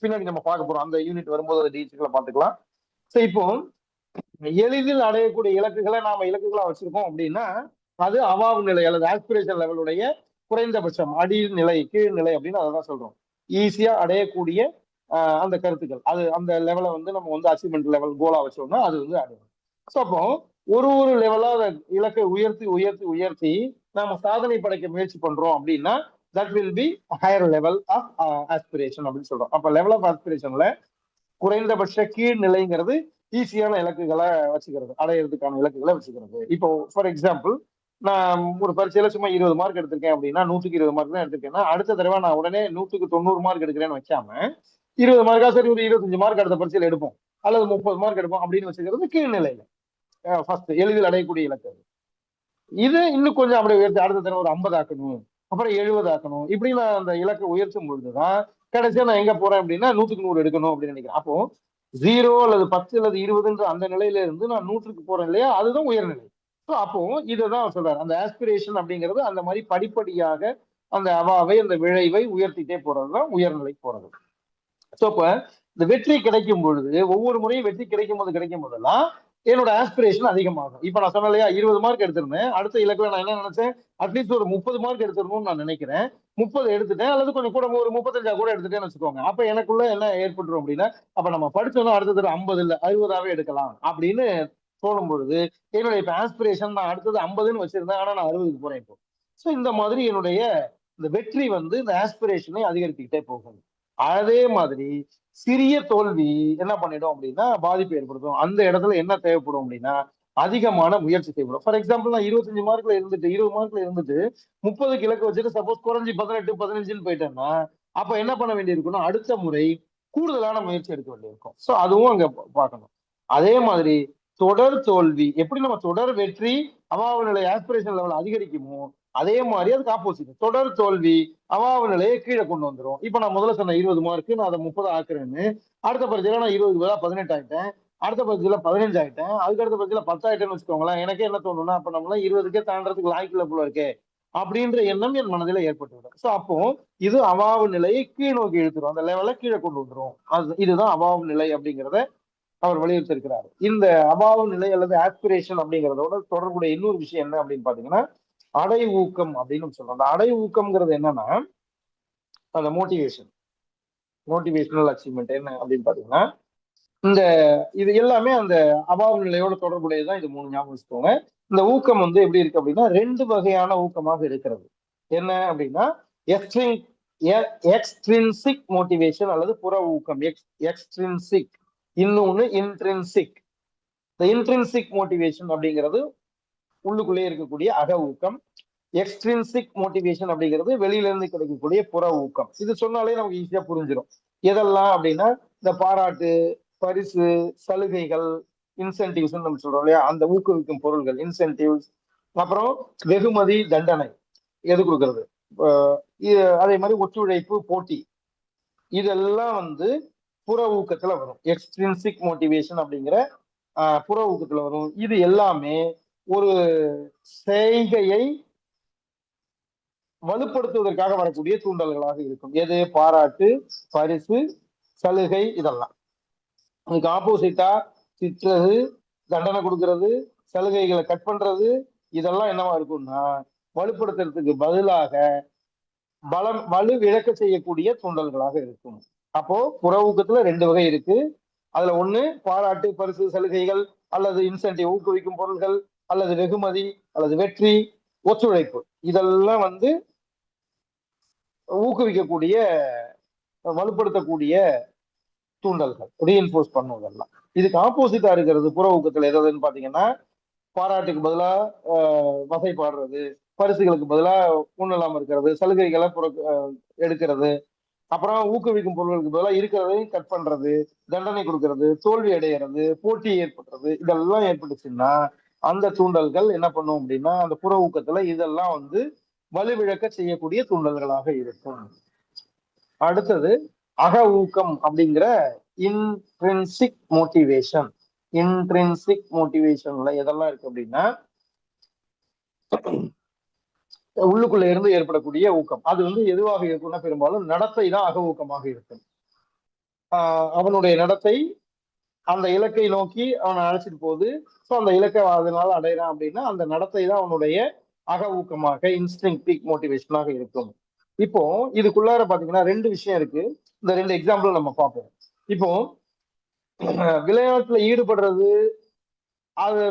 பின்னாடி நம்ம பார்க்க போறோம். அந்த யூனிட் வரும்போது அதை டீச்சர்களை பார்த்துக்கலாம். ஸோ இப்போ எளிதில் அடையக்கூடிய இலக்குகளை நாம இலக்குகளா வச்சிருக்கோம் அப்படின்னா அது அவாவு நிலை அல்லது ஆஸ்பிரேஷன் லெவலுடைய குறைந்தபட்சம், அடிநிலை, கீழ்நிலை அப்படின்னு அதை தான் சொல்றோம். ஈஸியா அடையக்கூடிய அந்த கருத்துக்கள், அது அந்த லெவலை வந்து நம்ம வந்து அச்சீவ்மெண்ட் லெவல் கோலா வச்சோம்னா அது வந்து அடையும். ஸோ அப்போ ஒரு லெவலா இலக்கை உயர்த்தி நாம சாதனை படைக்க முயற்சி பண்றோம் அப்படின்னா that will be a higher level of aspiration அப்படின்னு சொல்றோம். அப்ப லெவல் ஆஃப் ஆஸ்பிரேஷன்ல குறைந்தபட்ச கீழ்நிலைங்கிறது ஈஸியான இலக்குகளை வச்சுக்கிறது, அடையிறதுக்கான இலக்குகளை வச்சுக்கிறது. இப்போ ஃபார் எக்ஸாம்பிள், நான் ஒரு பரீட்சையில சும்மா 20 மார்க் எடுத்திருக்கேன் அப்படின்னா, 100க்கு 20 மார்க் தான் எடுத்திருக்கேன்னா, அடுத்த தடவை நான் உடனே 100க்கு 90 மார்க் எடுக்கிறேன்னு வைக்காம 20 மார்க்கா சரி ஒரு 25 மார்க் அடுத்த பரீட்சையில எடுப்போம் அல்லது 30 மார்க் எடுப்போம் அப்படின்னு வச்சுக்கிறது கீழ்நிலையில ஃபர்ஸ்ட் எளிதில் அடையக்கூடிய இலக்கு. இது இன்னும் கொஞ்சம் அப்படி உயர்த்தி அடுத்த தடவை ஒரு 50 ஆக்கணும், அப்புறம் 70 ஆக்கணும், இப்படி நான் அந்த இலக்கை உயர்த்தும் பொழுதுதான் கடைசியா நான் எங்க போறேன் அப்படின்னா 100க்கு 100 எடுக்கணும் அப்படின்னு நினைக்கிறேன். அப்போ 0 அல்லது 10 அல்லது 20ன்ற அந்த நிலையில இருந்து நான் 100க்கு போறேன் இல்லையா, அதுதான் உயர்நிலை. ஸோ அப்போ இதுதான் அவர் சொல்றாரு, அந்த ஆஸ்பிரேஷன் அப்படிங்கிறது அந்த மாதிரி படிப்படியாக அந்த அவாவை அந்த விளைவை உயர்த்திட்டே போறதுதான் உயர்நிலை போறது. ஸோ இப்ப இந்த வெற்றி கிடைக்கும் பொழுது ஒவ்வொரு முறையும் வெற்றி கிடைக்கும் போதெல்லாம் என்னோட ஆஸ்பிரேஷன் அதிகமாகும். இப்ப நான் சொன்னேன் இல்லையா, 20 மார்க் எடுத்திருந்தேன், அடுத்த இலக்குல நான் என்ன நினைச்சேன், அட்லீஸ்ட் ஒரு 30 மார்க் எடுத்துடணும்னு நான் நினைக்கிறேன். 30 எடுத்துட்டேன் அல்லது கொஞ்சம் கூட ஒரு 35 கூட எடுத்துட்டேன்னு வச்சுக்கோங்க. அப்ப எனக்குள்ள என்ன ஏற்பட்டுரும் அப்படின்னா, அப்ப நம்ம படிச்சோம்னா அடுத்த தடவை 50 இல்ல 60ஆவே எடுக்கலாம் அப்படின்னு தோணும் பொழுது என்னுடைய இப்ப ஆஸ்பிரேஷன் நான் அடுத்தது 50ன்னு வச்சிருந்தேன், ஆனா நான் 60க்கு போறேன் இப்போ. ஸோ இந்த மாதிரி என்னுடைய இந்த வெற்றி வந்து இந்த ஆஸ்பிரேஷனை அதிகரித்துக்கிட்டே போகும். அதே மாதிரி சிறிய தோல்வி என்ன பண்ணிடும் அப்படின்னா பாதிப்பு ஏற்படுத்தும். அந்த இடத்துல என்ன தேவைப்படும் அப்படின்னா அதிகமான முயற்சி தேவைப்படும். ஃபார் எக்ஸாம்பிள், நான் 25 மார்க்ல இருந்துட்டு 20 மார்க்ல இருந்துட்டு 30க்கு இலக்கு வச்சுட்டு சப்போஸ் குறைஞ்சி 18 15ன்னு போயிட்டேன்னா அப்ப என்ன பண்ண வேண்டியிருக்கும்னா அடுத்த முறை கூடுதலான முயற்சி எடுக்க வேண்டியிருக்கும். ஸோ அதுவும் அங்க பார்க்கணும். அதே மாதிரி தொடர் தோல்வி எப்படி நம்ம தொடர் வெற்றி அவாவ நிலை ஆஸ்பிரேஷன் லெவல் அதிகரிக்குமோ அதே மாதிரி அதுக்கு ஆப்போசிட் தொடர் தோல்வி அவாவ நிலையை கீழே கொண்டு வந்துடும். இப்ப நான் முதல்ல சொன்ன 20 மார்க்கு நான் அதை 30 ஆக்குறேன்னு அடுத்த பரீட்சையில நான் 20க்கு பதிலா 18 ஆயிட்டேன், அடுத்த பரீட்சையில 15 ஆயிட்டேன், அதுக்கு அடுத்த பரீட்சையில 10 ஆயிட்டேன்னு வச்சுக்கோங்களேன். எனக்கே என்ன தோணும்னா அப்ப நம்மளாம் 20க்கே தாண்டறதுக்கு லாய்க்குள்ள போல இருக்கே அப்படின்ற எண்ணம் என் மனதில ஏற்பட்டுவிடும். ஸோ அப்போ இது அவாவு நிலையை கீழ் நோக்கி இழுத்துரும், அந்த லெவலை கீழே கொண்டு வந்துடும். இதுதான் அவாவு நிலை அப்படிங்கிறத அவர் வலியுறுத்திருக்கிறார். இந்த அபாவ நிலை அல்லது ஆஸ்பிரேஷன் அப்படிங்கிறதோட தொடர்புடைய இன்னொரு விஷயம் என்ன அப்படின்னு பாத்தீங்கன்னா அடை ஊக்கம் அப்படின்னு சொல்றோம். அந்த அடை ஊக்கம்ங்கிறது என்னன்னா அந்த மோட்டிவேஷனல் அச்சீவ்மெண்ட் என்ன அப்படின்னு பாத்தீங்கன்னா இந்த இது எல்லாமே அந்த அபாவ நிலையோட தொடர்புடையதான். இது 3 ஞாபகம் வச்சுக்கோங்க. இந்த ஊக்கம் வந்து எப்படி இருக்கு அப்படின்னா 2 வகையான ஊக்கமாக இருக்கிறது. என்ன அப்படின்னா எக்ஸ்ட்ரின்சிக் மோட்டிவேஷன் அல்லது புற ஊக்கம் எக்ஸ்ட்ரின்சிக், இன்னொன்னு இன்ட்ரின்சிக். இந்த இன்ட்ரின்சிக் மோட்டிவேஷன் அப்படிங்கிறது உள்ளுக்குள்ளே இருக்கக்கூடிய அக ஊக்கம், எக்ஸ்ட்ரின்சிக் மோட்டிவேஷன் அப்படிங்கிறது வெளியில இருந்து கிடைக்கக்கூடிய புற ஊக்கம். இது சொன்னாலே நமக்கு ஈஸியா புரிஞ்சிடும். எதெல்லாம் அப்படின்னா இந்த பாராட்டு, பரிசு, சலுகைகள், இன்சென்டிவ்ஸ் நம்ம சொல்றோம் இல்லையா, அந்த ஊக்குவிக்கும் பொருள்கள் இன்சென்டிவ்ஸ், அப்புறம் வெகுமதி, தண்டனை எது கொடுக்கறது, அதே மாதிரி ஒத்துழைப்பு, போட்டி, இதெல்லாம் வந்து புற ஊக்கத்துல வரும். எக்ஸ்ட்ரின்சிக் மோட்டிவேஷன் அப்படிங்கிற புற ஊக்கத்துல வரும். இது எல்லாமே ஒரு செய்கையை வலுப்படுத்துவதற்காக வரக்கூடிய தூண்டல்களாக இருக்கும். எது? பாராட்டு, பரிசு, சலுகை, இதெல்லாம். அதுக்கு ஆப்போசிட்டா திட்டுறது, தண்டனை கொடுக்கறது, சலுகைகளை கட் பண்றது, இதெல்லாம் என்னவா இருக்கும்னா வலுப்படுத்துறதுக்கு பதிலாக வலு இழக்க செய்யக்கூடிய தூண்டல்களாக இருக்கும். அப்போ புற ஊக்கத்துல 2 வகை இருக்கு. அதுல ஒண்ணு பாராட்டு, பரிசு, சலுகைகள் அல்லது இன்சென்டிவ் ஊக்குவிக்கும் பொருள்கள் அல்லது வெகுமதி அல்லது வெற்றி, ஒத்துழைப்பு, இதெல்லாம் வந்து ஊக்குவிக்கக்கூடிய வலுப்படுத்தக்கூடிய தூண்டல்கள், ரீஎன்போர்ஸ் பண்ணுவதெல்லாம். இதுக்கு ஆப்போசிட்டா இருக்கிறது புற ஊக்கத்துல எதுன்னு பாத்தீங்கன்னா பாராட்டுக்கு பதிலா வசை பாடுறது, பரிசுகளுக்கு பதிலா ஒண்ணு இல்லாம இருக்கிறது, சலுகைகளை எடுக்கிறது, அப்புறம் ஊக்குவிக்கும் பொருட்களுக்கு பதிலாக இருக்கிறதையும் கட் பண்றது, தண்டனை கொடுக்கறது, தோல்வி அடைகிறது, போட்டி ஏற்படுறது, இதெல்லாம் ஏற்பட்டுச்சுன்னா அந்த தூண்டல்கள் என்ன பண்ணும் அப்படின்னா அந்த புற ஊக்கத்துல இதெல்லாம் வந்து வலுவிழக்க செய்யக்கூடிய தூண்டல்களாக இருக்கும். அடுத்தது அக ஊக்கம் அப்படிங்கிற இன்ட்ரின்சிக் மோட்டிவேஷன். இன்ட்ரின்சிக் மோட்டிவேஷன்ல எதெல்லாம் இருக்கு அப்படின்னா உள்ளுக்குள்ள இருந்து ஏற்படக்கூடிய ஊக்கம். அது வந்து எதுவாக இருக்கும்னா பெரும்பாலும் நடத்தை தான் அக ஊக்கமாக இருக்கும். அவனுடைய நடத்தை அந்த இலக்கை நோக்கி அவனை அழைச்சிட்டு போகுது. ஸோ அந்த இலக்கை அதனால அடையிறான் அப்படின்னா அந்த நடத்தை தான் அவனுடைய அக ஊக்கமாக இன்ஸ்டிங்க்டிவ் மோட்டிவேஷனாக இருக்கும். இப்போ இதுக்குள்ளார பாத்தீங்கன்னா 2 விஷயம் இருக்கு. இந்த 2 எக்ஸாம்பிள் நம்ம பார்ப்போம். இப்போ விளையாட்டுல ஈடுபடுறது,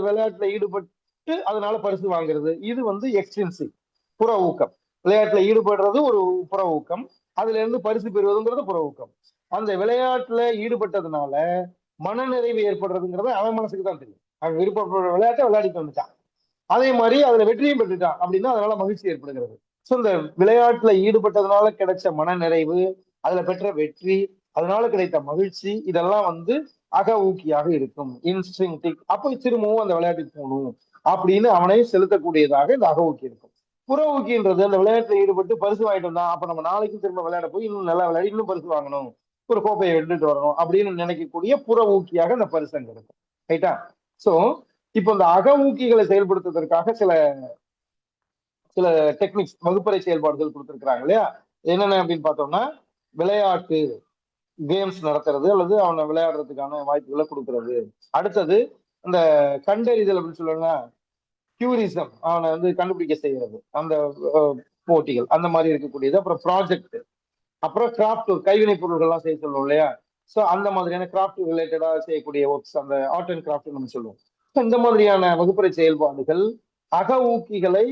விளையாட்டுல ஈடுபட்டு அதனால பரிசு வாங்குறது, இது வந்து எக்ஸ்ட்ரின்சிக் புற ஊக்கம். விளையாட்டுல ஈடுபடுறது ஒரு புற ஊக்கம், அதுல இருந்து பரிசு பெறுவதுங்கிறது புற ஊக்கம். அந்த விளையாட்டுல ஈடுபட்டதுனால மனநிறைவு ஏற்படுறதுங்கிறது அவன் மனசுக்கு தான் தெரியும். அவன் விருப்பப்படுற விளையாட்டை விளையாடிட்டு வந்துட்டான், அதே மாதிரி அதுல வெற்றியும் பெற்றுட்டான் அப்படின்னா அதனால மகிழ்ச்சி ஏற்படுகிறது. சோ இந்த விளையாட்டுல ஈடுபட்டதுனால கிடைச்ச மனநிறைவு, அதுல பெற்ற வெற்றி, அதனால கிடைத்த மகிழ்ச்சி, இதெல்லாம் வந்து அக ஊக்கியாக இருக்கும். இன்ஸ்டிங்டிக், அப்போ திரும்பவும் அந்த விளையாட்டுக்கு போகணும் அப்படின்னு அவனை செலுத்தக்கூடியதாக இந்த அக ஊக்கி இருக்கும். புற ஊக்கின்றது அந்த விளையாட்டுல ஈடுபட்டு பரிசு வாங்கிட்டு வந்தான், அப்ப நம்ம நாளைக்கும் திரும்ப விளையாட போய் இன்னும் நல்லா விளையாடி இன்னும் பரிசு வாங்கணும், ஒரு கோப்பையை வென்றுட்டு வரணும் அப்படின்னு நினைக்கக்கூடிய புற ஊக்கியாக இந்த பரிசு அங்க இருக்கும். ரைட்டா? சோ இப்ப இந்த அக ஊக்கிகளை செயல்படுத்துவதற்காக சில சில டெக்னிக்ஸ், வகுப்பறை செயல்பாடுகள் கொடுத்திருக்கிறாங்க இல்லையா? என்னென்ன அப்படின்னு பார்த்தோம்னா, விளையாட்டு கேம்ஸ் நடத்துறது அல்லது அவனை விளையாடுறதுக்கான வாய்ப்புகளை கொடுக்கறது. அடுத்தது இந்த கண்டறிதல் அப்படின்னு சொல்லுவாங்க, கியூரிசம், அவனை வந்து கண்டுபிடிக்க செய்யறது, அந்த போட்டிகள் அந்த மாதிரி இருக்கக்கூடியது. அப்புறம் ப்ராஜெக்ட், அப்புறம் கிராஃப்ட், கைவினை பொருட்கள்லாம் செய்ய சொல்லுவோம் இல்லையா? சோ அந்த மாதிரியான கிராஃப்ட் ரிலேட்டடா செய்யக்கூடிய ஒர்க்ஸ், அந்த ஆர்ட் அண்ட் கிராஃப்ட் நம்ம சொல்லுவோம். இந்த மாதிரியான வகுப்பறை செயல்பாடுகள் அக ஊக்கிகளை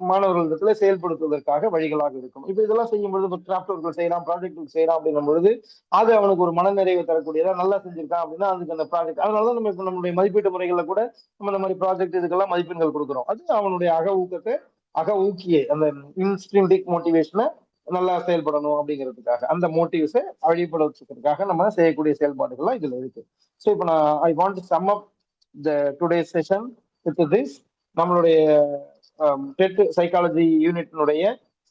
மாணவர்களிடத்துல செயல்படுத்துவதற்காக வழிகளாக இருக்கும். இப்ப இதெல்லாம் செய்யும் பொழுது கிராஃப்ட் ஒர்க்கள் செய்யலாம், ப்ராஜெக்ட் ஒர்க் செய்யலாம் அப்படின்னும் பொழுது அது அவனுக்கு ஒரு மனநிறைவு தரக்கூடியதா, நல்லா செஞ்சிருக்கான் அப்படின்னா அதுக்கு அந்த ப்ராஜெக்ட், அதனாலதான் நம்ம இப்ப நம்மளுடைய மதிப்பீட்டு முறைகள்ல கூட நம்ம இந்த மாதிரி ப்ராஜெக்ட் இதுக்கெல்லாம் மதிப்பெண்கள் கொடுக்குறோம். அது அவனுடைய அக ஊக்கத்தை, அக ஊக்கியை, அந்த இன்ஸ்ட்ரின்டிக் மோட்டிவேஷனை நல்லா செயல்படணும் அப்படிங்கிறதுக்காக, அந்த மோட்டிவ்ஸை வழிபடுறதுக்காக நம்ம செய்யக்கூடிய செயல்பாடுகள்லாம் இதுல இருக்கு. ஸோ இப்போ நான் I want to some up the today session with this. நம்மளுடைய டெட் சைக்காலஜி யூனிட்னுடைய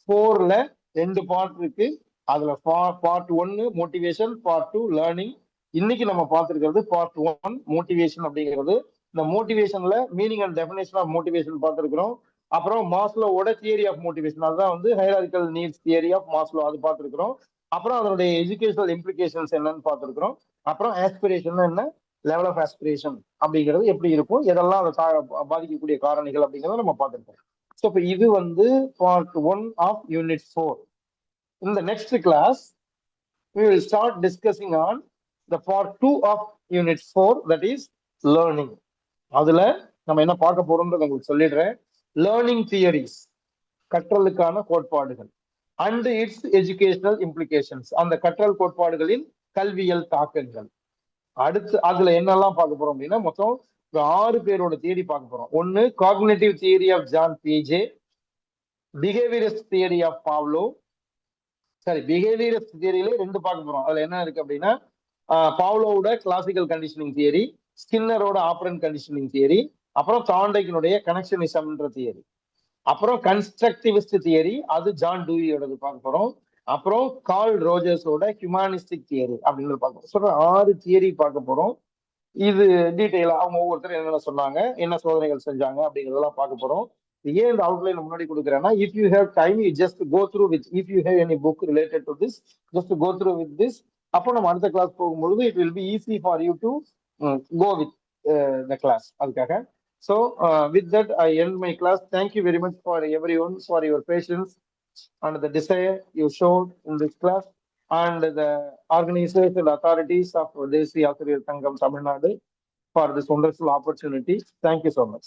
4ல 2 பார்ட் இருக்கு. அதுல பார்ட் 1 மோட்டிவேஷன், பார்ட் 2 லேர்னிங். இன்னைக்கு நம்ம பார்த்திருக்கிறது பார்ட் 1 மோட்டிவேஷன் அப்படிங்கிறது. இந்த மோட்டிவேஷன்ல meaning and definition of motivation பார்த்திருக்கிறோம். அப்புறம் மாஸ்லோவோட தியரி ஆஃப் மோட்டிவேஷன், அதுதான் வந்து hierarchical needs theory of Maslow, அது பார்த்திருக்கிறோம். அப்புறம் அதனுடைய எஜுகேஷனல் இம்ப்ளிகேஷன்ஸ் என்னன்னு பார்த்திருக்கிறோம். அப்புறம் ஆஸ்பிரேஷன் என்ன, லெவல் ஆஃப் ஆஸ்பிரேஷன் அப்படிங்கிறது எப்படி இருக்கும், எதெல்லாம் அதை பாதிக்கக்கூடிய காரணிகள் அப்படிங்கிறத நம்ம பார்த்திருக்கோம். ஸோ இப்போ இது வந்து part 1 of unit 4. In the next class we will start discussing on the part 2 of unit 4, that is learning. அதுல நம்ம என்ன பார்க்க போறோம்ன்றத உங்களுக்கு சொல்லிடுறேன். லேர்னிங் தியரிஸ், கற்றலுக்கான கோட்பாடுகள், அண்ட் இட்ஸ் எஜுகேஷனல் இம்ப்ளிகேஷன்ஸ், அந்த கற்றல் கோட்பாடுகளின் கல்வியல் தாக்கங்கள். அடுத்து அதுல என்னெல்லாம் பார்க்க போறோம் அப்படின்னா மொத்தம் 6 பேரோட தியரி பார்க்க போறோம். ஒன்னு காக்னிட்டிவ் தியரி ஆஃப் ஜான் பிஜே, பிஹேவியரிஸ்ட் தியரி ஆஃப் பாவ்லோ, சரி பிஹேவியரிஸ்ட் தியரியில 2 பார்க்க போறோம். அதுல என்ன இருக்கு அப்படின்னா பாவ்லோவோட கிளாசிக்கல் கண்டிஷனிங் தியரி, ஸ்கின்னரோட ஆப்பரண்ட் கண்டிஷனிங் தியரி, அப்புறம் தாண்டைக்கினுடைய கனெக்ஷனிசம்ன்ற தியரி, அப்புறம் கன்ஸ்ட்ரக்டிவிஸ்ட் தியரி, அது ஜான் டூயியோடது பார்க்க போறோம். அப்புறம் கார்ல் ரோஜர்ஸோட ஹியூமானிஸ்டிக் தியரி அப்படின்னு பார்க்க போறோம். சொல்ற 6 தியரி பார்க்க போறோம். இது டீட்டெயிலா அவங்க ஒவ்வொருத்தரும் என்னென்ன சொன்னாங்க, என்ன சோதனைகள் செஞ்சாங்க அப்படிங்கிறதெல்லாம் பார்க்க போறோம். ஏன் இந்த அவுட்லைன் முன்னாடி கொடுக்குறேன்னா, if you have time you just go through with, if you have any book related to this, just go through with this. அப்போ நம்ம அடுத்த கிளாஸ் போகும்பொழுது it will be easy for you to go with the class. அதுக்காக so with that I end my class. Thank you very much for everyone for your patience and the desire you showed in this class, and the organizers and authorities of Desi Asiriyar Sangam Tamil Nadu for this wonderful opportunity. Thank you so much.